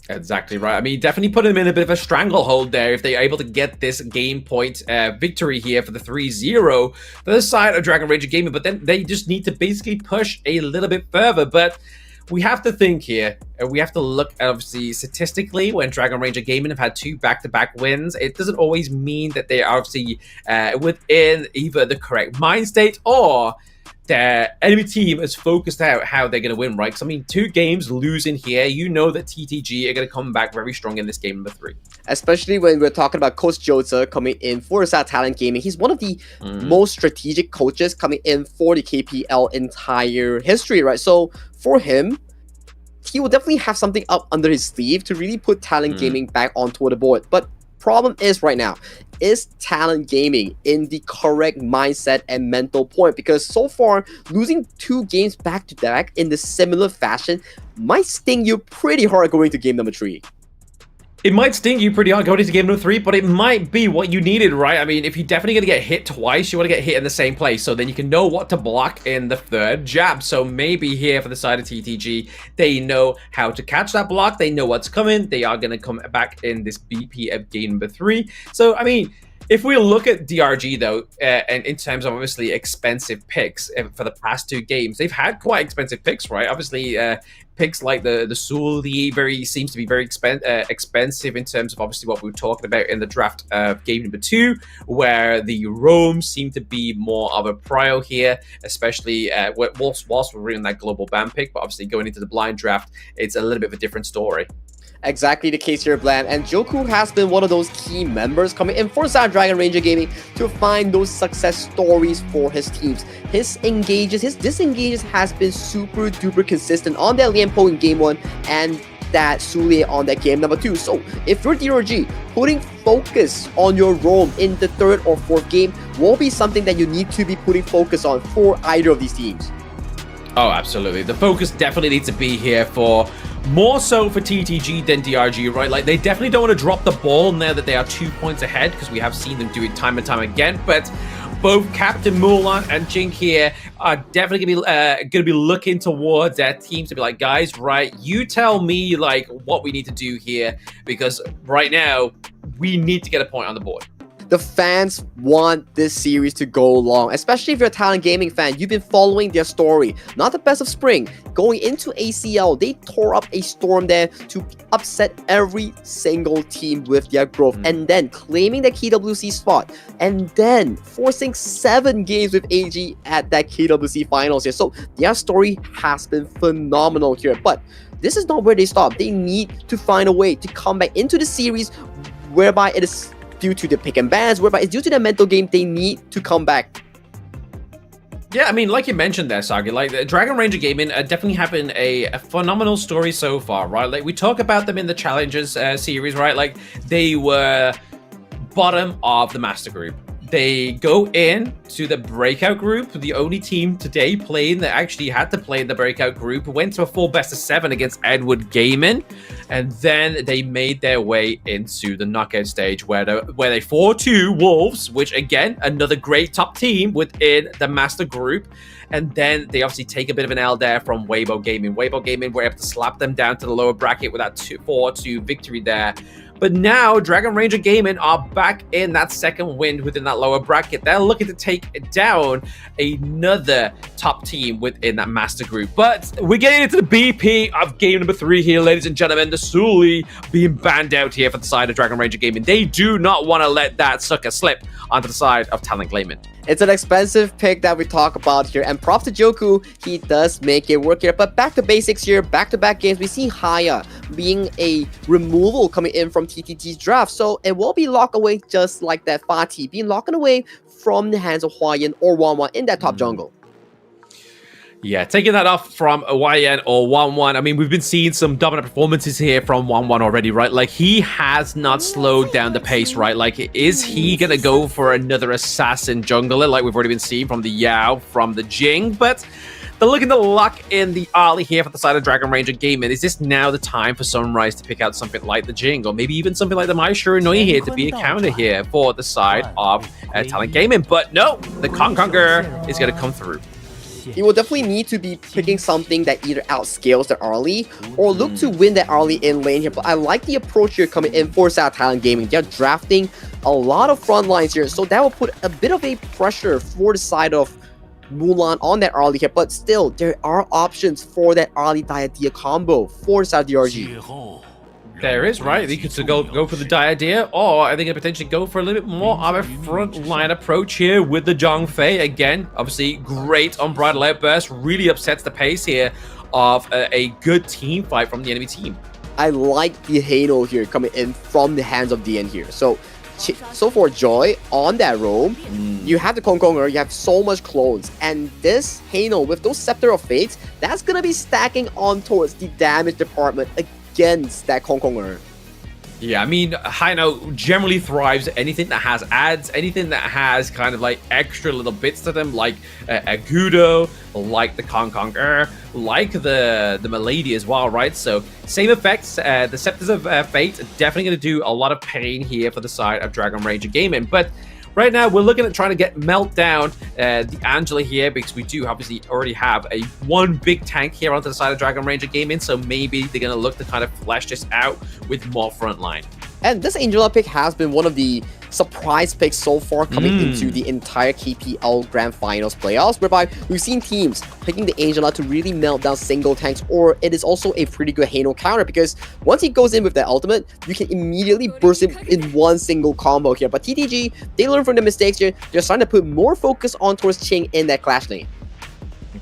Exactly right. I mean, definitely put them in a bit of a stranglehold there if they're able to get this game point victory here for the 3-0 for the side of Dragon Ranger Gaming. But then they just need to basically push a little bit further. But we have to think here, we have to look, obviously, statistically, when Dragon Ranger Gaming have had 2 back-to-back wins, it doesn't always mean that they are obviously within either the correct mind state or their enemy team has focused out how they're going to win, right? Because, I mean, 2 games losing here, you know that TTG are going to come back very strong in this game number 3. Especially when we're talking about Coach Jota coming in for Talent Gaming. He's one of the most strategic coaches coming in for the KPL entire history, right? So for him, he will definitely have something up under his sleeve to really put Talent Gaming back onto the board. But problem is right now, is Talent Gaming in the correct mindset and mental point? Because so far, losing 2 games back to back in the similar fashion might sting you pretty hard going to game number 3. It might sting you pretty hard going into game number 3, but it might be what you needed, right? I mean, if you're definitely going to get hit twice, you want to get hit in the same place, so then you can know what to block in the 3rd jab. So maybe here for the side of TTG, they know how to catch that block, they know what's coming, they are going to come back in this BP of game number 3. So, I mean, If we look at DRG though, and in terms of obviously expensive picks for the past 2 games, they've had quite expensive picks, right? Obviously, picks like the Sully seems to be very expensive in terms of obviously what we were talking about in the draft of game number 2, where the Rome seem to be more of a prio here, especially whilst we're in that global ban pick. But obviously going into the blind draft, it's a little bit of a different story. Exactly the case here, Blam, and Joku has been one of those key members coming in for Dragon Ranger Gaming to find those success stories for his teams. His disengages has been super duper consistent on that Lianpo in game 1 and that Sule on that game number 2. So if you're DRG, putting focus on your Rome in the 3rd or 4th game will be something that you need to be putting focus on for either of these teams. Oh, absolutely. The focus definitely needs to be here for more so for TTG than DRG, right? Like, they definitely don't want to drop the ball now that they are 2 points ahead, because we have seen them do it time and time again. But both Captain Mulan and Jink here are definitely going to be looking towards their teams to be like, guys, right, you tell me like what we need to do here, because right now we need to get a point on the board. The fans want this series to go long, especially if you're a Talent Gaming fan. You've been following their story. Not the best of spring. Going into ACL, they tore up a storm there to upset every single team with their growth, and then claiming the KWC spot, and then forcing 7 games with AG at that KWC finals here. So their story has been phenomenal here, but this is not where they stop. They need to find a way to come back into the series, whereby it is due to the pick and bans, whereby it's due to the mental game. They need to come back. Yeah, I mean, like you mentioned there, Sagi, like Dragon Ranger Gaming definitely having a phenomenal story so far, right? Like, we talk about them in the Challenges series, right? Like, they were bottom of the Master Group. They go in to the breakout group, the only team today playing that actually had to play in the breakout group, went to a full best of 7 against Edward Gaming, and then they made their way into the knockout stage where they 4-2 Wolves, which again, another great top team within the Master Group. And then they obviously take a bit of an L there from Weibo Gaming. Weibo Gaming were able to slap them down to the lower bracket with that 4-2 victory there. But now, Dragon Ranger Gaming are back in that second win within that lower bracket. They're looking to take down another top team within that Master Group. But we're getting into the BP of game number 3 here, ladies and gentlemen. The Sully being banned out here for the side of Dragon Ranger Gaming. They do not want to let that sucker slip onto the side of Talent Gaming. It's an expensive pick that we talk about here, and props to Joku, he does make it work here. But back to basics here, back-to-back games, we see Haya being a removal coming in from TTG's draft, so it will be locked away just like that Fatih, being locked away from the hands of Huayan or Wanwan in that top jungle. Yeah, taking that off from YN or 1-1. I mean, we've been seeing some dominant performances here from 1-1 already, right? Like, he has not slowed down the pace, right? Like, is he going to go for another assassin jungler like we've already been seeing from the Yao, from the Jing? But they're looking to lock in the Ali here for the side of Dragon Ranger Gaming. Is this now the time for Sunrise to pick out something like the Jing, or maybe even something like the Mai Shiranui here to be a counter here for the side of Talent Gaming? But no, the Conqueror is going to come through. He will definitely need to be picking something that either outscales the early or look to win that early in lane here. But I like the approach here coming in for Talent Gaming. They're drafting a lot of front lines here, so that will put a bit of a pressure for the side of Mulan on that early here. But still, there are options for that early Diadea combo for the side of DRG. There is, right? They could go for the Diadea, or I think they potentially go for a little bit more of a front-line approach here with the Zhongfei. Again, obviously, great Unbridled Outburst. Really upsets the pace here of a good team fight from the enemy team. I like the Halo here coming in from the hands of DN here. So for Joy on that roam, you have the Kongonger, you have so much clones, and this Halo with those Scepter of Fates, that's gonna be stacking on towards the damage department against that Kongonger. Yeah, I mean, Haino generally thrives at anything that has ads, anything that has kind of like extra little bits to them, like a Gudo, like the Kongonger, like the Milady as well, right? So same effects. The Scepters of Fate definitely going to do a lot of pain here for the side of Dragon Ranger Gaming, but right now, we're looking at trying to get Meltdown, the Angela here, because we do obviously already have one big tank here onto the side of Dragon Ranger Gaming, so maybe they're going to look to kind of flesh this out with more frontline. And this Angela pick has been one of the surprise picks so far coming into the entire KPL Grand Finals playoffs, whereby we've seen teams picking the Angela to really melt down single tanks, or it is also a pretty good Hano counter, because once he goes in with that ultimate, you can immediately burst him in one single combo here. But TTG, they learn from the mistakes here. They're starting to put more focus on towards Ching in that clash lane.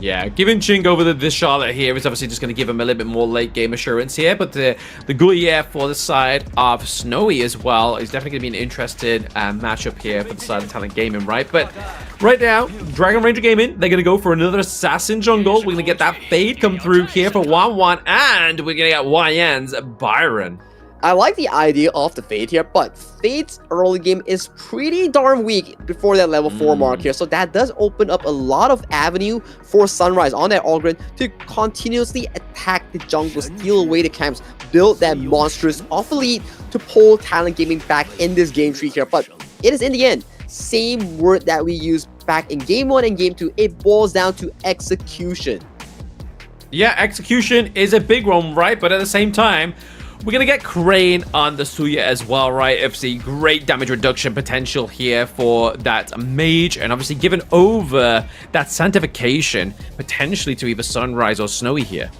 Yeah, giving Ching over this Charlotte here is obviously just going to give him a little bit more late game assurance here, but the Gulier for the side of Snowy as well is definitely going to be an interesting matchup here for the side of Talent Gaming, right? But right now, Dragon Ranger Gaming, they're going to go for another Assassin Jungle. We're going to get that Fade come through here for 1-1, and we're going to get YN's Byron. I like the idea of the Fade here, but Fade's early game is pretty darn weak before that level 4 mark here, so that does open up a lot of avenue for Sunrise on that Ogren to continuously attack the jungle, steal away the camps, build that monstrous off elite to pull Talent Gaming back in this game tree here. But it is in the end, same word that we used back in Game 1 and Game 2, it boils down to execution. Yeah, execution is a big one, right? But at the same time, we're going to get Crane on the Suya as well, right? Obviously, great damage reduction potential here for that mage. And obviously, given over that sanctification, potentially to either Sunrise or Snowy here.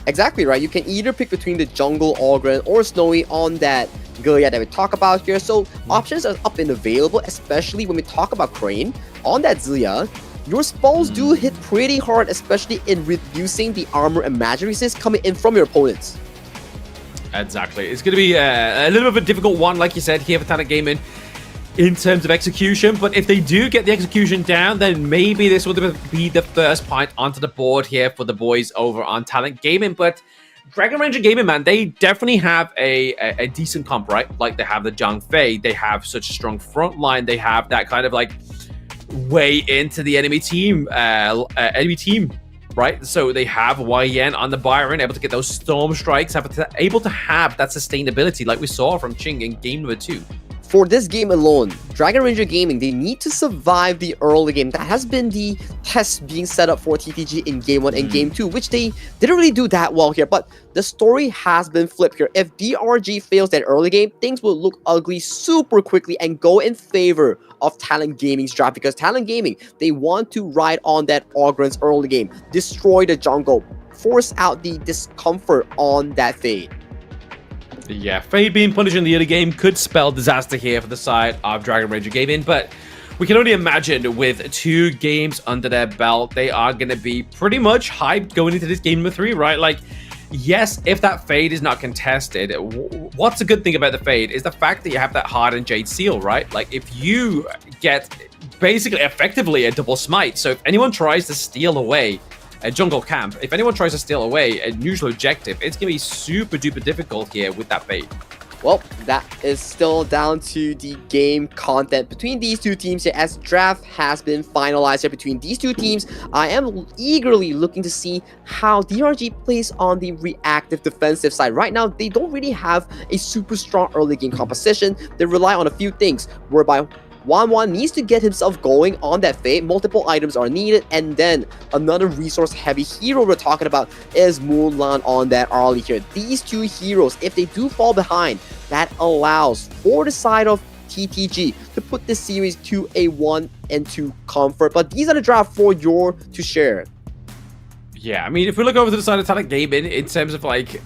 Exactly, right? You can either pick between the jungle, Ogren, or Snowy on that Gulia that we talk about here. So options are up and available, especially when we talk about Crane. On that Zilia, your spells do hit pretty hard, especially in reducing the armor and magic resist coming in from your opponents. Exactly. It's going to be a little bit of a difficult one, like you said, here for Talent Gaming in terms of execution. But if they do get the execution down, then maybe this will be the first point onto the board here for the boys over on Talent Gaming. But Dragon Ranger Gaming, man, they definitely have a decent comp, right? Like they have the Zhang Fei. They have such a strong front line. They have that kind of like way into the enemy team, right? So they have YN on the Byron, able to get those storm strikes, able to have that sustainability like we saw from Ching in game number 2. For this game alone, Dragon Ranger Gaming, they need to survive the early game. That has been the test being set up for TTG in Game 1 and Game 2, which they didn't really do that well here. But the story has been flipped here. If DRG fails that early game, things will look ugly super quickly and go in favor of Talent Gaming's draft, because Talent Gaming, they want to ride on that Ogren's early game, destroy the jungle, force out the discomfort on that Fade. Yeah, Fade being punished in the early game could spell disaster here for the side of Dragon Ranger Gaming, but we can only imagine with 2 games under their belt, they are going to be pretty much hyped going into this game number 3, right? Like, yes, if that Fade is not contested, what's a good thing about the Fade is the fact that you have that Hardened Jade Seal, right? Like, if you get basically effectively a double smite, so if anyone tries to steal away a jungle camp, if anyone tries to steal away a neutral objective, it's going to be super duper difficult here with that Fade. Well, that is still down to the game content between these two teams here, as draft has been finalized here between these two teams. I am eagerly looking to see how DRG plays on the reactive defensive side. Right now, they don't really have a super strong early game composition. They rely on a few things, whereby Wan needs to get himself going on that Fade. Multiple items are needed, and then another resource-heavy hero we're talking about is Mulan on that early here. These two heroes, if they do fall behind, that allows for the side of TTG to put this series to a 1-2 comfort. But these are the draft for your to share. Yeah, I mean, if we look over to the side of Talent Gaming in terms of like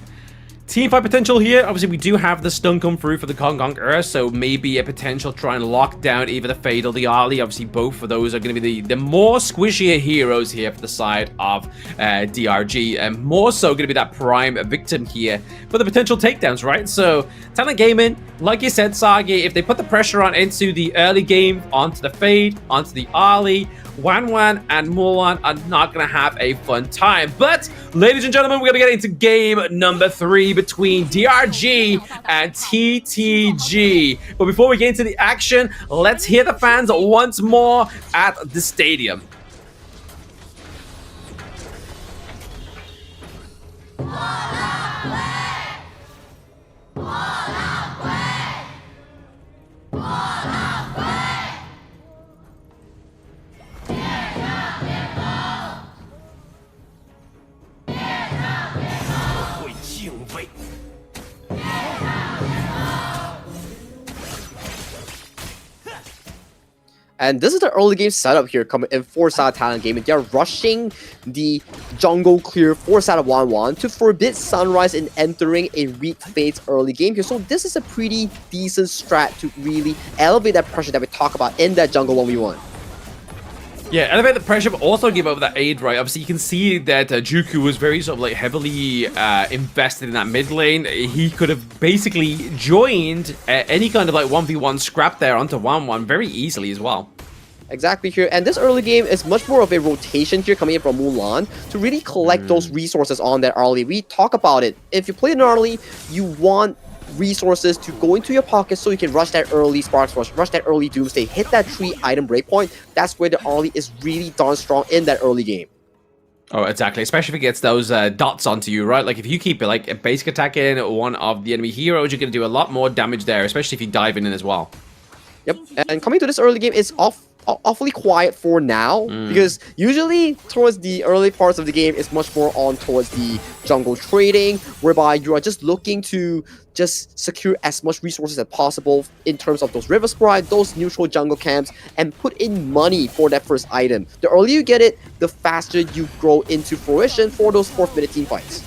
teamfight potential here, obviously we do have the stun come through for the Kong Conqueror, so maybe a potential try and lock down either the Fade or the Ali. Obviously both of those are going to be the more squishier heroes here for the side of DRG, and more so going to be that prime victim here for the potential takedowns, right? So Talent Gaming, like you said, Sagi, if they put the pressure on into the early game, onto the Fade, onto the Ali, Wan and Mulan are not going to have a fun time. But, ladies and gentlemen, we're going to get into game number 3 between DRG and TTG. But before we get into the action, let's hear the fans once more at the stadium. And this is the early game setup here coming in for side of Talon Gaming. They're rushing the jungle clear for side of 1-1 to forbid Sunrise in entering a weak Fate's early game here. So this is a pretty decent strat to really elevate that pressure that we talk about in that jungle 1v1. Yeah, elevate the pressure, but also give over that aid, right? Obviously, you can see that Juku was very sort of like heavily invested in that mid lane. He could have basically joined any kind of like 1v1 scrap there onto 1-1 very easily as well. Exactly here, and this early game is much more of a rotation here coming in from Mulan to really collect those resources on that early. We talk about it. If you play an early, you want resources to go into your pocket so you can rush that early Sparks rush that early Doomsday, hit that 3 item breakpoint. That's where the early is really darn strong in that early game. Oh, exactly. Especially if it gets those dots onto you, right? Like if you keep like a basic attack in one of the enemy heroes, you're going to do a lot more damage there, especially if you dive in as well. Yep, and coming to this early game, it's awfully quiet for now, because usually towards the early parts of the game it's much more on towards the jungle trading, whereby you are just looking to just secure as much resources as possible in terms of those river sprite, those neutral jungle camps, and put in money for that first item. The earlier you get it, the faster you grow into fruition for those 4th minute team fights.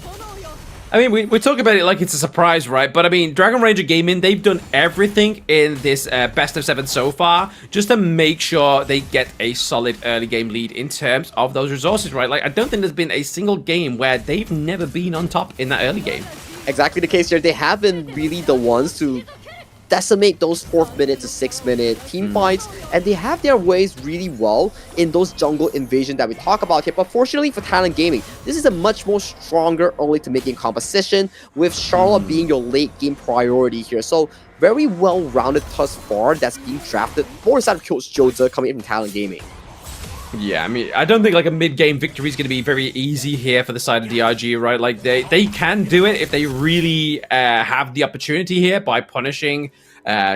I mean, we talk about it like it's a surprise, right? But I mean, Dragon Ranger Gaming, they've done everything in this best of 7 so far just to make sure they get a solid early game lead in terms of those resources, right? Like, I don't think there's been a single game where they've never been on top in that early game. Exactly the case here. They have been really the ones to decimate those 4th minute to 6th minute team fights, and they have their ways really well in those jungle invasion that we talk about here. But fortunately for Talon Gaming, this is a much more stronger early to mid-game composition, with Charlotte being your late game priority here. So very well rounded thus far that's being drafted for the side of Coach Jota coming in from Talon Gaming. Yeah, I mean, I don't think like a mid-game victory is going to be very easy here for the side of DRG, right? Like they can do it if they really have the opportunity here by punishing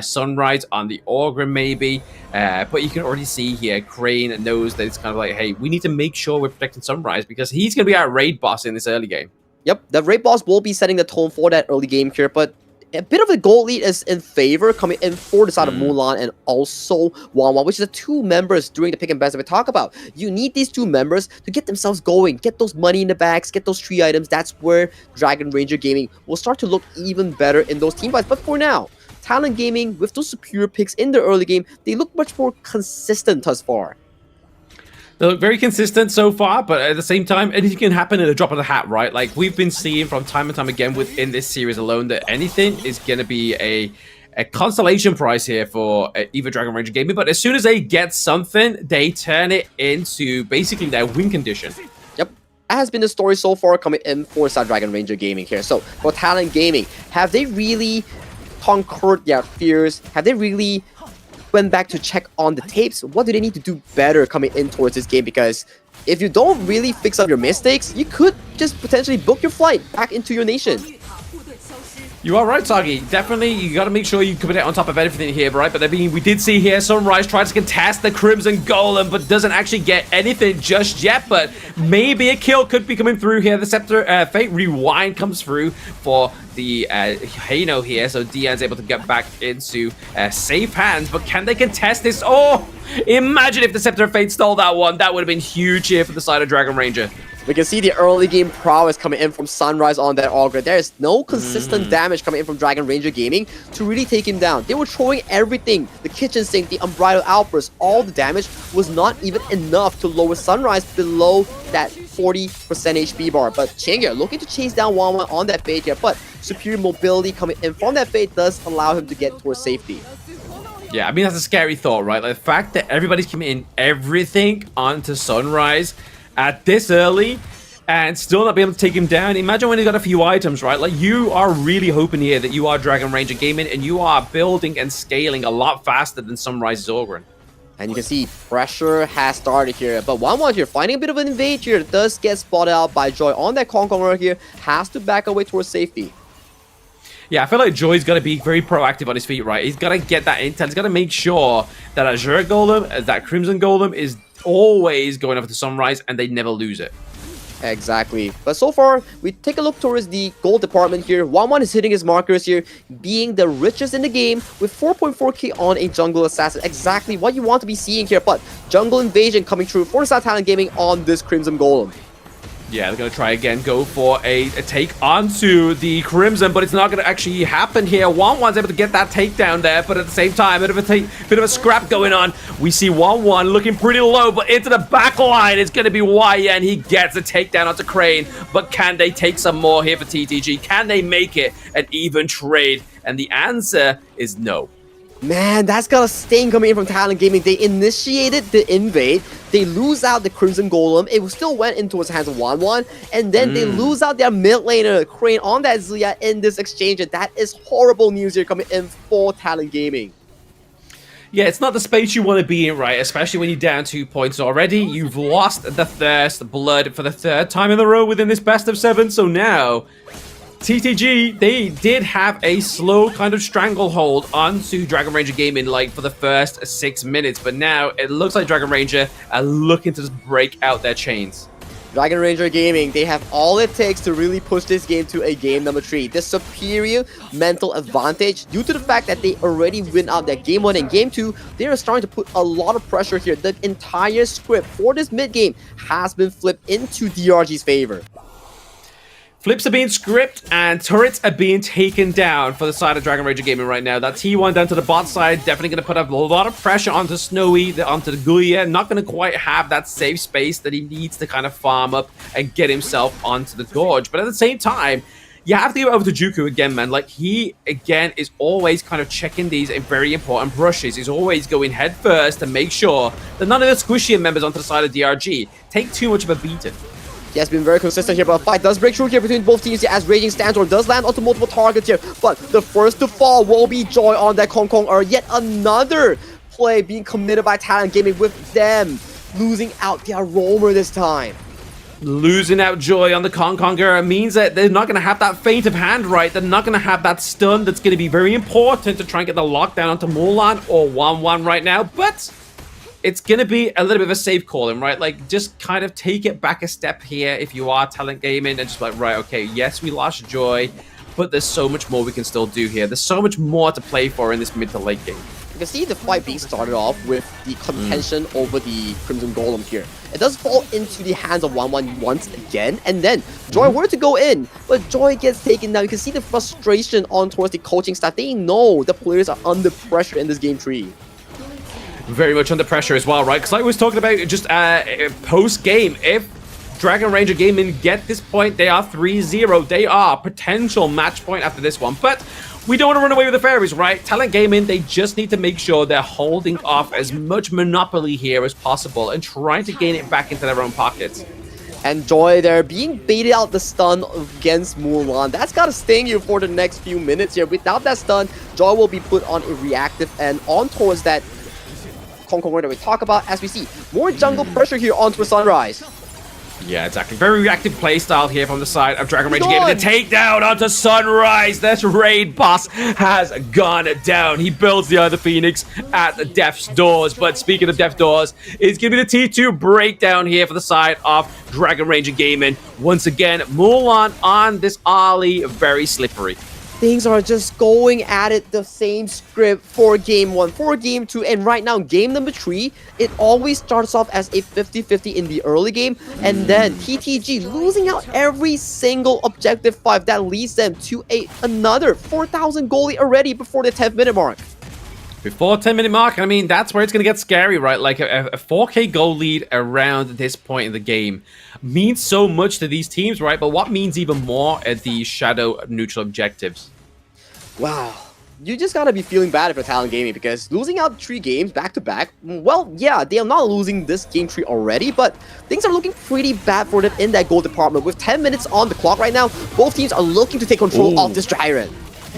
Sunrise on the Orgrim maybe. But you can already see here, Crane knows that it's kind of like, hey, we need to make sure we're protecting Sunrise because he's going to be our raid boss in this early game. Yep, the raid boss will be setting the tone for that early game here, but a bit of a gold lead is in favor coming in for the side of Mulan and also Wanwan, which is the 2 members during the pick and best that we talk about. You need these 2 members to get themselves going, get those money in the bags, get those 3 items. That's where Dragon Ranger Gaming will start to look even better in those team fights. But for now, Talon Gaming, with those superior picks in the early game, they look much more consistent thus far. They look very consistent so far, but at the same time, anything can happen in a drop of the hat, right? Like, we've been seeing from time and time again within this series alone that anything is going to be a consolation prize here for either Dragon Ranger Gaming, but as soon as they get something, they turn it into basically their win condition. Yep, that has been the story so far coming in for Dragon Ranger Gaming here. So, for Talon Gaming, have they really conquered their fears? Have they really went back to check on the tapes? What do they need to do better coming in towards this game? Because if you don't really fix up your mistakes, you could just potentially book your flight back into your nation. You are right, Sagi. Definitely, you got to make sure you come on top of everything here, right? But I mean, we did see here Sunrise tries to contest the Crimson Golem, but doesn't actually get anything just yet. But maybe a kill could be coming through here. The Scepter Fate Rewind comes through for the Hano here, so Dian's able to get back into safe hands. But can they contest this? Oh, imagine if the Scepter of Fate stole that one. That would have been huge here for the side of Dragon Ranger. We can see the early game prowess coming in from Sunrise on that Augur. There is no consistent damage coming in from Dragon Ranger Gaming to really take him down. They were throwing everything. The kitchen sink, the unbridled outburst, all the damage was not even enough to lower Sunrise below that 40% HP bar. But Chengyar looking to chase down Wanwan on that Fate here, but superior mobility coming in from that Fate does allow him to get towards safety. Yeah, I mean, that's a scary thought, right? Like, the fact that everybody's committing everything onto Sunrise at this early and still not be able to take him down. Imagine when he's got a few items, right? Like, you are really hoping here that you are Dragon Ranger Gaming and you are building and scaling a lot faster than Sunrise's Ogryn. And you can see pressure has started here. But Wanwan here, finding a bit of an invade here, does get spotted out by Joy on that Conqueror here, has to back away towards safety. Yeah, I feel like Joy's got to be very proactive on his feet, right? He's got to get that intel. He's got to make sure that Azure Golem, that Crimson Golem is always going over to Sunrise and they never lose it. Exactly. But so far, we take a look towards the gold department here. 1-1 is hitting his markers here, being the richest in the game with 4.4k on a jungle assassin. Exactly what you want to be seeing here. But jungle invasion coming through for South Talent Gaming on this Crimson Golem. Yeah, they're going to try again, go for a take onto the Crimson, but it's not going to actually happen here. 1-1's able to get that takedown there, but at the same time, bit of a scrap going on. We see 1-1 looking pretty low, but into the back line, it's going to be YN. He gets a takedown onto Crane, but can they take some more here for TTG? Can they make it an even trade? And the answer is no. Man, that's got a sting coming in from Talent Gaming. They initiated the invade. They lose out the Crimson Golem. It still went into his hands of 1-1. And then they lose out their mid laner, Crane, on that Zia in this exchange. And that is horrible news here coming in for Talent Gaming. Yeah, it's not the space you want to be in, right? Especially when you're down 2 points already. You've lost the thirst, blood for the third time in a row within this best of 7. So now, TTG, they did have a slow kind of stranglehold onto Dragon Ranger Gaming like for the first 6 minutes, but now it looks like Dragon Ranger are looking to just break out their chains. Dragon Ranger Gaming, they have all it takes to really push this game to a game number 3. The superior mental advantage due to the fact that they already win out their game 1 and game 2, they are starting to put a lot of pressure here. The entire script for this mid game has been flipped into DRG's favor. Flips are being scripted and turrets are being taken down for the side of Dragon Ranger Gaming right now. That T1 down to the bot side, definitely going to put up a lot of pressure onto Snowy, onto the Guya. Not going to quite have that safe space that he needs to kind of farm up and get himself onto the gorge. But at the same time, you have to go over to Juku again, man. Like, he, again, is always kind of checking these very important brushes. He's always going head first to make sure that none of the squishier members onto the side of DRG take too much of a beating. He has been very consistent here, but a fight does break through here between both teams here as Raging Standstorm does land onto multiple targets here. But the first to fall will be Joy on that Kong Kong, or yet another play being committed by Talent Gaming with them losing out their roamer this time. Losing out Joy on the Kong Konger means that they're not going to have that feint of hand, right? They're not going to have that stun that's going to be very important to try and get the lockdown onto Mulan or 1-1 right now, but it's going to be a little bit of a safe calling, right? Like, just kind of take it back a step here if you are Talent Gaming and just like, right, okay, yes, we lost Joy, but there's so much more we can still do here. There's so much more to play for in this mid to late game. You can see the fight being started off with the contention over the Crimson Golem here. It does fall into the hands of 1-1 once again, and then Joy were to go in, but Joy gets taken down. You can see the frustration on towards the coaching staff. They know the players are under pressure in this game 3. Very much under pressure as well, right? Because like I was talking about just post-game, if Dragon Ranger Gaming get this point, they are 3-0. They are potential match point after this one. But we don't want to run away with the fairies, right? Talent Gaming, they just need to make sure they're holding off as much monopoly here as possible and trying to gain it back into their own pockets. And Joy, they're being baited out the stun against Mulan. That's got to sting you for the next few minutes here. Without that stun, Joy will be put on a reactive and on towards that Kong Kong that we talk about as we see more jungle pressure here onto Sunrise. Yeah, exactly. Very reactive playstyle here from the side of Dragon Ranger Gaming. The takedown onto Sunrise. This raid boss has gone down. He builds the other Phoenix at Death's Doors. But speaking of Death's Doors, it's going to be the T2 breakdown here for the side of Dragon Ranger Gaming. Once again, Mulan on this Ollie, very slippery. Things are just going at it the same script for game 1, for game 2, and right now, game number 3, it always starts off as a 50-50 in the early game, and then TTG losing out every single objective 5 that leads them to another 4,000 goalie already before the 10th minute mark. Before 10-minute mark, I mean, that's where it's going to get scary, right? Like a 4K goal lead around this point in the game means so much to these teams, right? But what means even more are the shadow neutral objectives. Wow. You just gotta be feeling bad for Talent Gaming because losing out 3 games back-to-back, well, yeah, they are not losing this game 3 already, but things are looking pretty bad for them in that goal department. With 10 minutes on the clock right now, both teams are looking to take control of this Tyrant.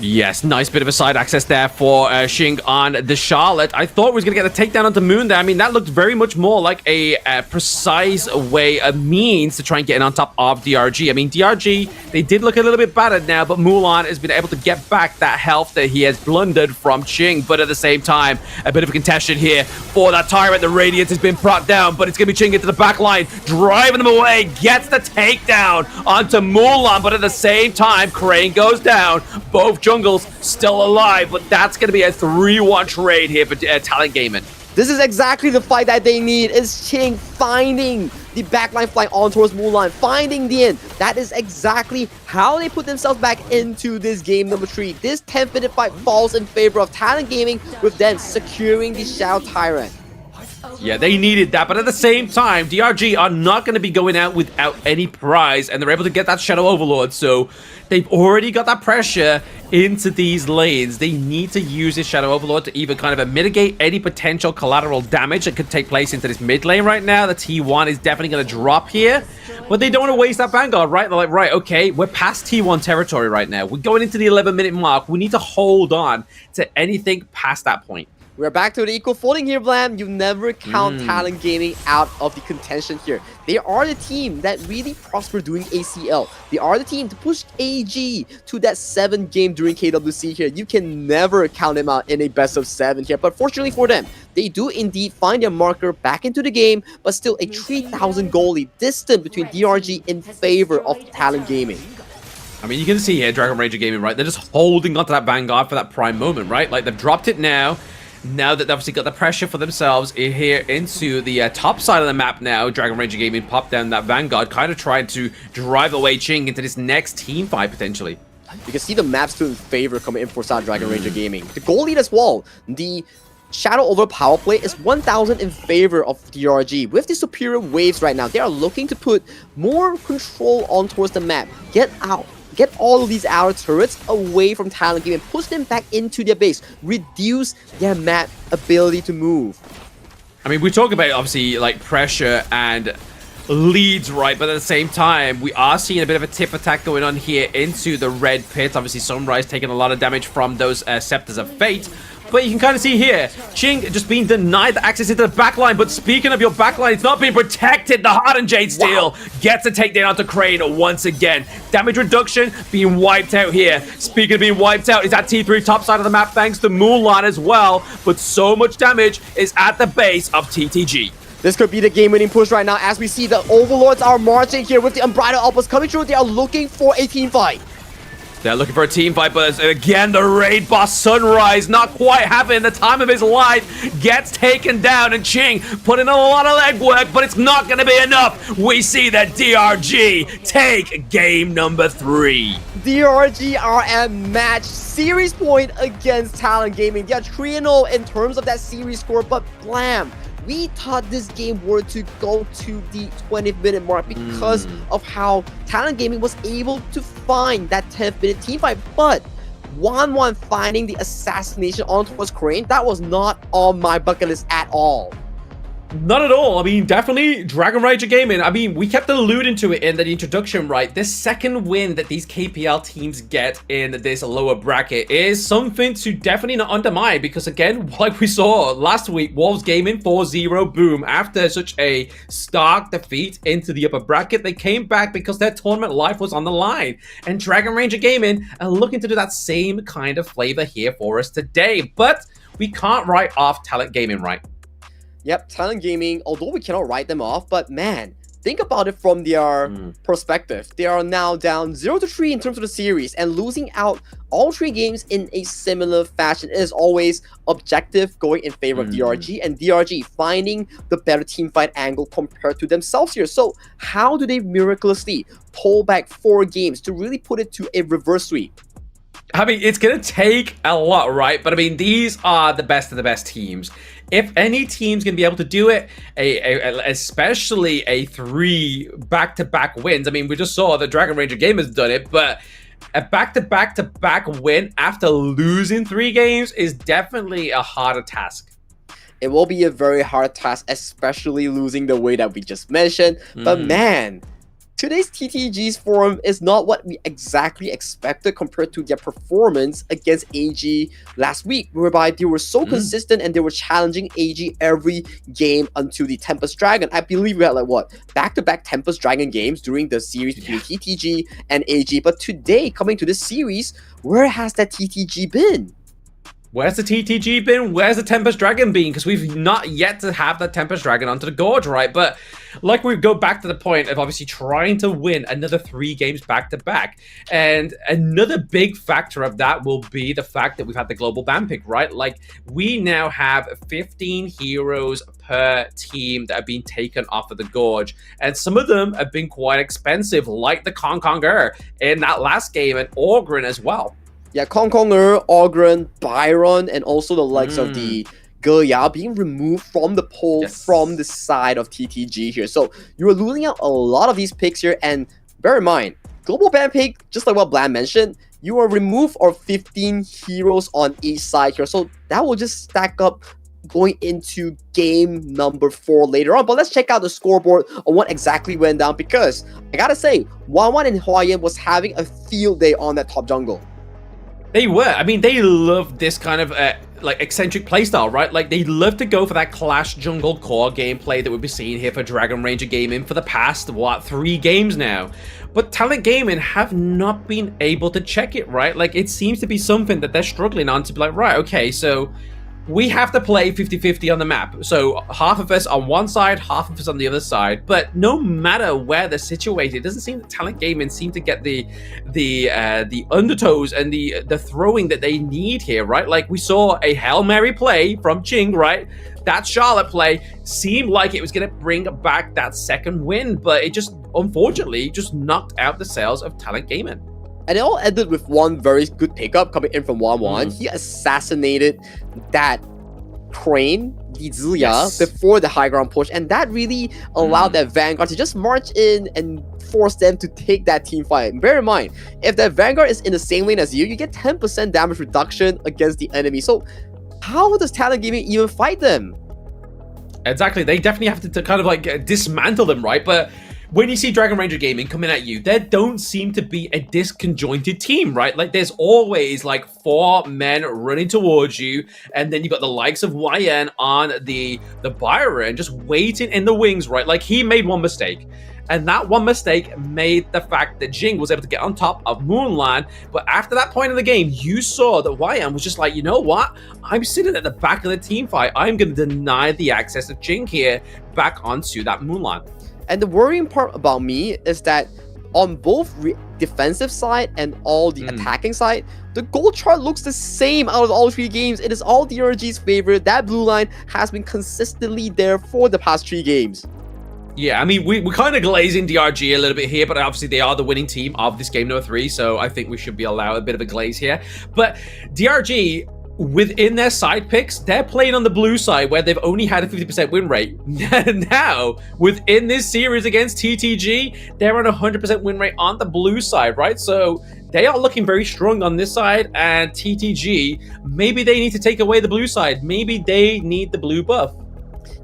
Yes, nice bit of a side access there for Xing on the Charlotte. I thought we was going to get a takedown onto Moon there. I mean, that looked very much more like a precise way, a means to try and get in on top of DRG. I mean, DRG, they did look a little bit battered now, but Mulan has been able to get back that health that he has blundered from Xing. But at the same time, a bit of a contention here for that Tyrant. The Radiance has been brought down, but it's going to be Xing into the back line, driving them away, gets the takedown onto Mulan. But at the same time, Crane goes down. Both jungles still alive, but that's going to be a 3-1 trade here for Talent Gaming. This is exactly the fight that they need. Is Xing finding the backline flying on towards Mulan, finding the end. That is exactly how they put themselves back into this game number 3. This 10th-minute fight falls in favor of Talent Gaming, with them securing the Shadow Tyrant. Yeah, they needed that, but at the same time, DRG are not going to be going out without any prize, and they're able to get that Shadow Overlord, so they've already got that pressure into these lanes. They need to use this Shadow Overlord to even kind of mitigate any potential collateral damage that could take place into this mid lane right now. The T1 is definitely going to drop here, but they don't want to waste that Vanguard, right? They're like, right, okay, we're past T1 territory right now. We're going into the 11-minute mark. We need to hold on to anything past that point. We're back to the equal footing here, Blam. You never count Talent Gaming out of the contention here. They are the team that really prospered doing ACL. They are the team to push AG to that 7th game during KWC here. You can never count them out in a best of 7 here. But fortunately for them, they do indeed find their marker back into the game, but still a 3,000 goal lead distant between DRG in favor of Talent Gaming. I mean, you can see here, Dragon Ranger Gaming, right? They're just holding onto that Vanguard for that prime moment, right? Like, they've dropped it now. Now that they've obviously got the pressure for themselves here into the top side of the map now, Dragon Ranger Gaming popped down that Vanguard, kind of trying to drive away Xing into this next team fight, potentially. You can see the map still in favor coming in for side Dragon Ranger Gaming. The goal lead as well. The Shadow over power play is 1,000 in favor of DRG. With the superior waves right now, they are looking to put more control on towards the map. Get all of these outer turrets away from Talent Gaming, push them back into their base, reduce their map ability to move. I mean, we talk about, obviously, like, pressure and leads, right? But at the same time, we are seeing a bit of a tip attack going on here into the red pit. Obviously, Sunrise taking a lot of damage from those Scepters of Fate. But you can kind of see here, Xing just being denied the access into the backline. But speaking of your backline, it's not being protected. The Hardened Jade Steel gets a takedown onto Crane once again. Damage reduction being wiped out here. Speaking of being wiped out, is that T3 top side of the map thanks to Mulan as well. But so much damage is at the base of TTG. This could be the game-winning push right now, as we see the Overlords are marching here with the Unbridled Outpost coming through. They are looking for a team fight. They're looking for a team fight, but again, the raid boss Sunrise, not quite having the time of his life, gets taken down, and Xing put in a lot of legwork, but it's not going to be enough. We see that DRG take game number 3. DRG are at match series point against Talent Gaming. They are 3-0 in terms of that series score, but blam. We thought this game were to go to the 20th-minute mark because of how Talent Gaming was able to find that 10th-minute team fight. But 1-1 finding the assassination on towards Crane, that was not on my bucket list at all. Not at all. I mean, definitely Dragon Ranger Gaming. I mean, we kept alluding to it in the introduction, right? This second win that these KPL teams get in this lower bracket is something to definitely not undermine, because again, like we saw last week, Wolves Gaming 4-0 boom. After such a stark defeat into the upper bracket, they came back because their tournament life was on the line. And Dragon Ranger Gaming are looking to do that same kind of flavor here for us today. But we can't write off Talent Gaming, right? Yep, Talent Gaming, although we cannot write them off, but man, think about it from their perspective. They are now down 0-3 in terms of the series, and losing out all 3 games in a similar fashion is always objective, going in favor of DRG, and DRG finding the better team fight angle compared to themselves here. So how do they miraculously pull back 4 games to really put it to a reverse sweep? I mean, it's going to take a lot, right? But I mean, these are the best of the best teams. If any team's going to be able to do it, especially a 3 back-to-back wins. I mean, we just saw the Dragon Ranger game has done it, but a back-to-back-to-back win after losing 3 games is definitely a harder task. It will be a very hard task, especially losing the way that we just mentioned. But man, today's TTG's form is not what we exactly expected compared to their performance against AG last week, whereby they were so consistent and they were challenging AG every game until the Tempest Dragon. I believe we had like what, back-to-back Tempest Dragon games during the series between TTG and AG. But today, coming to this series, where has that TTG been? Where's the TTG been? Where's the Tempest Dragon been? Because we've not yet to have that Tempest Dragon onto the Gorge, right? But like we go back to the point of obviously trying to win another 3 games back-to-back. And another big factor of that will be the fact that we've had the global ban pick, right? Like, we now have 15 heroes per team that have been taken off of the Gorge. And some of them have been quite expensive, like the Konger in that last game, and Orgrin as well. Yeah, Konger, Orgrin, Byron, and also the likes of the Geya being removed from the poll from the side of TTG here. So you're losing out a lot of these picks here, and bear in mind, global ban pick, just like what Bland mentioned, you are removed of 15 heroes on each side here. So that will just stack up going into game number 4 later on. But let's check out the scoreboard on what exactly went down, because I gotta say, 1-1 and Huayan was having a field day on that top jungle. They were. I mean, they love this kind of like eccentric playstyle, right? Like, they love to go for that Clash Jungle core gameplay that we've been seeing here for Dragon Ranger Gaming for the past, what, 3 games now. But Talent Gaming have not been able to check it, right? Like, it seems to be something that they're struggling on to be like, right, okay, so we have to play 50-50 on the map. So half of us on one side, half of us on the other side. But no matter where they're situated, it doesn't seem that Talent Gaming seem to get the undertows and the throwing that they need here, right? Like, we saw a Hail Mary play from Ching, right? That Charlotte play seemed like it was going to bring back that second win, but it just, unfortunately, just knocked out the sails of Talent Gaming. And it all ended with one very good pickup coming in from 1-1. He assassinated that Crane, the Zilia, before the high ground push. And that really allowed that Vanguard to just march in and force them to take that team fight. And bear in mind, if that Vanguard is in the same lane as you, you get 10% damage reduction against the enemy. So how does Talent Gaming even fight them? Exactly. They definitely have to kind of like dismantle them, right? But when you see Dragon Ranger Gaming coming at you, there don't seem to be a disconjointed team, right? Like, there's always like 4 men running towards you, and then you got the likes of YN on the Byron just waiting in the wings, right? Like, he made one mistake, and that one mistake made the fact that Jing was able to get on top of Moonland. But after that point in the game, you saw that YN was just like, you know what? I'm sitting at the back of the team fight. I'm going to deny the access of Jing here back onto that Moonland. And the worrying part about me is that on both defensive side and all the attacking side, the goal chart looks the same out of all 3 games. It is all DRG's favorite. That blue line has been consistently there for the past 3 games. Yeah, I mean, we're kind of glazing DRG a little bit here, but obviously they are the winning team of this game number 3, so I think we should be allowed a bit of a glaze here. But DRG, within their side picks, they're playing on the blue side where they've only had a 50% win rate. Now, within this series against TTG, they're on a 100% win rate on the blue side, right? So they are looking very strong on this side, and TTG, maybe they need to take away the blue side. Maybe they need the blue buff.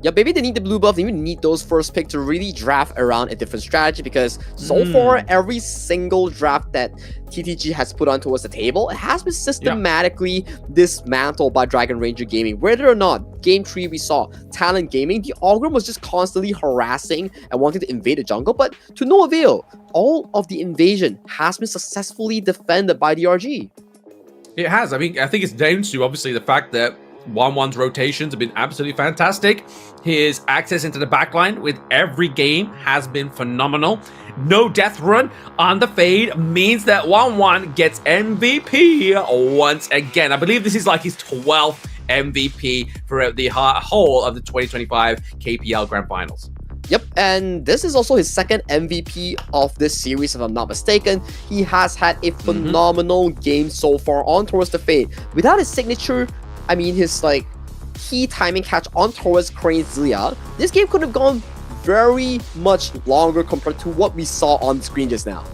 Yeah, maybe they need the blue buff. They even need those first pick to really draft around a different strategy, because so far, every single draft that TTG has put on towards the table, it has been systematically dismantled by Dragon Ranger Gaming. Whether or not, Game 3 we saw Talent Gaming, the Orgrim was just constantly harassing and wanting to invade the jungle, but to no avail. All of the invasion has been successfully defended by DRG. It has. I mean, I think it's down to, obviously, the fact that 1-1's rotations have been absolutely fantastic. His access into the backline with every game has been phenomenal. No death run on the fade means that 1-1 gets MVP once again. I believe this is like his 12th MVP for the whole of the 2025 KPL Grand Finals. Yep, and this is also his 2nd MVP of this series, if I'm not mistaken. He has had a phenomenal game so far on towards the fade. Without his signature, I mean, his like key timing catch on towards Crane Zilia, this game could have gone very much longer compared to what we saw on the screen just now.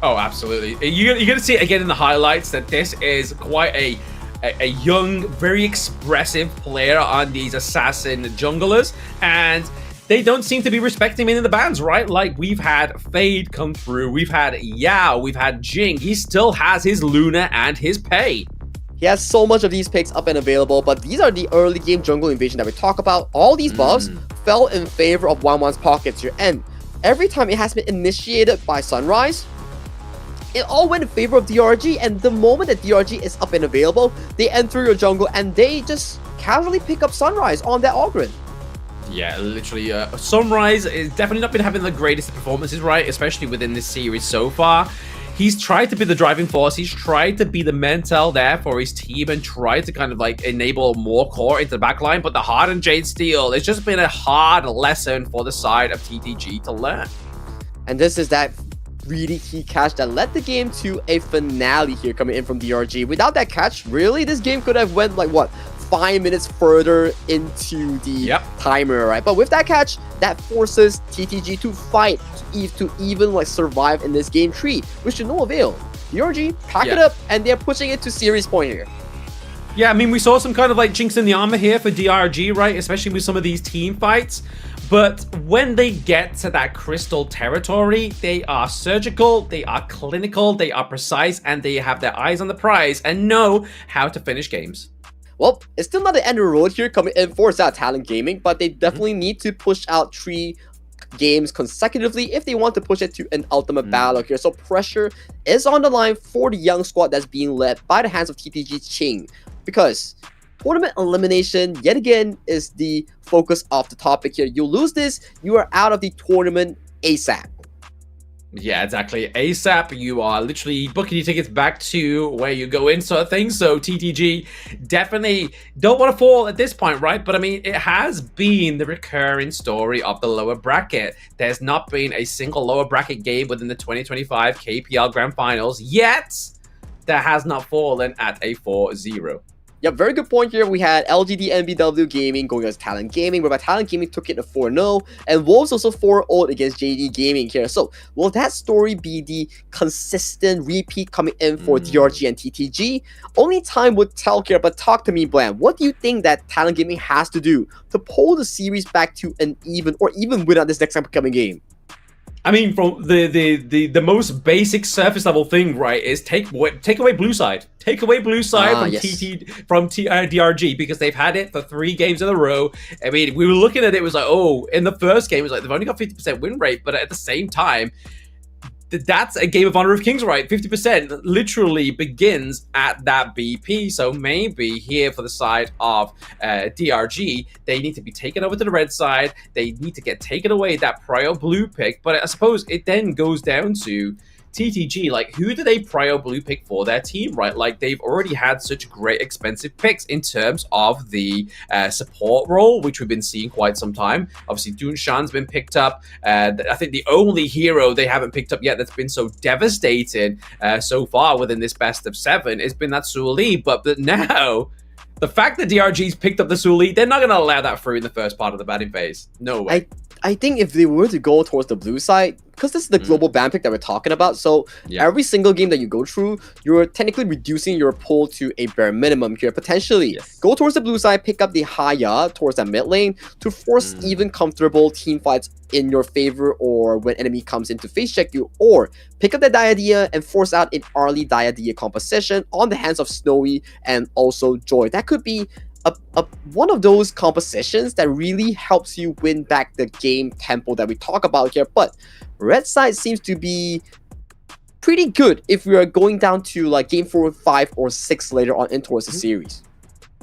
Oh, absolutely. You're going to see it again in the highlights that this is quite a young, very expressive player on these assassin junglers. And they don't seem to be respecting him in the bans, right? Like, we've had Fade come through, we've had Yao, we've had Jing. He still has his Luna and his Pei. He has so much of these picks up and available, but these are the early game jungle invasion that we talk about. All these buffs fell in favor of 1-1's pockets here, and every time it has been initiated by Sunrise, it all went in favor of DRG, and the moment that DRG is up and available, they enter your jungle and they just casually pick up Sunrise on that Ogryn. Yeah, literally, Sunrise is definitely not been having the greatest performances, right? Especially within this series so far. He's tried to be the driving force. He's tried to be the mental there for his team and tried to kind of like enable more core into the backline. But the Hardened Jade Steel, it's just been a hard lesson for the side of TTG to learn. And this is that really key catch that led the game to a finale here coming in from DRG. Without that catch, really, this game could have went like, what, 5 minutes further into the timer, right? But with that catch, that forces TTG to fight to even like survive in this game tree, which to no avail. DRG pack it up and they're pushing it to series point here. Yeah, I mean, we saw some kind of like chinks in the armor here for DRG, right? Especially with some of these team fights. But when they get to that crystal territory, they are surgical, they are clinical, they are precise, and they have their eyes on the prize and know how to finish games. Well, it's still not the end of the road here coming in for Talent Gaming, but they definitely need to push out 3 games consecutively if they want to push it to an ultimate battle here. So pressure is on the line for the young squad that's being led by the hands of TTG Ching, because tournament elimination yet again is the focus of the topic here. You lose this, you are out of the tournament ASAP. Yeah, exactly. ASAP, you are literally booking your tickets back to where you go in, sort of thing. So TTG definitely don't want to fall at this point, right? But I mean, it has been the recurring story of the lower bracket. There's not been a single lower bracket game within the 2025 KPL Grand Finals yet that has not fallen at a 4-0. Yep, very good point here. We had LGD NBW Gaming going against Talent Gaming, whereby Talent Gaming took it a 4-0, and Wolves also 4-0 against JD Gaming here. So, will that story be the consistent repeat coming in for DRG and TTG? Only time would tell here, but talk to me, Blam. What do you think that Talent Gaming has to do to pull the series back to an even, or even win on this next upcoming game? I mean, from the most basic surface level thing, right, is take away blue side. Take away blue side from DRG, because they've had it for 3 games in a row. I mean, we were looking at it, was like, oh, in the first game, it was like they've only got 50% win rate, but at the same time, that's a game of Honor of Kings, right? 50% literally begins at that BP. So maybe here for the side of DRG, they need to be taken over to the red side. They need to get taken away that prior blue pick. But I suppose it then goes down to TTG, like, who do they prio blue pick for their team, right? Like, they've already had such great expensive picks in terms of the support role, which we've been seeing quite some time. Obviously, Dunshan's been picked up. I think the only hero they haven't picked up yet that's been so devastating so far within this best of 7 has been that Suli, but now the fact that DRG's picked up the Suli, they're not going to allow that through in the first part of the batting phase. No way. I think if they were to go towards the blue side, because this is the global ban pick that we're talking about, so every single game that you go through, you're technically reducing your pull to a bare minimum here. Potentially, go towards the blue side, pick up the Haya towards that mid lane to force even comfortable team fights in your favor, or when enemy comes in to face check you, or pick up the Diadea and force out an early Diadea composition on the hands of Snowy and also Joy. That could be one of those compositions that really helps you win back the game tempo that we talk about here. But red side seems to be pretty good if we are going down to like game 4, 5, or 6 later on in towards the series.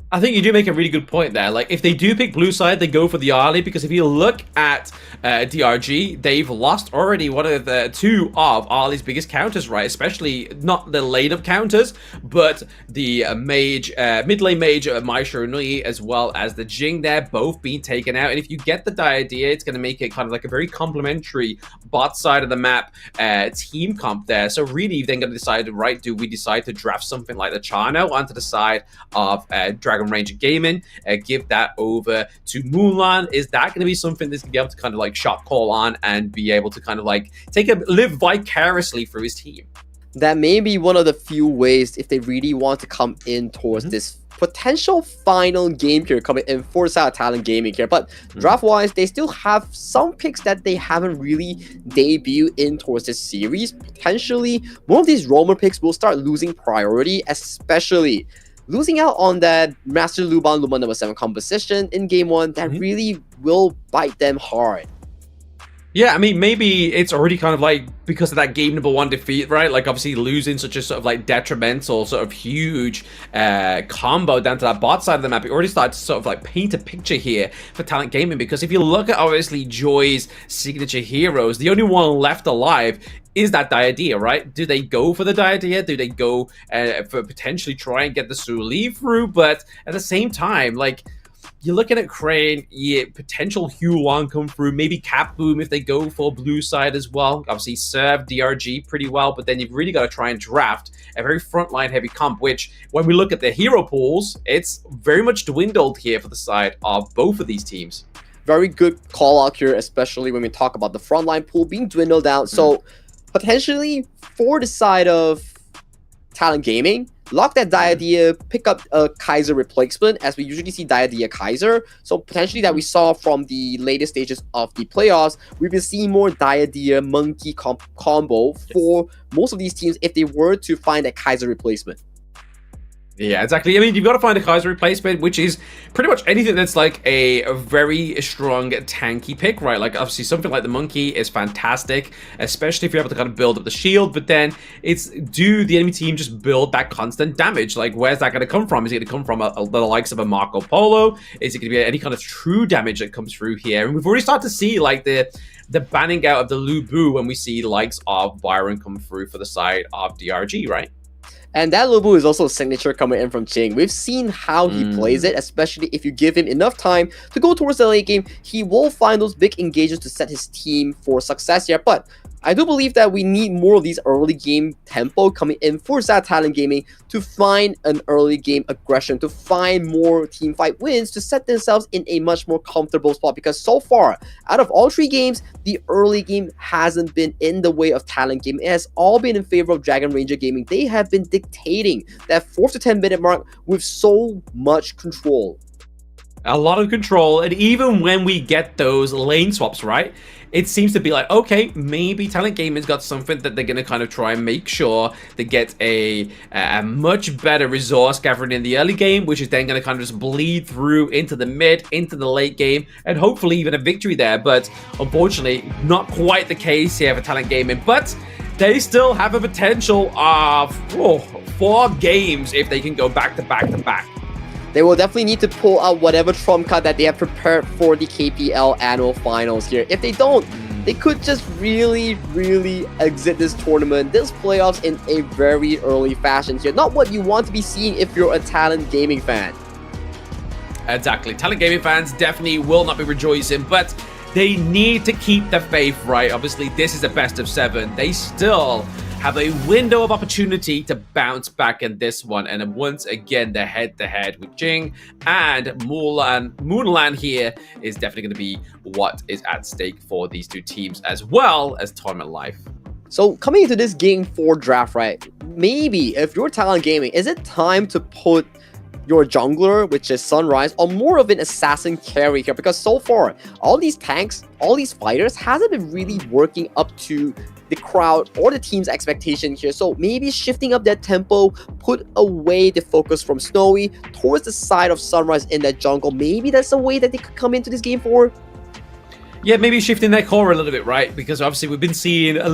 I think you do make a really good point there. Like, if they do pick blue side, they go for the early, because if you look at DRG, they've lost already one of the 2 of Arlie's biggest counters, right? Especially not the lane of counters, but the mage, mid lane mage, Maisha Nui, as well as the Jing there, both being taken out. And if you get the Diadea, it's going to make it kind of like a very complementary bot side of the map team comp there. So really, you're then going to decide, right, do we decide to draft something like the Chano onto the side of Dragon Ranger Gaming, give that over to Mulan? Is that going to be something that's going to be able to kind of like shot call on and be able to kind of like live vicariously through his team? That may be one of the few ways if they really want to come in towards this potential final game here coming in for side of Talent Gaming here. But draft-wise, they still have some picks that they haven't really debuted in towards this series. Potentially, more of these roamer picks will start losing priority, especially losing out on that Master Luban Luma number 7 composition in game 1 that really will bite them hard. Yeah, I mean, maybe it's already kind of like because of that game number 1 defeat, right? Like obviously losing such a sort of like detrimental sort of huge combo down to that bot side of the map. It already started to sort of like paint a picture here for Talent Gaming, because if you look at obviously Joy's signature heroes, the only one left alive is that Diadea, right? Do they go for the Diadea? Do they go for potentially try and get the Suli through? But at the same time, like, you're looking at Crane, yeah, potential Hulan come through, maybe Cap Boom if they go for blue side as well. Obviously serve DRG pretty well, but then you've really got to try and draft a very frontline heavy comp, which when we look at the hero pools, it's very much dwindled here for the side of both of these teams. Very good call out here, especially when we talk about the frontline pool being dwindled down. So potentially for the side of Talent Gaming, lock that Diadea, pick up a Kaiser replacement, as we usually see Diadea Kaiser. So potentially that we saw from the latest stages of the playoffs, we've been seeing more Diadea Monkey combo for most of these teams if they were to find a Kaiser replacement. Yeah, exactly. I mean, you've got to find a Kaiser replacement, which is pretty much anything that's like a very strong tanky pick, right? Like, obviously, something like the Monkey is fantastic, especially if you're able to kind of build up the shield. But then it's, do the enemy team just build that constant damage? Like, where's that going to come from? Is it going to come from the likes of a Marco Polo? Is it going to be any kind of true damage that comes through here? And we've already started to see, like, the banning out of the Lubu when we see the likes of Byron come through for the side of DRG, right? And that Lubu is also a signature coming in from Jing. We've seen how he plays it, especially if you give him enough time to go towards the late game. He will find those big engagements to set his team for success here. But I do believe that we need more of these early game tempo coming in for Sad Talent Gaming to find an early game aggression, to find more team fight wins, to set themselves in a much more comfortable spot. Because so far, out of all 3 games, the early game hasn't been in the way of Talent Gaming. It has all been in favor of Dragon Ranger Gaming. They have been dictating that 4 to 10 minute mark with so much control. A lot of control, and even when we get those lane swaps, right? It seems to be like, okay, maybe Talent Gaming's got something that they're going to kind of try and make sure they get a much better resource gathering in the early game, which is then going to kind of just bleed through into the mid, into the late game, and hopefully even a victory there. But unfortunately, not quite the case here for Talent Gaming. But they still have a potential of 4 games if they can go back to back to back. They will definitely need to pull out whatever trump card that they have prepared for the KPL annual finals here. If they don't, they could just really exit this tournament, this playoffs, in a very early fashion here. Not what you want to be seeing if you're a Talent Gaming fan. Exactly. Talent Gaming fans definitely will not be rejoicing, but they need to keep the faith, right? Obviously, this is a best of 7. They still have a window of opportunity to bounce back in this one. And once again, the head-to-head with Jing and Moonland here is definitely going to be what is at stake for these 2 teams, as well as tournament life. So coming into this game 4 draft, right? Maybe if you're Talent Gaming, is it time to put your jungler, which is Sunrise, on more of an assassin carry here? Because so far, all these tanks, all these fighters hasn't been really working up to the crowd or the team's expectation here. So maybe shifting up that tempo, put away the focus from Snowy towards the side of Sunrise in that jungle. Maybe that's a way that they could come into this game 4. Yeah, maybe shifting their core a little bit, right? Because obviously we've been seeing a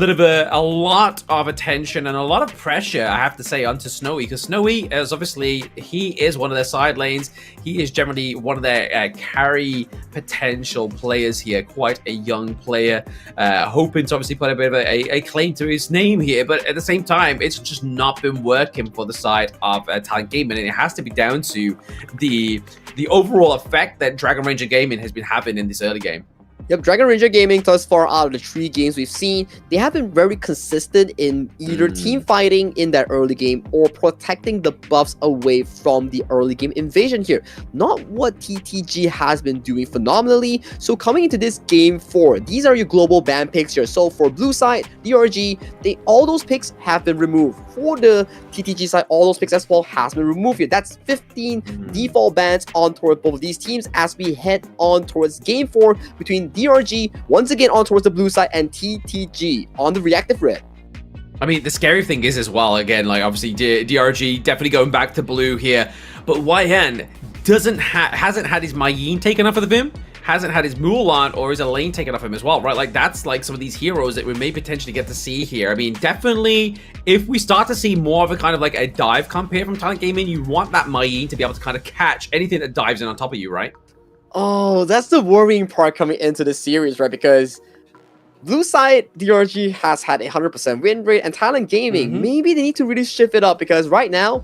lot of attention and a lot of pressure, I have to say, onto Snowy. Because Snowy is obviously, he is one of their side lanes. He is generally one of their carry potential players here. Quite a young player, hoping to obviously put a bit of a claim to his name here. But at the same time, it's just not been working for the side of Talent Gaming. And it has to be down to the overall effect that Dragon Ranger Gaming has been having in this early game. Yep, Dragon Ranger Gaming thus far out of the 3 games we've seen, they have been very consistent in either team fighting in that early game or protecting the buffs away from the early game invasion here. Not what TTG has been doing phenomenally. So coming into this game 4, these are your global ban picks here. So for blue side, DRG, all those picks have been removed. For the TTG side, all those picks as well has been removed here. That's 15 default bans on towards both of these teams as we head on towards game 4 between DRG, once again on towards the blue side, and TTG on the reactive red. I mean, the scary thing is as well, again, like obviously DRG definitely going back to blue here, but YN hasn't had his Mai Yin taken off of him, hasn't had his Mulan or his Elaine taken off him as well, right? Like that's like some of these heroes that we may potentially get to see here. I mean, definitely if we start to see more of a kind of like a dive comp here from Talent Gaming, you want that Mai Yin to be able to kind of catch anything that dives in on top of you, right? Oh, that's the worrying part coming into the series, right? Because blue side, DRG has had a 100% win rate, and Talent Gaming, maybe they need to really shift it up because right now,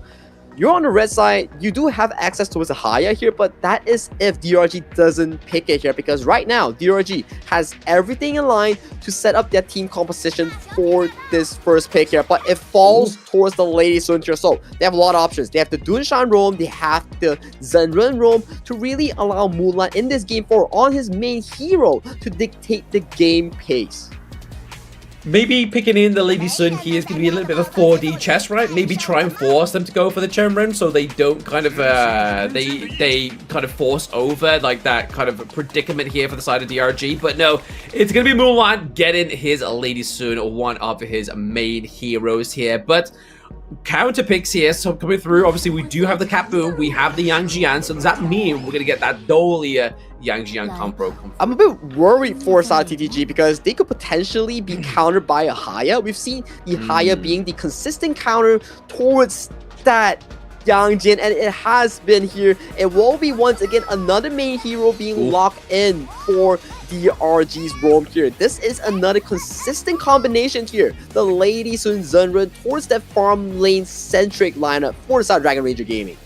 you're on the red side, you do have access towards a higher here, but that is if DRG doesn't pick it here, because right now, DRG has everything in line to set up their team composition for this first pick here, but it falls towards the Lady Sun here, so they have a lot of options. They have the Dunshan roam, they have the Zenren roam to really allow Mulan in this game 4 on his main hero to dictate the game pace. Maybe picking in the Lady Sun here is going to be a little bit of a 4D chess, right? Maybe try and force them to go for the Chenren so they don't kind of, they kind of force over like that kind of predicament here for the side of DRG. But no, it's going to be Mulan getting his Lady Sun, one of his main heroes here. But counter picks here, so coming through, obviously we do have the Cat Boom, we have the Yang Jian, so does that mean we're going to get that Dolia Yang Jian Compro? I'm a bit worried for side TTG because they could potentially be countered by a Haya. We've seen the Haya being the consistent counter towards that Yang Jian, and it has been here. It will be once again another main hero being locked in for DRG's roam here. This is another consistent combination here. The Lady Sun Zenren towards that farm lane centric lineup for the side of Dragon Ranger Gaming.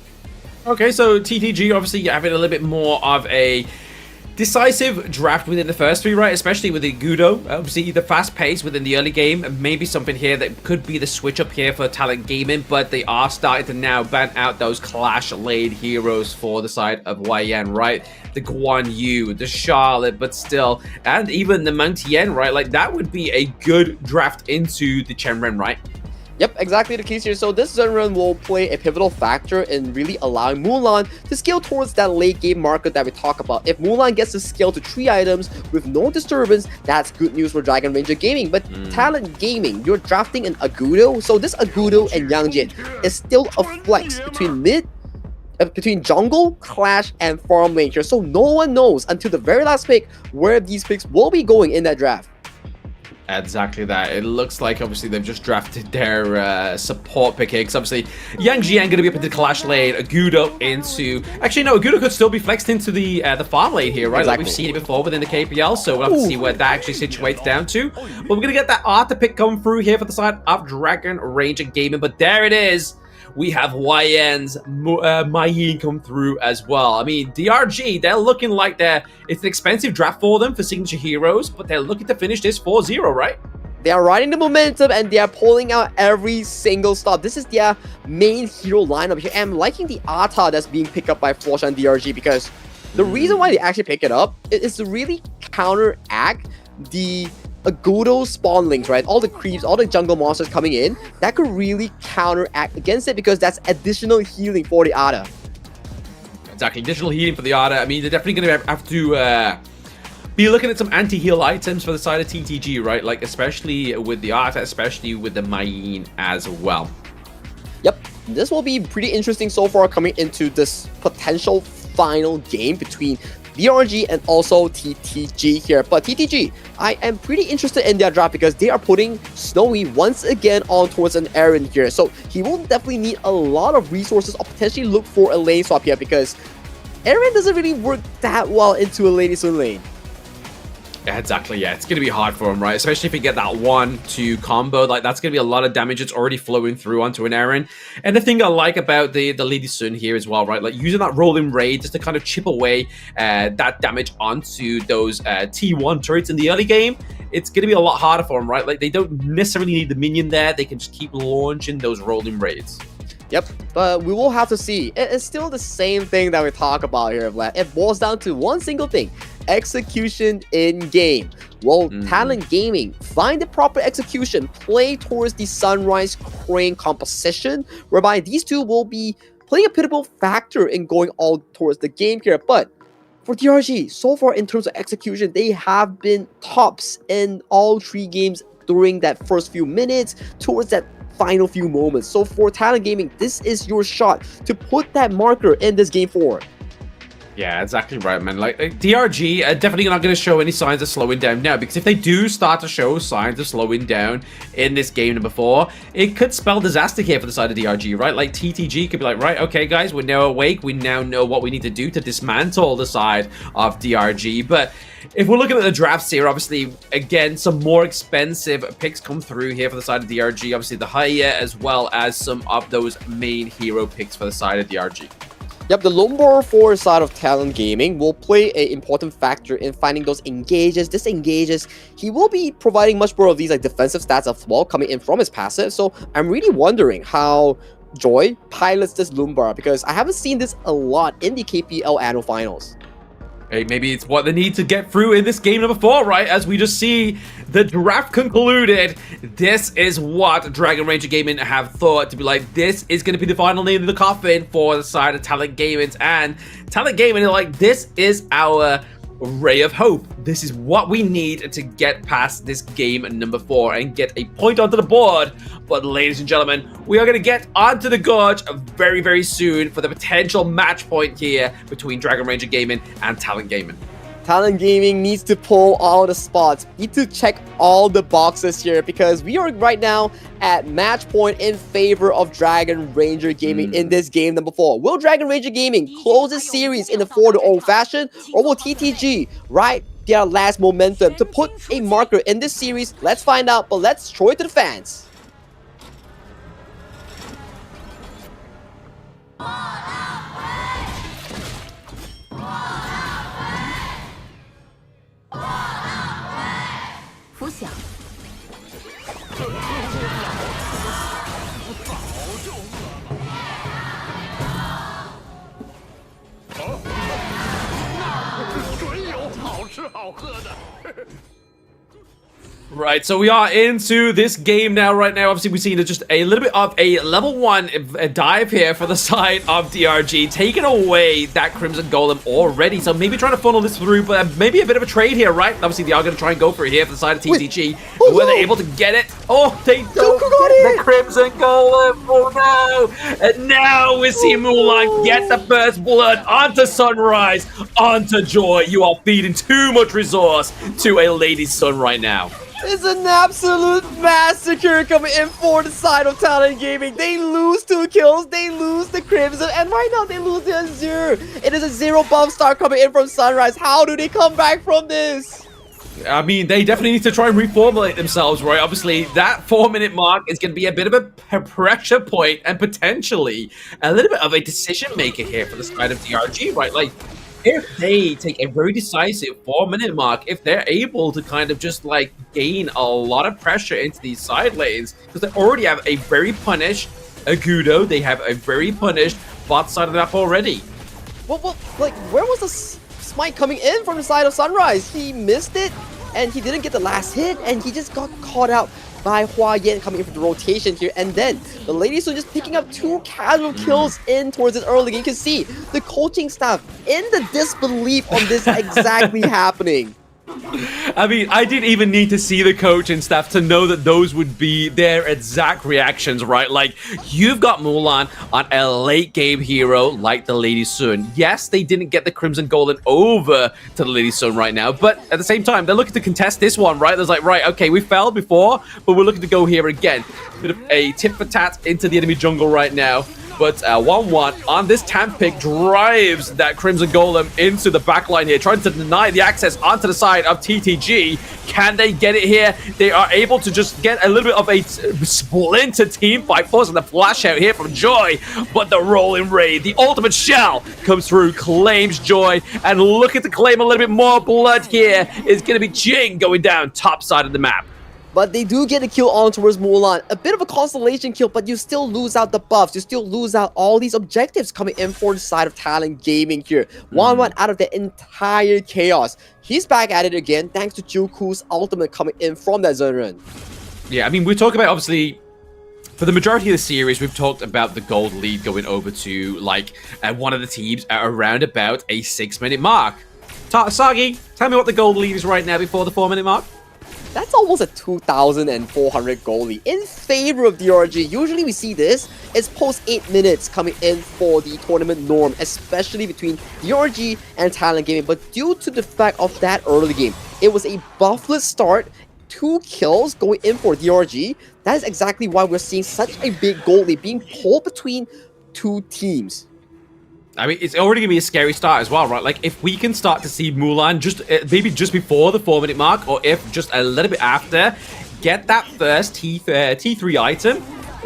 Okay, so TTG obviously having a little bit more of a decisive draft within the first 3, right? Especially with the Gudo. Obviously, the fast pace within the early game. Maybe something here that could be the switch up here for Talent Gaming, but they are starting to now ban out those Clash Lane heroes for the side of YN, right? The Guan Yu, the Charlotte, but still, and even the Mount Yen, right? Like, that would be a good draft into the Chenren, right? Yep, exactly the case here. So this Zenren will play a pivotal factor in really allowing Mulan to scale towards that late game market that we talk about. If Mulan gets to scale to 3 items with no disturbance, that's good news for Dragon Ranger Gaming. But Talent Gaming, you're drafting an Agudo. So this Agudo and Yang Jian is still a flex between jungle, clash, and farm lane here. So no one knows until the very last pick where these picks will be going in that draft. Exactly that. It looks like obviously they've just drafted their support pick here, because obviously Yang Jian going to be up into the Clash lane, Agudo into... Actually, no, Agudo could still be flexed into the farm lane here, right? Exactly. Like we've seen it before within the KPL, so we'll have to see where that actually situates down to. But we're going to get that Arthur pick come through here for the side of Dragon Ranger Gaming, but there it is. We have YN's Mai Yin come through as well. I mean, DRG, they're looking like it's an expensive draft for them for signature heroes, but they're looking to finish this 4-0, right? They are riding the momentum and they are pulling out every single stop. This is their main hero lineup here. And I'm liking the Ata that's being picked up by Forsha and DRG, because the reason why they actually pick it up is to really counteract the Agudo spawn links, right? All the creeps, all the jungle monsters coming in, that could really counteract against it, because that's additional healing for the Ada. Exactly, additional healing for the Ada. I mean, they're definitely going to have to be looking at some anti-heal items for the side of TTG, right? Like, especially with the Ada, especially with the Mai Yin as well. Yep, this will be pretty interesting so far coming into this potential final game between DRG and also TTG here. But TTG, I am pretty interested in their draft because they are putting Snowy once again on towards an Aaron here. So he will definitely need a lot of resources or potentially look for a lane swap here, because Aaron doesn't really work that well into a Lady Sun lane. Exactly, yeah. It's going to be hard for him, right? Especially if you get that 1-2 combo. Like, that's going to be a lot of damage. It's already flowing through onto an Aaron. And the thing I like about the Lady Sun here as well, right? Like, using that rolling raid just to kind of chip away that damage onto those T1 turrets in the early game. It's going to be a lot harder for them, right? Like, they don't necessarily need the minion there. They can just keep launching those rolling raids. Yep, but we will have to see. It's still the same thing that we talk about here, Vlad. It boils down to one single thing: execution in game. Will Talent Gaming find the proper execution, play towards the Sunrise Crane composition, whereby these two will be playing a pivotal factor in going all towards the game here. But for DRG, so far in terms of execution, they have been tops in all 3 games during that first few minutes towards that final few moments. So for Talent Gaming, this is your shot to put that marker in this game forward. Yeah, exactly right, man. Like, DRG are definitely not going to show any signs of slowing down now, because if they do start to show signs of slowing down in this game number 4, it could spell disaster here for the side of DRG, right? Like, TTG could be like, right, okay, guys, we're now awake. We now know what we need to do to dismantle the side of DRG. But if we're looking at the drafts here, obviously, again, some more expensive picks come through here for the side of DRG. Obviously, the Haya, as well as some of those main hero picks for the side of DRG. Yep, the Lumbar for side of Talent Gaming will play an important factor in finding those engages, disengages. He will be providing much more of these like defensive stats as well coming in from his passive. So I'm really wondering how Joy pilots this Lumbar, because I haven't seen this a lot in the KPL annual finals. Hey, maybe it's what they need to get through in this game number 4, right? As we just see the draft concluded, this is what Dragon Ranger Gaming have thought to be like, this is going to be the final nail in the coffin for the side of Talent Gaming. And Talent Gaming are like, this is our ray of hope. This is what we need to get past this game number 4 and get a point onto the board. But ladies and gentlemen, we are going to get onto the gorge very, very soon for the potential match point here between Dragon Ranger Gaming and Talent Gaming. Talent Gaming needs to pull all the spots, need to check all the boxes here, because we are right now at match point in favor of Dragon Ranger Gaming in this game number 4. Will Dragon Ranger Gaming close this series in the 4-0 fashion, or will TTG ride their last momentum to put a marker in this series? Let's find out, but let's throw it to the fans. Right, so we are into this game now. Right now, obviously, we've seen just a little bit of a level 1 dive here for the side of DRG, taking away that Crimson Golem already. So maybe trying to funnel this through, but maybe a bit of a trade here, right? Obviously, they are going to try and go for it here for the side of TTG. Were they able to get it? Oh, they don't get the Crimson Golem. Oh, no. And now we see Mulan get the first blood onto Sunrise, onto Joy. You are feeding too much resource to a Lady Sun right now. It's an absolute massacre coming in for the side of Talent Gaming. They lose 2 kills, they lose the Crimson, and right now they lose the Azure. It is a 0 buff start coming in from Sunrise. How do they come back from this? I mean, they definitely need to try and reformulate themselves, right? Obviously, that 4-minute mark is going to be a bit of a pressure point and potentially a little bit of a decision maker here for the side of DRG, right? Like, if they take a very decisive 4-minute mark, if they're able to kind of just like gain a lot of pressure into these side lanes, because they already have a very punished Agudo, they have a very punished bot side of the map already. Well, like, where was the smite coming in from the side of Sunrise? He missed it, and he didn't get the last hit, and he just got caught out by Hua Yan coming in for the rotation here. And then the ladies are just picking up 2 casual kills in towards this early game. You can see the coaching staff in the disbelief on this exactly happening. I mean, I didn't even need to see the coach and staff to know that those would be their exact reactions, right? Like, you've got Mulan on a late game hero like the Lady Sun. Yes, they didn't get the Crimson Golden over to the Lady Sun right now, but at the same time, they're looking to contest this one, right? There's like, right, okay, we fell before, but we're looking to go here again. Bit of a tit for tat into the enemy jungle right now. But 1-1 on this tank pick drives that Crimson Golem into the backline here, trying to deny the access onto the side of TTG. Can they get it here? They are able to just get a little bit of a splinter team fight, forcing the flash out here from Joy. But the rolling raid, the ultimate shell, comes through, claims Joy, and looking to claim a little bit more blood here is going to be Jing going down top side of the map. But they do get a kill on towards Mulan. A bit of a constellation kill, but you still lose out the buffs. You still lose out all these objectives coming in for the side of Talon Gaming here. 1-1 out of the entire chaos. He's back at it again, thanks to Juku's ultimate coming in from that zone run. Yeah, I mean, we talk about, obviously, for the majority of the series, we've talked about the gold lead going over to, like, one of the teams at around about a 6-minute mark. Sagi, tell me what the gold lead is right now before the 4-minute mark. That's almost a 2,400 goalie in favor of DRG. Usually we see this, it's post 8 minutes coming in for the tournament norm, especially between DRG and Talon Gaming. But due to the fact of that early game, it was a buffless start, 2 kills going in for DRG. That is exactly why we're seeing such a big goalie being pulled between 2 teams. I mean, it's already going to be a scary start as well, right? Like, if we can start to see Mulan just maybe just before the 4-minute mark, or if just a little bit after, get that first T3 item.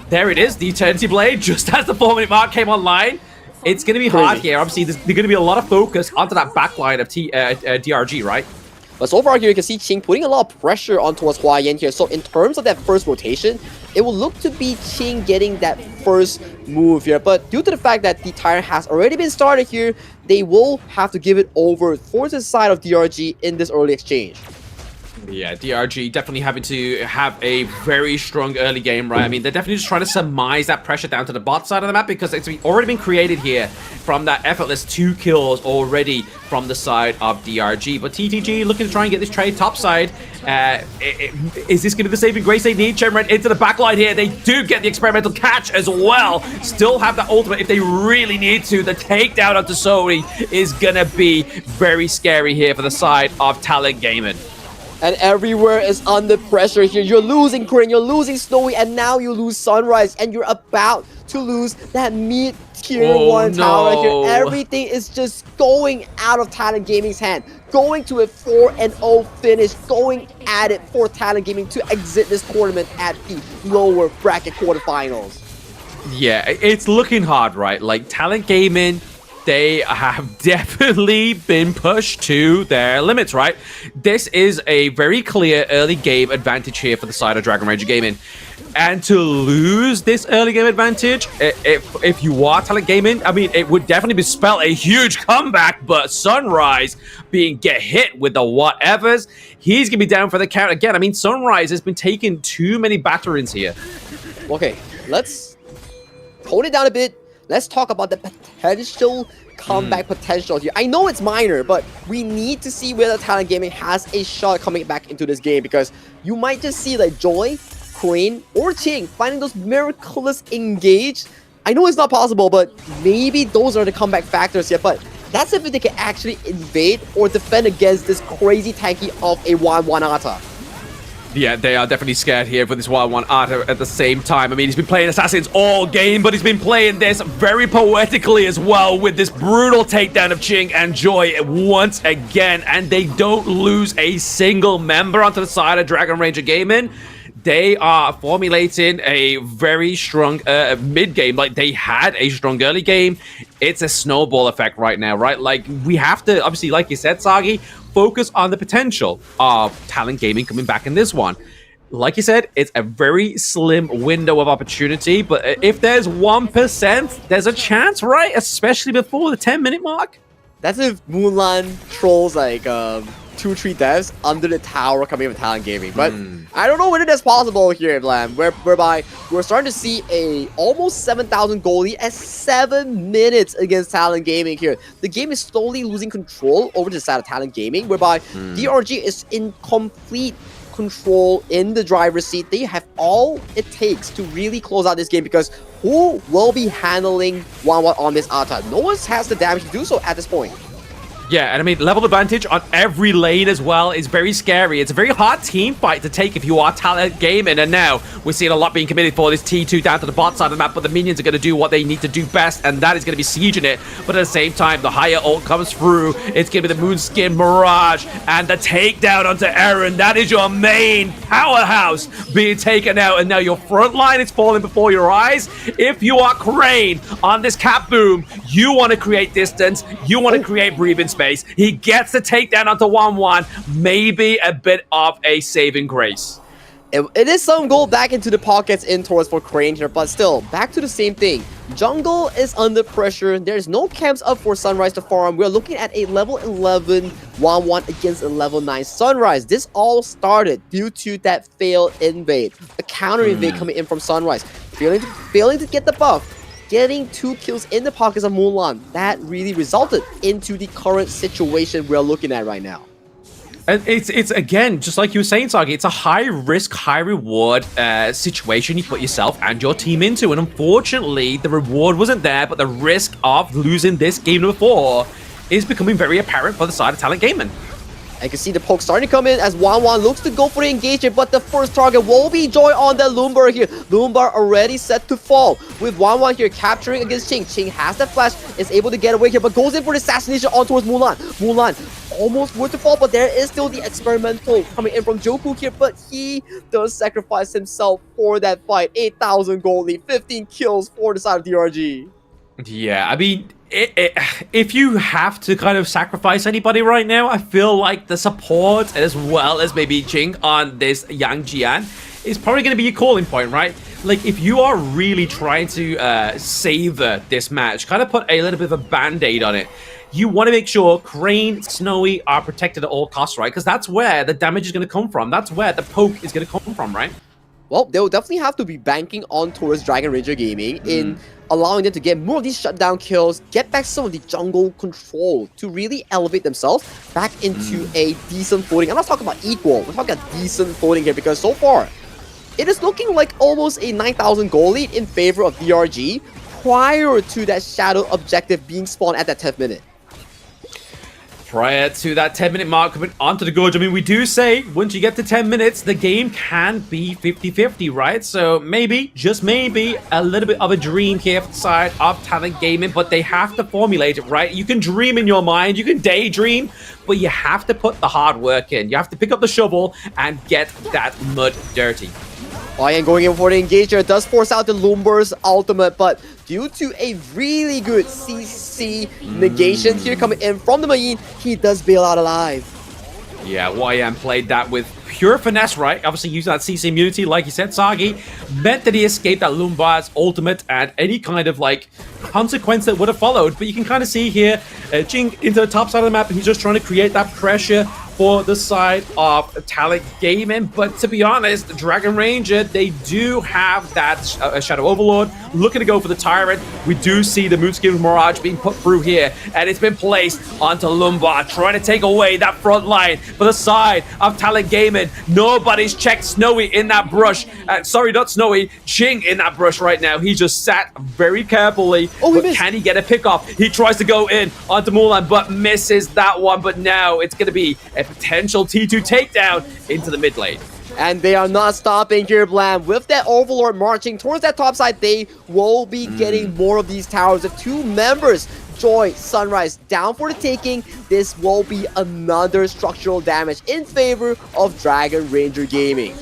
There it is, the Eternity Blade, just as the 4-minute mark came online. It's going to be hard here. Obviously, there's going to be a lot of focus onto that backline of DRG, right? But so far here, you can see Qing putting a lot of pressure on towards Hua Yan here. So in terms of that first rotation, it will look to be Qing getting that first move here. But due to the fact that the Tyrant has already been started here, they will have to give it over towards the side of DRG in this early exchange. Yeah, DRG definitely having to have a very strong early game, right? I mean, they're definitely just trying to surmise that pressure down to the bot side of the map because it's already been created here from that effortless 2 kills already from the side of DRG. But TTG looking to try and get this trade top side. Is this going to be the saving grace they need? Shenron into the backline here. They do get the experimental catch as well. Still have that ultimate if they really need to. The takedown of Tesori is going to be very scary here for the side of Talon Gaming. And everywhere is under pressure here. You're losing Kryn, you're losing Snowy, and now you lose Sunrise, and you're about to lose that mid-tier 1 tower here. Everything is just going out of Talon Gaming's hand. Going to a 4-0 finish, going at it for Talon Gaming to exit this tournament at the lower bracket quarterfinals. Yeah, it's looking hard, right? Like, Talon Gaming, they have definitely been pushed to their limits, right? This is a very clear early game advantage here for the side of Dragon Ranger Gaming. And to lose this early game advantage, if you are Talon Gaming, I mean, it would definitely spell a huge comeback, but Sunrise get hit with the whatevers, he's going to be down for the count again. I mean, Sunrise has been taking too many batterings here. Okay, let's hold it down a bit. Let's talk about the potential comeback potential here. I know it's minor, but we need to see whether Talon Gaming has a shot coming back into this game because you might just see like Joy, Crane, or Qing finding those miraculous engage. I know it's not possible, but maybe those are the comeback factors here. But that's if they can actually invade or defend against this crazy tanky of a 1-1 Ata. Yeah, they are definitely scared here for this 1-1 Ata at the same time. I mean, he's been playing Assassins all game, but he's been playing this very poetically as well with this brutal takedown of Qing and Joy once again. And they don't lose a single member onto the side of Dragon Ranger Gaming. They are formulating a very strong mid-game. Like, they had a strong early game. It's a snowball effect right now, right? Like, we have to, obviously, like you said, Sagi, focus on the potential of Talon Gaming coming back in this one. Like you said, it's a very slim window of opportunity, but if there's 1%, there's a chance, right? Especially before the 10-minute mark. That's if Mulan trolls like 2-3 deaths under the tower coming from Talon Gaming. But I don't know whether that's possible here, Blam, whereby we're starting to see a almost 7,000 goalie at 7 minutes against Talon Gaming here. The game is slowly losing control over the side of Talon Gaming, whereby DRG is in complete control in the driver's seat. They have all it takes to really close out this game because who will be handling 1-1 on this Ata? No one has the damage to do so at this point. Yeah, and I mean, level advantage on every lane as well is very scary. It's a very hard team fight to take if you are Talent Gaming, and now we're seeing a lot being committed for this T2 down to the bot side of the map, but the minions are going to do what they need to do best, and that is going to be sieging it. But at the same time, the higher ult comes through. It's going to be the Moonskin Mirage, and the takedown onto Aaron. That is your main powerhouse being taken out, and now your front line is falling before your eyes. If you are Crane on this cap boom, you want to create distance, you want to create breathing space. He gets the takedown onto 1-1. Maybe a bit of a saving grace. It is some gold back into the pockets in towards for Crane here, but still, back to the same thing. Jungle is under pressure. There's no camps up for Sunrise to farm. We're looking at a level 11 1-1 against a level 9 Sunrise. This all started due to that failed invade. A counter invade coming in from Sunrise. Failing to get the buff. Getting 2 kills in the pockets of Mulan. That really resulted into the current situation we're looking at right now. And it's again, just like you were saying, Sagi, it's a high risk, high reward situation you put yourself and your team into. And unfortunately, the reward wasn't there, but the risk of losing this game number 4 is becoming very apparent for the side of Talent Gaming. I can see the poke starting to come in as 1-1 looks to go for the engagement, but the first target will be Joy on the Lumbar here. Lumbar already set to fall with 1-1 here capturing against Ching. Ching has the flash, is able to get away here, but goes in for the assassination on towards Mulan. Mulan almost were to fall, but there is still the experimental coming in from Joku here, but he does sacrifice himself for that fight. 8,000 gold lead, 15 kills for the side of DRG. Yeah, I mean, if you have to kind of sacrifice anybody right now, I feel like the support as well as maybe Jing on this Yang Jian is probably going to be your calling point, right? Like, if you are really trying to savor this match, kind of put a little bit of a band-aid on it, you want to make sure Crane, Snowy are protected at all costs, right? Because that's where the damage is going to come from. That's where the poke is going to come from, right? Well, they'll definitely have to be banking on towards Dragon Ranger Gaming in allowing them to get more of these shutdown kills, get back some of the jungle control to really elevate themselves back into a decent footing. I'm not talking about equal, we're talking about decent footing here, because so far, it is looking like almost a 9,000 goal lead in favor of DRG prior to that shadow objective being spawned at that 10th minute. Prior to that 10-minute mark coming onto the gorge, I mean, we do say once you get to 10 minutes, the game can be 50-50, right? So maybe, just maybe, a little bit of a dream here for the side of Talent Gaming, but they have to formulate it, right? You can dream in your mind, you can daydream, but you have to put the hard work in. You have to pick up the shovel and get that mud dirty. And going in for the engager does force out the Lumber's ultimate, but due to a really good CC negation here coming in from the Marine, he does bail out alive. Yeah, YM played that with pure finesse, right? Obviously using that CC immunity, like you said, Sagi, meant that he escaped that Lumbar's ultimate and any kind of, like, consequence that would have followed. But you can kind of see here, Jing into the top side of the map, and he's just trying to create that pressure for the side of Talent Gaming. But to be honest, Dragon Ranger, they do have that Shadow Overlord looking to go for the Tyrant. We do see the Moonskin Mirage being put through here, and it's been placed onto Lumbar, trying to take away that front line for the side of Talent Gaming. Nobody's checked Snowy in that brush. Sorry, not Snowy, Ching in that brush right now. He just sat very carefully. But can he get a pick off? He tries to go in onto Mulan, but misses that one. But now it's going to be a potential T2 takedown into the mid lane. And they are not stopping here, Blam. With that Overlord marching towards that top side, they will be getting more of these towers. The 2 members, Joy, Sunrise, down for the taking. This will be another structural damage in favor of Dragon Ranger Gaming.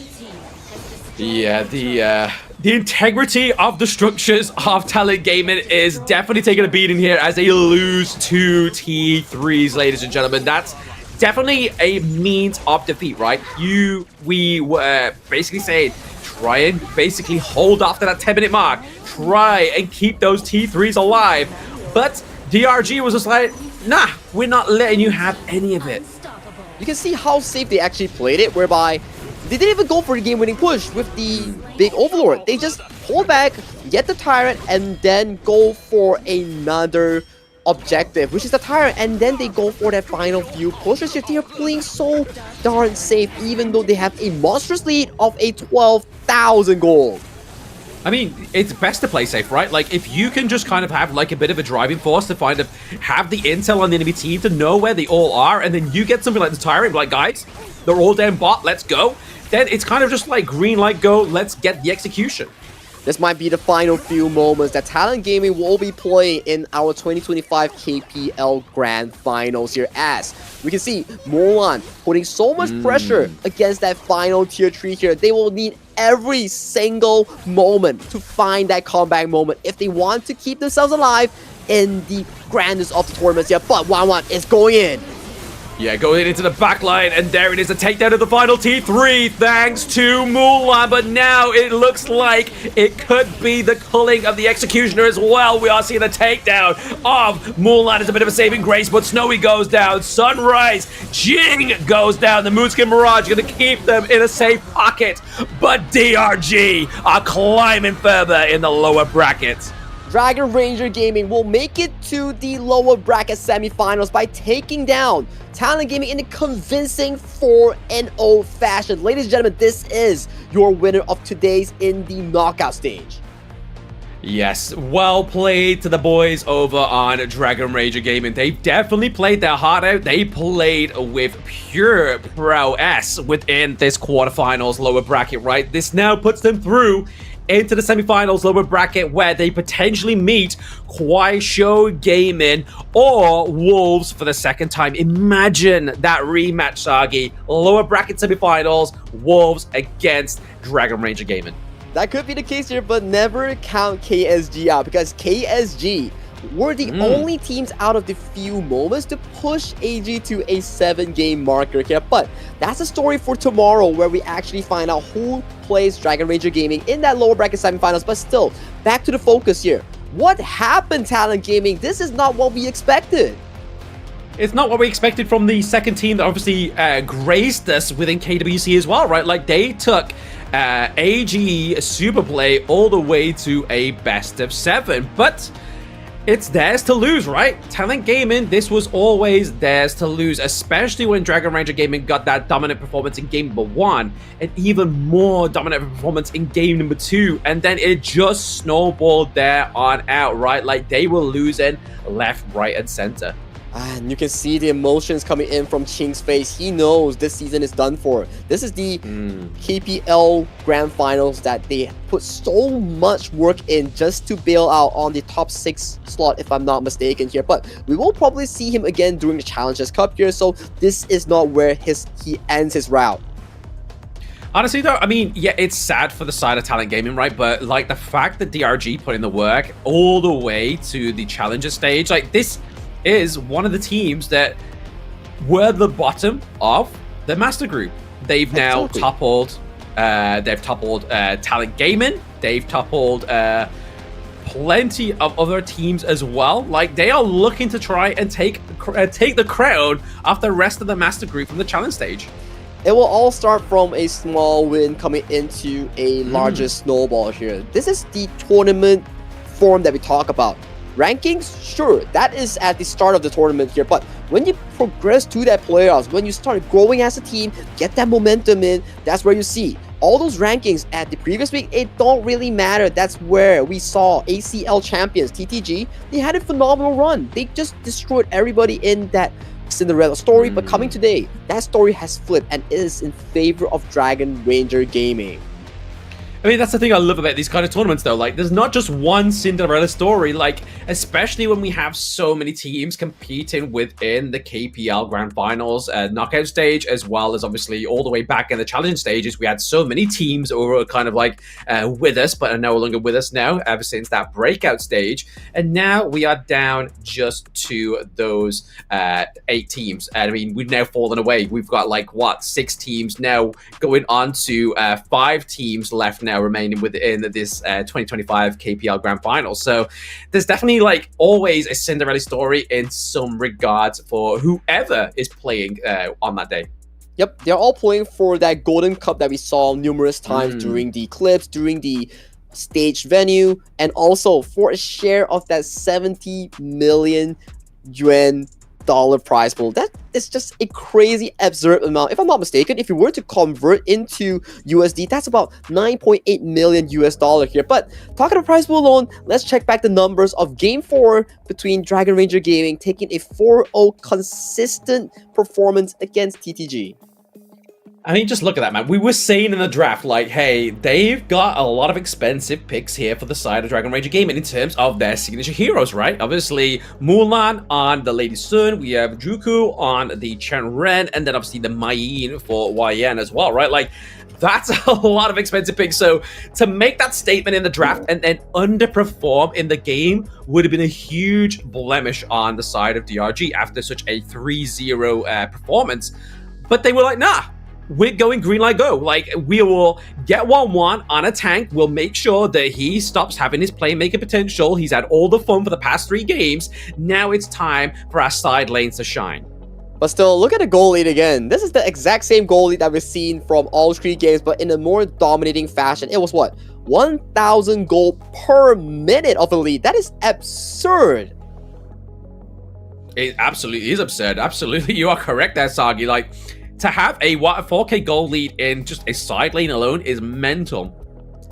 Yeah, the integrity of the structures of Talent Gaming is definitely taking a beating here as they lose 2 T3s, ladies and gentlemen. That's definitely a means of defeat, right? We were basically saying, try and basically hold off to that 10-minute mark. Try and keep those T3s alive. But DRG was just like, nah, we're not letting you have any of it. You can see how safe they actually played it, whereby they didn't even go for the game-winning push with the big Overlord. They just hold back, get the Tyrant, and then go for another objective, which is the Tyrant, and then they go for that final few pushes. They are playing so darn safe, even though they have a monstrous lead of a 12,000 gold. I mean, it's best to play safe, right? Like, if you can just kind of have, like, a bit of a driving force to have the intel on the enemy team to know where they all are, and then you get something like the Tyrant, like, guys, they're all down bot, let's go. Then it's kind of just like, green light, go, let's get the execution. This might be the final few moments that Talent Gaming will be playing in our 2025 KPL Grand Finals here, as we can see Mulan putting so much pressure against that final tier 3 here. They will need every single moment to find that comeback moment if they want to keep themselves alive in the grandest of the tournaments here. But 1-1 is going in. Yeah, going into the back line, and there it is, a takedown of the final T3, thanks to Mulan, but now it looks like it could be the culling of the Executioner as well. We are seeing a takedown of Mulan as a bit of a saving grace, but Snowy goes down, Sunrise, Jing goes down, the Moonskin Mirage going to keep them in a safe pocket, but DRG are climbing further in the lower brackets. Dragon Ranger Gaming will make it to the lower bracket semifinals by taking down Talent Gaming in a convincing 4-0 fashion. Ladies and gentlemen, this is your winner of today's in the knockout stage. Yes, well played to the boys over on Dragon Ranger Gaming. They definitely played their heart out. They played with pure prowess within this quarterfinals lower bracket, right? This now puts them through into the semifinals lower bracket, where they potentially meet Kuaishou Gaming or Wolves for the second time. Imagine that rematch, Sagi. Lower bracket semifinals, Wolves against Dragon Ranger Gaming. That could be the case here, but never count KSG out, because KSG were the only teams out of the few moments to push AG to a 7-game marker here. But that's a story for tomorrow, where we actually find out who plays Dragon Ranger Gaming in that lower bracket semifinals. But still, back to the focus here. What happened, Talent Gaming? This is not what we expected. It's not what we expected from the second team that obviously graced us within KWC as well, right? Like, they took AG Superplay all the way to a best of 7, but it's theirs to lose, right? Talent Gaming, this was always theirs to lose, especially when Dragon Ranger Gaming got that dominant performance in game number 1, and even more dominant performance in game number 2, and then it just snowballed there on out, right? Like, they were losing left, right, and center. And you can see the emotions coming in from Ching's face. He knows this season is done for. This is the KPL Grand Finals that they put so much work in just to bail out on the top 6 slot, if I'm not mistaken here. But we will probably see him again during the Challengers Cup here, so this is not where he ends his route. Honestly though, I mean, yeah, it's sad for the side of Talent Gaming, right? But like, the fact that DRG put in the work all the way to the Challenger stage, like, this is one of the teams that were the bottom of the master group. They've now toppled Talent Gaming. They've toppled plenty of other teams as well. Like, they are looking to try and take the crown off the rest of the master group from the challenge stage. It will all start from a small win coming into a larger snowball here. This is the tournament form that we talk about. Rankings, sure, that is at the start of the tournament here, but when you progress to that playoffs, when you start growing as a team, get that momentum in, that's where you see all those rankings at the previous week. It don't really matter. That's where we saw ACL champions TTG. They had a phenomenal run. They just destroyed everybody in that Cinderella story, but coming today, that story has flipped and is in favor of Dragon Ranger Gaming. I mean, that's the thing I love about these kind of tournaments, though. Like, there's not just one Cinderella story, like, especially when we have so many teams competing within the KPL Grand Finals knockout stage, as well as obviously all the way back in the challenge stages. We had so many teams who were kind of like with us, but are no longer with us now, ever since that breakout stage. And now we are down just to those 8 teams. And I mean, we've now fallen away. We've got, like, what, 6 teams now going on to 5 teams left now remaining within this 2025 KPL Grand Final. So there's definitely, like, always a Cinderella story in some regards for whoever is playing on that day. Yep, they're all playing for that Golden Cup that we saw numerous times during the clips, during the stage venue, and also for a share of that 70 million yuan prize pool. That is just a crazy, absurd amount. If I'm not mistaken, if you were to convert into USD, that's about 9.8 million US dollar here. But talking about prize pool alone, let's check back the numbers of Game 4 between Dragon Ranger Gaming taking a 4-0 consistent performance against TTG. I mean, just look at that, man. We were saying in the draft, like, hey, they've got a lot of expensive picks here for the side of Dragon Ranger Gaming in terms of their signature heroes, right? Obviously, Mulan on the Lady Sun, we have Juku on the Chen Ren, and then obviously the Mai Yin for YN as well, right? Like, that's a lot of expensive picks. So to make that statement in the draft and then underperform in the game would have been a huge blemish on the side of DRG after such a 3-0 performance. But they were like, nah. We're going green light go. Like, we will get 1-1 on a tank. We'll make sure that he stops having his playmaker potential. He's had all the fun for the past 3 games. Now it's time for our side lanes to shine. But still, look at the goal lead again. This is the exact same goal lead that we've seen from all 3 games, but in a more dominating fashion. It was what? 1,000 gold per minute of a lead. That is absurd. It absolutely is absurd. Absolutely, you are correct there, Sagi. Like, to have a 4K goal lead in just a side lane alone is mental.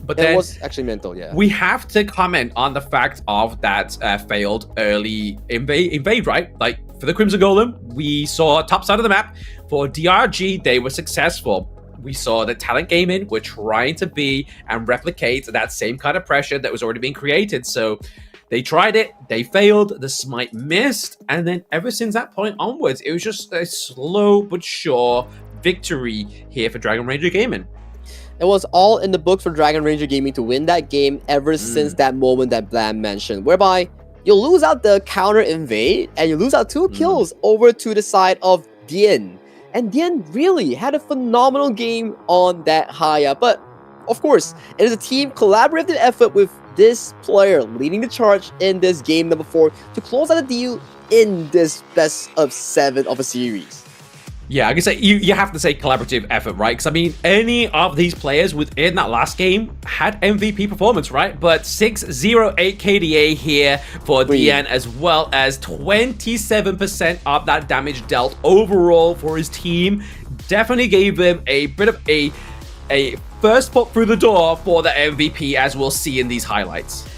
But then it was actually mental, yeah. We have to comment on the fact of that failed early invade, right? Like, for the Crimson Golem, we saw top side of the map. For DRG, they were successful. We saw that Talent Gaming were trying to be and replicate that same kind of pressure that was already being created. So they tried it, they failed, the smite missed, and then ever since that point onwards, it was just a slow but sure victory here for Dragon Ranger Gaming. It was all in the books for Dragon Ranger Gaming to win that game ever since that moment that Blam mentioned, whereby you lose out the counter invade and you lose out 2 kills over to the side of Dien. And Dien really had a phenomenal game on that Haya. But of course, it is a team collaborative effort with this player leading the charge in this game number 4 to close out the deal in this best of 7 of a series. Yeah, I can say you have to say collaborative effort, right? Because I mean, any of these players within that last game had MVP performance, right? But 608 KDA here for Dien, as well as 27% of that damage dealt overall for his team. Definitely gave him a bit of a first foot through the door for the MVP, as we'll see in these highlights.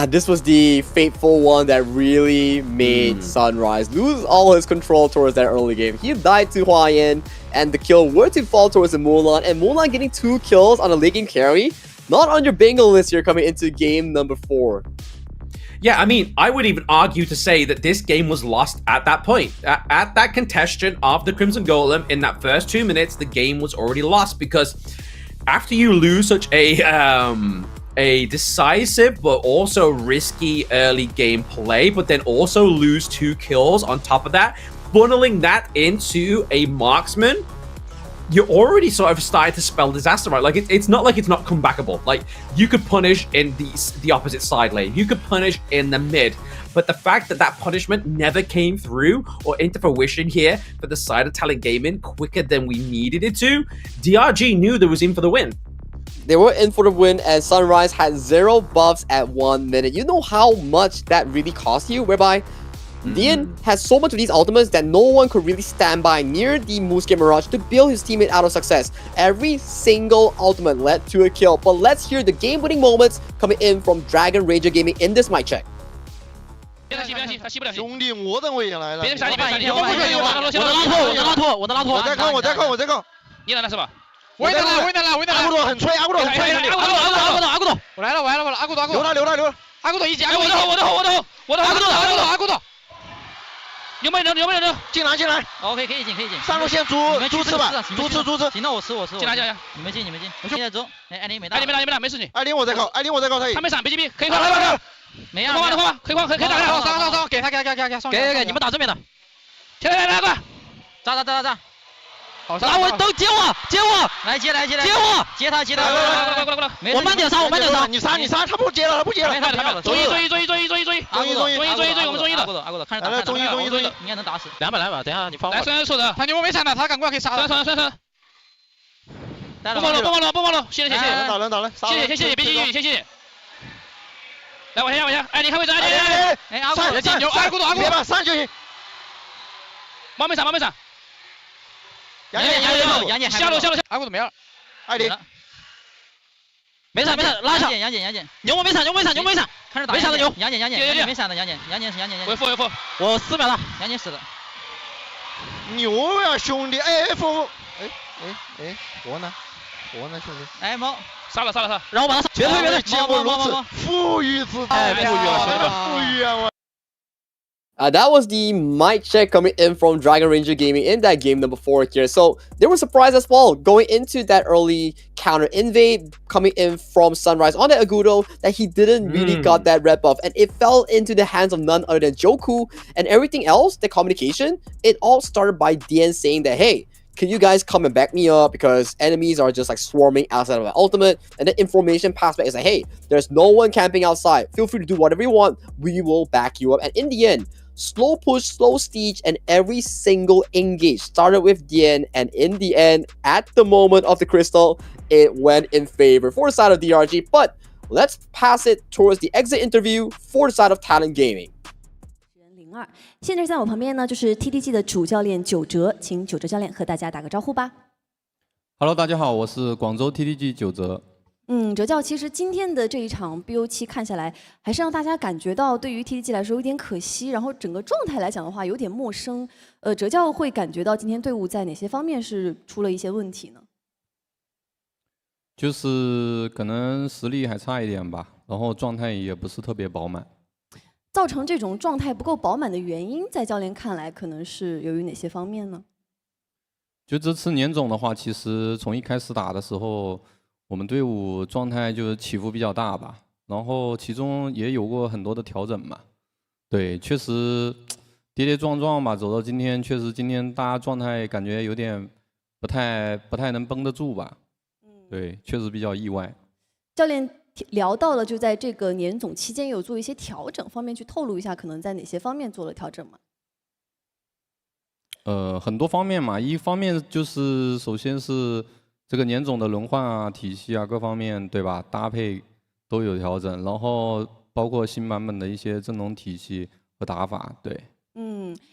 This was the fateful one that really made Sunrise lose all his control towards that early game. He died to Huayan, and the kill were to fall towards the Mulan, and Mulan getting 2 kills on a late game carry. Not on your bingo list here coming into game number 4. Yeah, I mean, I would even argue to say that this game was lost at that point. At that contestation of the Crimson Golem, in that first 2 minutes, the game was already lost, because after you lose such a decisive but also risky early game play, but then also lose 2 kills on top of that, funneling that into a marksman, you're already sort of starting to spell disaster, right? Like, it's not like it's not comebackable. Like, you could punish in the opposite side lane, you could punish in the mid, but the fact that that punishment never came through or into fruition here for the side of Talent Gaming quicker than we needed it to, DRG knew there was in for the win. They were in for the win, and Sunrise had 0 buffs at 1 minute. You know how much that really cost you? Whereby Dien has so much of these ultimates that no one could really stand by near the Musuke Mirage to bail his teammate out of success. Every single ultimate led to a kill. But let's hear the game-winning moments coming in from Dragon Ranger Gaming in this mic check. 兄弟，我等我也来了。别杀你，别杀你！我的拉托，我在控。你来了是吧？我也来了。阿古多很吹，阿古多。我来了，阿古多。留他。阿古多一级，我的阿古多。有没有人？进来。OK， 可以进。上路先猪吃吧，猪吃。行，那我吃。进来。你们进。现在走。艾琳没打，没事你。艾琳我在靠他。他没闪 BGB， 可以换。没啊，可以打。上，给他，给，你们打正面的。起来，快！炸！好，我都接我，来接我，接他，过来，我慢点杀，你杀，他不接了，中一，我们中一的，阿古的，看着打，中一，应该能打死，200来吧，等一下你放我，来，顺的，他牛没闪的，他赶快可以杀了，顺，不忙了，谢谢，打人，谢谢，别谢谢，来往下，哎，你看位置，哎，阿古的，牛，阿古的，别吧，上就行。猫没闪，猫没闪。杨戬，下路，阿古怎么样？艾迪。没闪，拉上。杨戬，牛我没闪，看着打。没闪的牛。杨戬，没闪的杨戬是杨戬。回复，我4秒了，杨戬死了。牛呀，兄弟！哎，活呢，兄弟！哎，猫杀了，然后把他绝对见过如此富裕姿态，富裕了，富裕啊！我。That was the mic check coming in from Dragon Ranger Gaming in that game number 4 here. So they were surprised as well going into that early counter invade coming in from Sunrise on the Agudo that he didn't really got that red buff, and it fell into the hands of none other than Joku. And everything else, the communication, it all started by DN saying that, hey, can you guys come and back me up because enemies are just like swarming outside of my ultimate? And the information passed back is like, hey, there's no one camping outside. Feel free to do whatever you want. We will back you up. And in the end, slow push, slow siege, and every single engage started with DN, and in the end, at the moment of the crystal, it went in favor for the side of DRG. But let's pass it towards the exit interview for the side of Talent Gaming. 现在在我旁边呢，就是 TTG 的主教练九哲，请九哲教练和大家打个招呼吧。Hello， 大家好，我是广州 TTG 九哲。哲教，其实今天的这一场 BO7看下来，还是让大家感觉到对于 TTG 来说有点可惜，然后整个状态来讲的话有点陌生。哲教会感觉到今天队伍在哪些方面是出了一些问题呢？就是可能实力还差一点吧，然后状态也不是特别饱满。造成这种状态不够饱满的原因，在教练看来，可能是由于哪些方面呢？就这次年总的话，其实从一开始打的时候，我们队伍状态就起伏比较大吧，然后其中也有过很多的调整嘛。对，确实跌跌撞撞吧，走到今天，确实今天大家状态感觉有点不太能绷得住吧。对，确实比较意外。教练聊到了，就在这个年总期间有做一些调整，方便去透露一下，可能在哪些方面做了调整吗？很多方面嘛，一方面就是首先是这个年总的轮换啊、体系啊各方面，对吧？搭配都有调整，然后包括新版本的一些阵容体系和打法，对。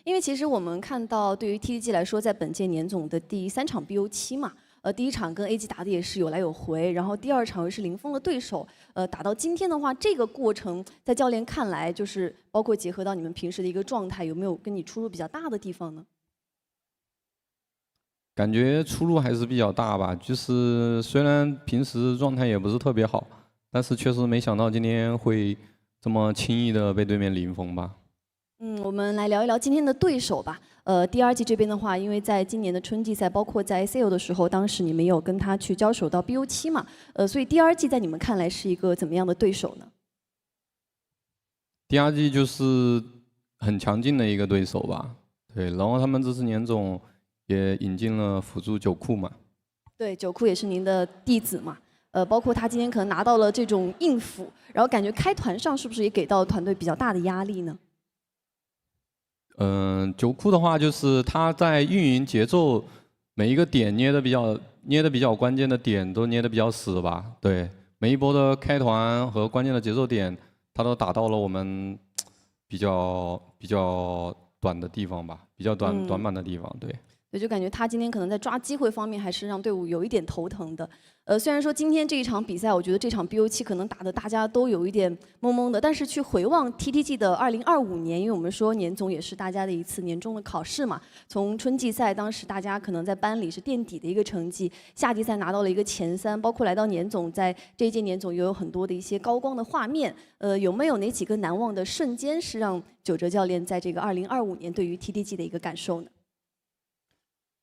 因为其实我们看到，对于 TTG 来说，在本届年总的第3场 BO7嘛。第一场跟 AG 打的也是有来有回，然后第2场又是林峰的对手，打到今天的话，这个过程在教练看来，就是包括结合到你们平时的一个状态，有没有跟你出入比较大的地方呢？感觉出入还是比较大吧，就是虽然平时状态也不是特别好，但是确实没想到今天会这么轻易的被对面零封吧。我们来聊一聊今天的对手吧。第2季这边的话，因为在今年的春季赛，包括在 ACL 的时候，当时你们有跟他去交手到 BO7嘛，所以第2季在你们看来是一个怎么样的对手呢？第2季就是很强劲的一个对手吧，对，然后他们这次年总也引进了辅助九库嘛。对，九库也是您的弟子嘛，包括他今天可能拿到了这种硬辅，然后感觉开团上是不是也给到团队比较大的压力呢？九库的话，就是他在运营节奏每一个点捏的比较关键的点都捏的比较死吧。对，每一波的开团和关键的节奏点，他都打到了我们比较短的地方吧，比较短板的地方。对。对，就感觉他今天可能在抓机会方面还是让队伍有一点头疼的。虽然说今天这一场比赛，我觉得这场 BO7可能打的大家都有一点懵懵的，但是去回望 TTG 的2025年，因为我们说年总也是大家的一次年终的考试嘛。从春季赛当时大家可能在班里是垫底的一个成绩，夏季赛拿到了一个前3，包括来到年总，在这一届年总也有很多的一些高光的画面。有没有哪几个难忘的瞬间是让九哲教练在这个2025年对于 TTG 的一个感受呢？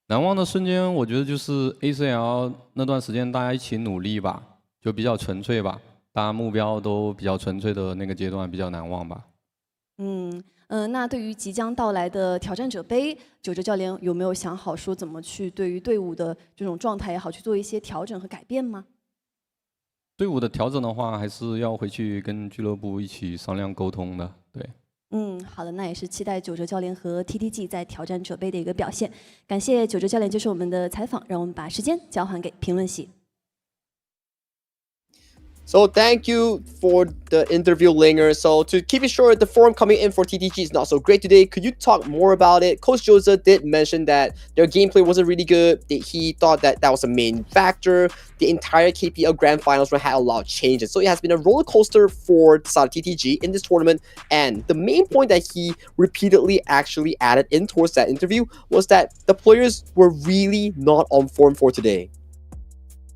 难忘的瞬间，我觉得就是 ACL 那段时间大家一起努力吧，就比较纯粹吧，大家目标都比较纯粹的那个阶段比较难忘吧。那对于即将到来的挑战者杯，九哲教练有没有想好说怎么去对于队伍的这种状态也好去做一些调整和改变吗？队伍的调整的话，还是要回去跟俱乐部一起商量沟通的，对。好的，那也是期待九哲教练和 TTG 在挑战者杯的一个表现。感谢九哲教练接受我们的采访，让我们把时间交还给评论席。So thank you for the interview, Linger. So to keep it short, the form coming in for TTG is not so great today. Could you talk more about it? Coach Jose did mention that their gameplay wasn't really good. He thought that was a main factor. The entire KPL Grand Finals run had a lot of changes. So it has been a roller coaster for Sada TTG in this tournament. And the main point that he repeatedly actually added in towards that interview was that the players were really not on form for today.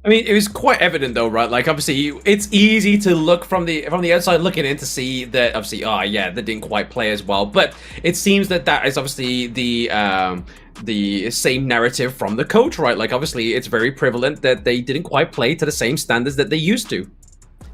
I mean, it was quite evident though, right? Like, obviously, it's easy to look from the outside looking in to see that, obviously, oh yeah, they didn't quite play as well. But it seems that is obviously the same narrative from the coach, right? Like, obviously, it's very prevalent that they didn't quite play to the same standards that they used to.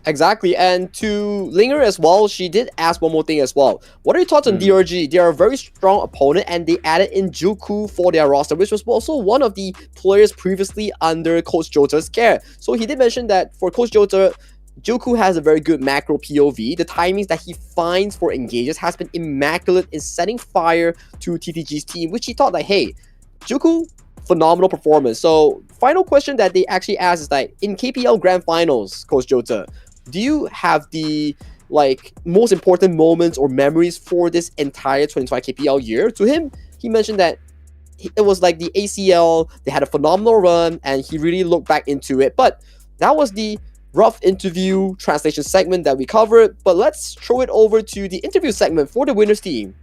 Exactly, and to Linger as well, she did ask one more thing as well. What are your thoughts on DRG? They are a very strong opponent, and they added in Juku for their roster, which was also one of the players previously under Coach Jota's care. So he did mention that for Coach Jota, Juku has a very good macro POV. The timings that he finds for engages has been immaculate in setting fire to TTG's team, which he thought like, hey, Juku, phenomenal performance. So final question that they actually asked is like, in KPL Grand Finals, Coach Jota, do you have the most important moments or memories for this entire 2025 KPL year? To him, he mentioned that it was like the ACL, they had a phenomenal run, and he really looked back into it. But that was the rough interview translation segment that we covered. But let's throw it over to the interview segment for the winners team.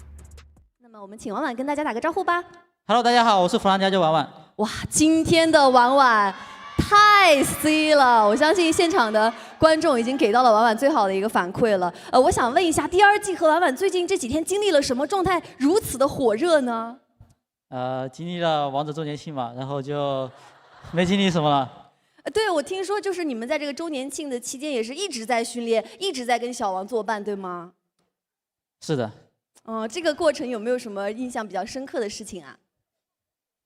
那么我们请婉婉跟大家打个招呼吧。Hello， 大家好，我是弗兰家就婉婉。哇，今天的婉婉太 C 了，我相信现场的观众已经给到了婉婉最好的一个反馈了。我想问一下，第二季和婉婉最近这几天经历了什么，状态如此的火热呢？经历了王者周年庆嘛，然后就没经历什么了。对，我听说就是你们在这个周年庆的期间也是一直在训练，一直在跟小王作伴，对吗？是的。这个过程有没有什么印象比较深刻的事情啊？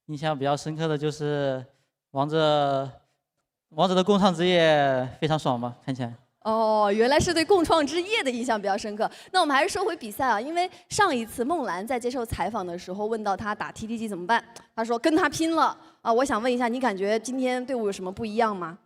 印象比较深刻的就是王者的共创之夜非常爽嘛，看起来。哦，原来是对共创之夜的印象比较深刻。那我们还是说回比赛啊，因为上一次梦兰在接受采访的时候问到他打 TTG 怎么办，他说跟他拼了啊。我想问一下，你感觉今天队伍有什么不一样吗？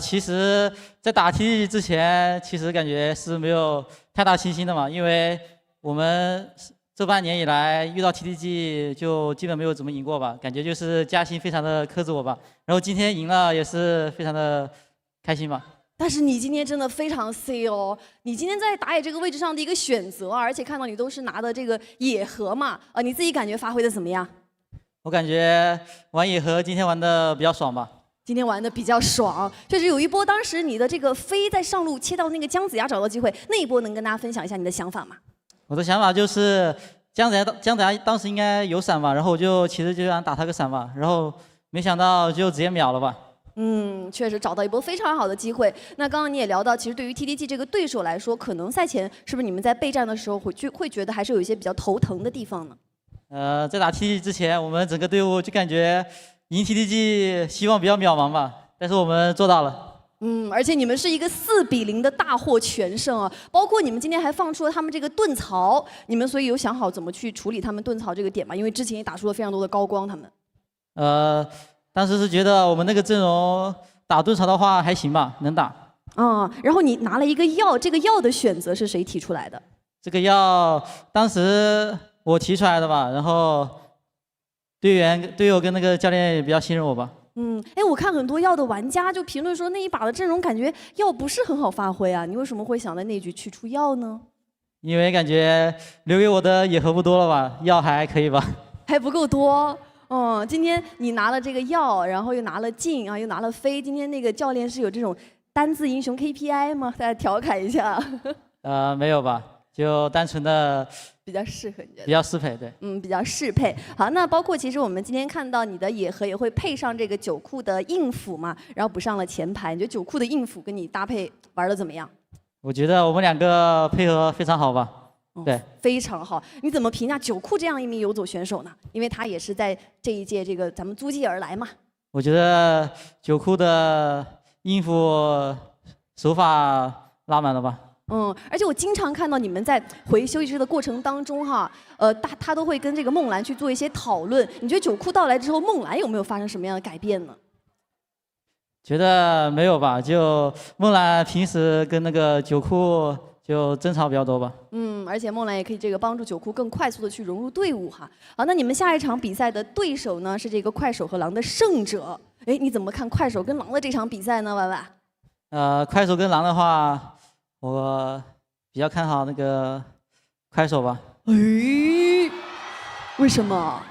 其实，在打 TTG 之前，其实感觉是没有太大信心的嘛，因为我们这半年以来遇到 TTG 就基本没有怎么赢过吧，感觉就是嘉欣非常的克制我吧，然后今天赢了也是非常的开心吧。但是你今天真的非常 C 哦，你今天在打野这个位置上的一个选择，而且看到你都是拿的这个野核嘛，你自己感觉发挥的怎么样？我感觉玩野核今天玩的比较爽吧。今天玩的比较爽，确实有一波，当时你的这个飞在上路切到那个姜子牙找到机会，那一波能跟大家分享一下你的想法吗？我的想法就是姜子牙当时应该有闪吧，然后我就其实就想打他个闪吧，然后没想到就直接秒了吧。确实找到一波非常好的机会。那刚刚你也聊到，其实对于 TTG 这个对手来说，可能赛前是不是你们在备战的时候会觉得还是有一些比较头疼的地方呢？在打 TTG 之前，我们整个队伍就感觉赢 TTG 希望比较渺茫吧，但是我们做到了。而且你们是一个4-0的大获全胜啊！包括你们今天还放出了他们这个盾槽，你们所以有想好怎么去处理他们盾槽这个点吗？因为之前也打出了非常多的高光，他们。当时是觉得我们那个阵容打盾槽的话还行吧，能打。然后你拿了一个药，这个药的选择是谁提出来的？这个药当时我提出来的吧，然后队友跟那个教练也比较信任我吧。我看很多药的玩家就评论说那一把的阵容感觉药不是很好发挥啊，你为什么会想在那局去出药呢？因为感觉留给我的野核不多了吧，药还可以吧。还不够多。今天你拿了这个药，然后又拿了镜啊，又拿了飞，今天那个教练是有这种单字英雄 KPI 吗？大家调侃一下。没有吧，就单纯的比较适合你觉得？比较适配，对。比较适配。好，那包括其实我们今天看到你的野核也会配上这个九库的硬辅嘛，然后补上了前排。你觉得九库的硬辅跟你搭配玩的怎么样？我觉得我们两个配合非常好吧。对，非常好。你怎么评价九库这样一名游走选手呢？因为他也是在这一届这个咱们租借而来嘛。我觉得九库的应付手法拉满了吧。而且我经常看到你们在回休息室的过程当中哈，他都会跟这个梦兰去做一些讨论。你觉得九库到来之后，梦兰有没有发生什么样的改变呢？觉得没有吧，就梦兰平时跟那个九库就争吵比较多吧。而且梦兰也可以这个帮助九库更快速的去融入队伍哈。好，那你们下一场比赛的对手呢是这个快手和狼的胜者。哎，你怎么看快手跟狼的这场比赛呢，婉婉？快手跟狼的话，我比较看好那个快手吧。哎，为什么？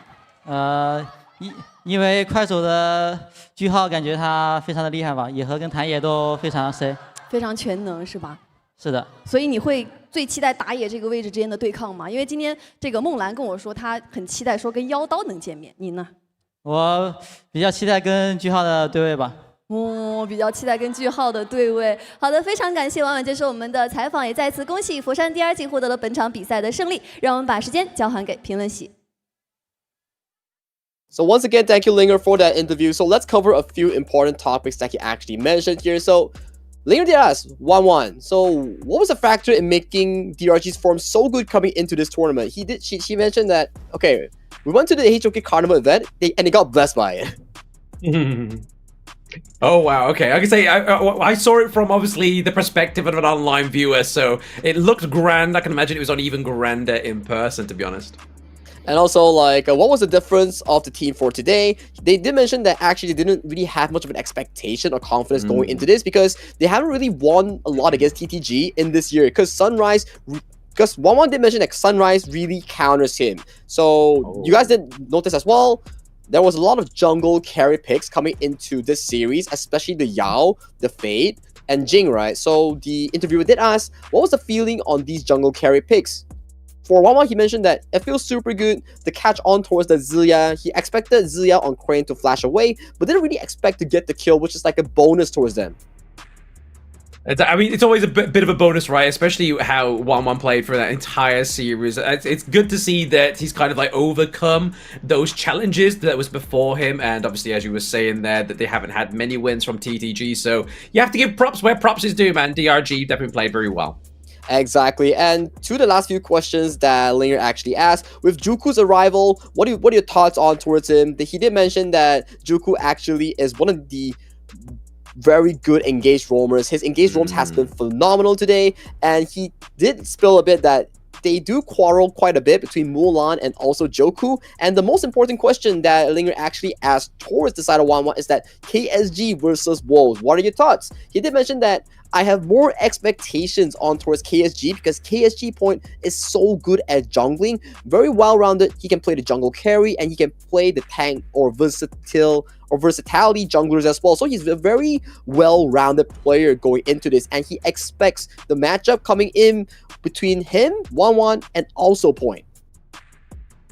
因为快手的句号感觉他非常的厉害吧，野和跟谭野都非常谁，非常全能是吧？是的。所以你会最期待打野这个位置之间的对抗吗？因为今天这个梦兰跟我说，她很期待说跟妖刀能见面，你呢？我比较期待跟句号的对位吧。比较期待跟句号的对位。好的，非常感谢婉婉接受我们的采访，也再次恭喜佛山第2季获得了本场比赛的胜利。让我们把时间交还给评论席。So once again, thank you, Linger, for that interview. So let's cover a few important topics that he actually mentioned here. So Linger did ask 1-1. So what was the factor in making DRG's form so good coming into this tournament? She mentioned that, okay, we went to the HOK Carnival event and they got blessed by it. Oh wow, okay. I can say I saw it from obviously the perspective of an online viewer, so it looked grand. I can imagine it was on even grander in person, to be honest. And also, like, what was the difference of the team for today? They did mention that actually they didn't really have much of an expectation or confidence going into this because they haven't really won a lot against TTG in this year. Because 1-1 did mention that Sunrise really counters him. So you guys did notice as well, there was a lot of jungle carry picks coming into this series, especially the Yao, the Fade, and Jing, right? So the interviewer did ask, what was the feeling on these jungle carry picks? For 1-1, he mentioned that it feels super good to catch on towards the Zilia. He expected Zilia on Crane to flash away, but didn't really expect to get the kill, which is like a bonus towards them. I mean, it's always a bit of a bonus, right? Especially how 1-1 played for that entire series. It's good to see that he's kind of like overcome those challenges that was before him. And obviously, as you were saying there, that they haven't had many wins from TTG. So you have to give props where props is due, man. DRG definitely played very well. Exactly. And to the last few questions that Linger actually asked, with Juku's arrival, what are your thoughts on towards him? He did mention that Juku actually is one of the very good engaged roamers. His engaged roams has been phenomenal today, and he did spill a bit that they do quarrel quite a bit between Mulan and also Joku. And the most important question that Linger actually asked towards the side of 1-1 is that KSG versus Wolves. What are your thoughts? He did mention that I have more expectations on towards KSG because KSG Point is so good at jungling, very well-rounded. He can play the jungle carry and he can play the tank or versatility junglers as well. So he's a very well-rounded player going into this, and he expects the matchup coming in between him, 1-1, and also Point.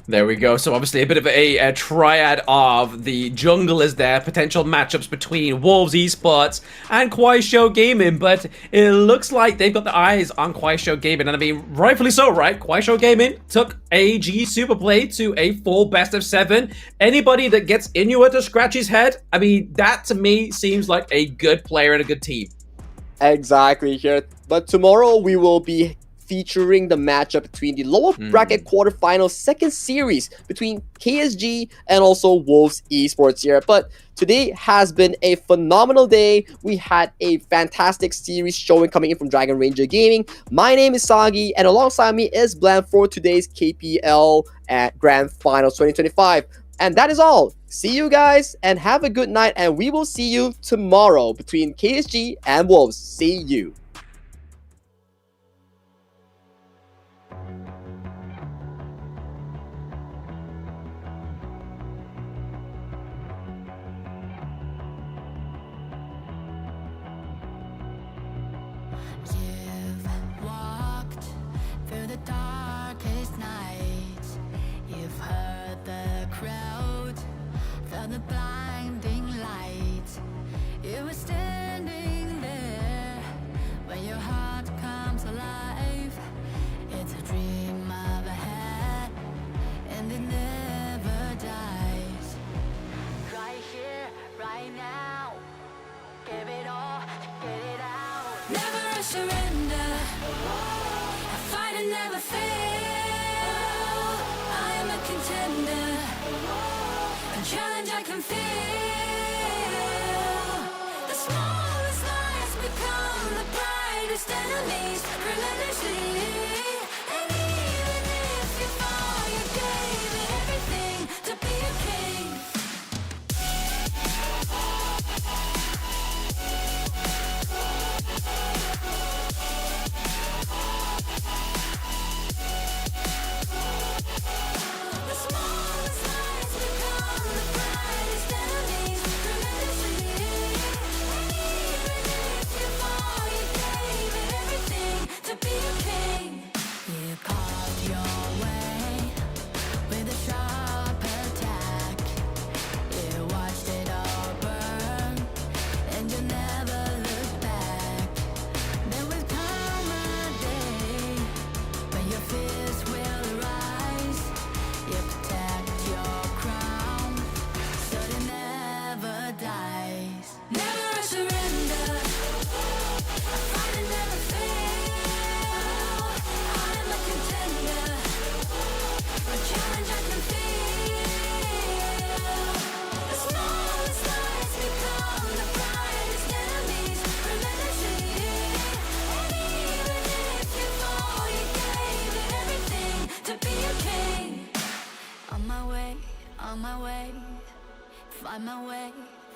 There we go. So obviously a bit of a triad of the junglers there, potential matchups between Wolves Esports and Kuaishou Gaming, but it looks like they've got the eyes on Kuaishou Gaming, and I mean, rightfully so, right? Kuaishou Gaming took AG Superplay to a full best of 7. Anybody that gets Inuit to scratch his head, I mean, that to me seems like a good player and a good team. Exactly here. But tomorrow we will be featuring the matchup between the lower bracket quarterfinal second series between KSG and also Wolves Esports here. But today has been a phenomenal day. We had a fantastic series showing coming in from Dragon Ranger Gaming. My name is Sagi, and alongside me is Bland for today's KPL at Grand Finals 2025. And that is all. See you guys and have a good night, and we will see you tomorrow between KSG and Wolves. See you. You've walked through the darkest night. You've heard the crowd, felt the blinding light. You were standing there when your heart comes alive. It's a dream of ahead, and it never dies. Right here, right now, give it all, get it out. Never a surrender, I fight and never fail. I am a contender, a challenge I can feel. The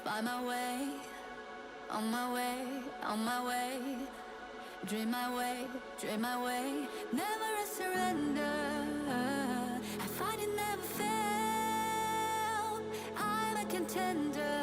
Find my way, on my way, on my way. Dream my way, never a surrender. I find it never fail. I'm a contender.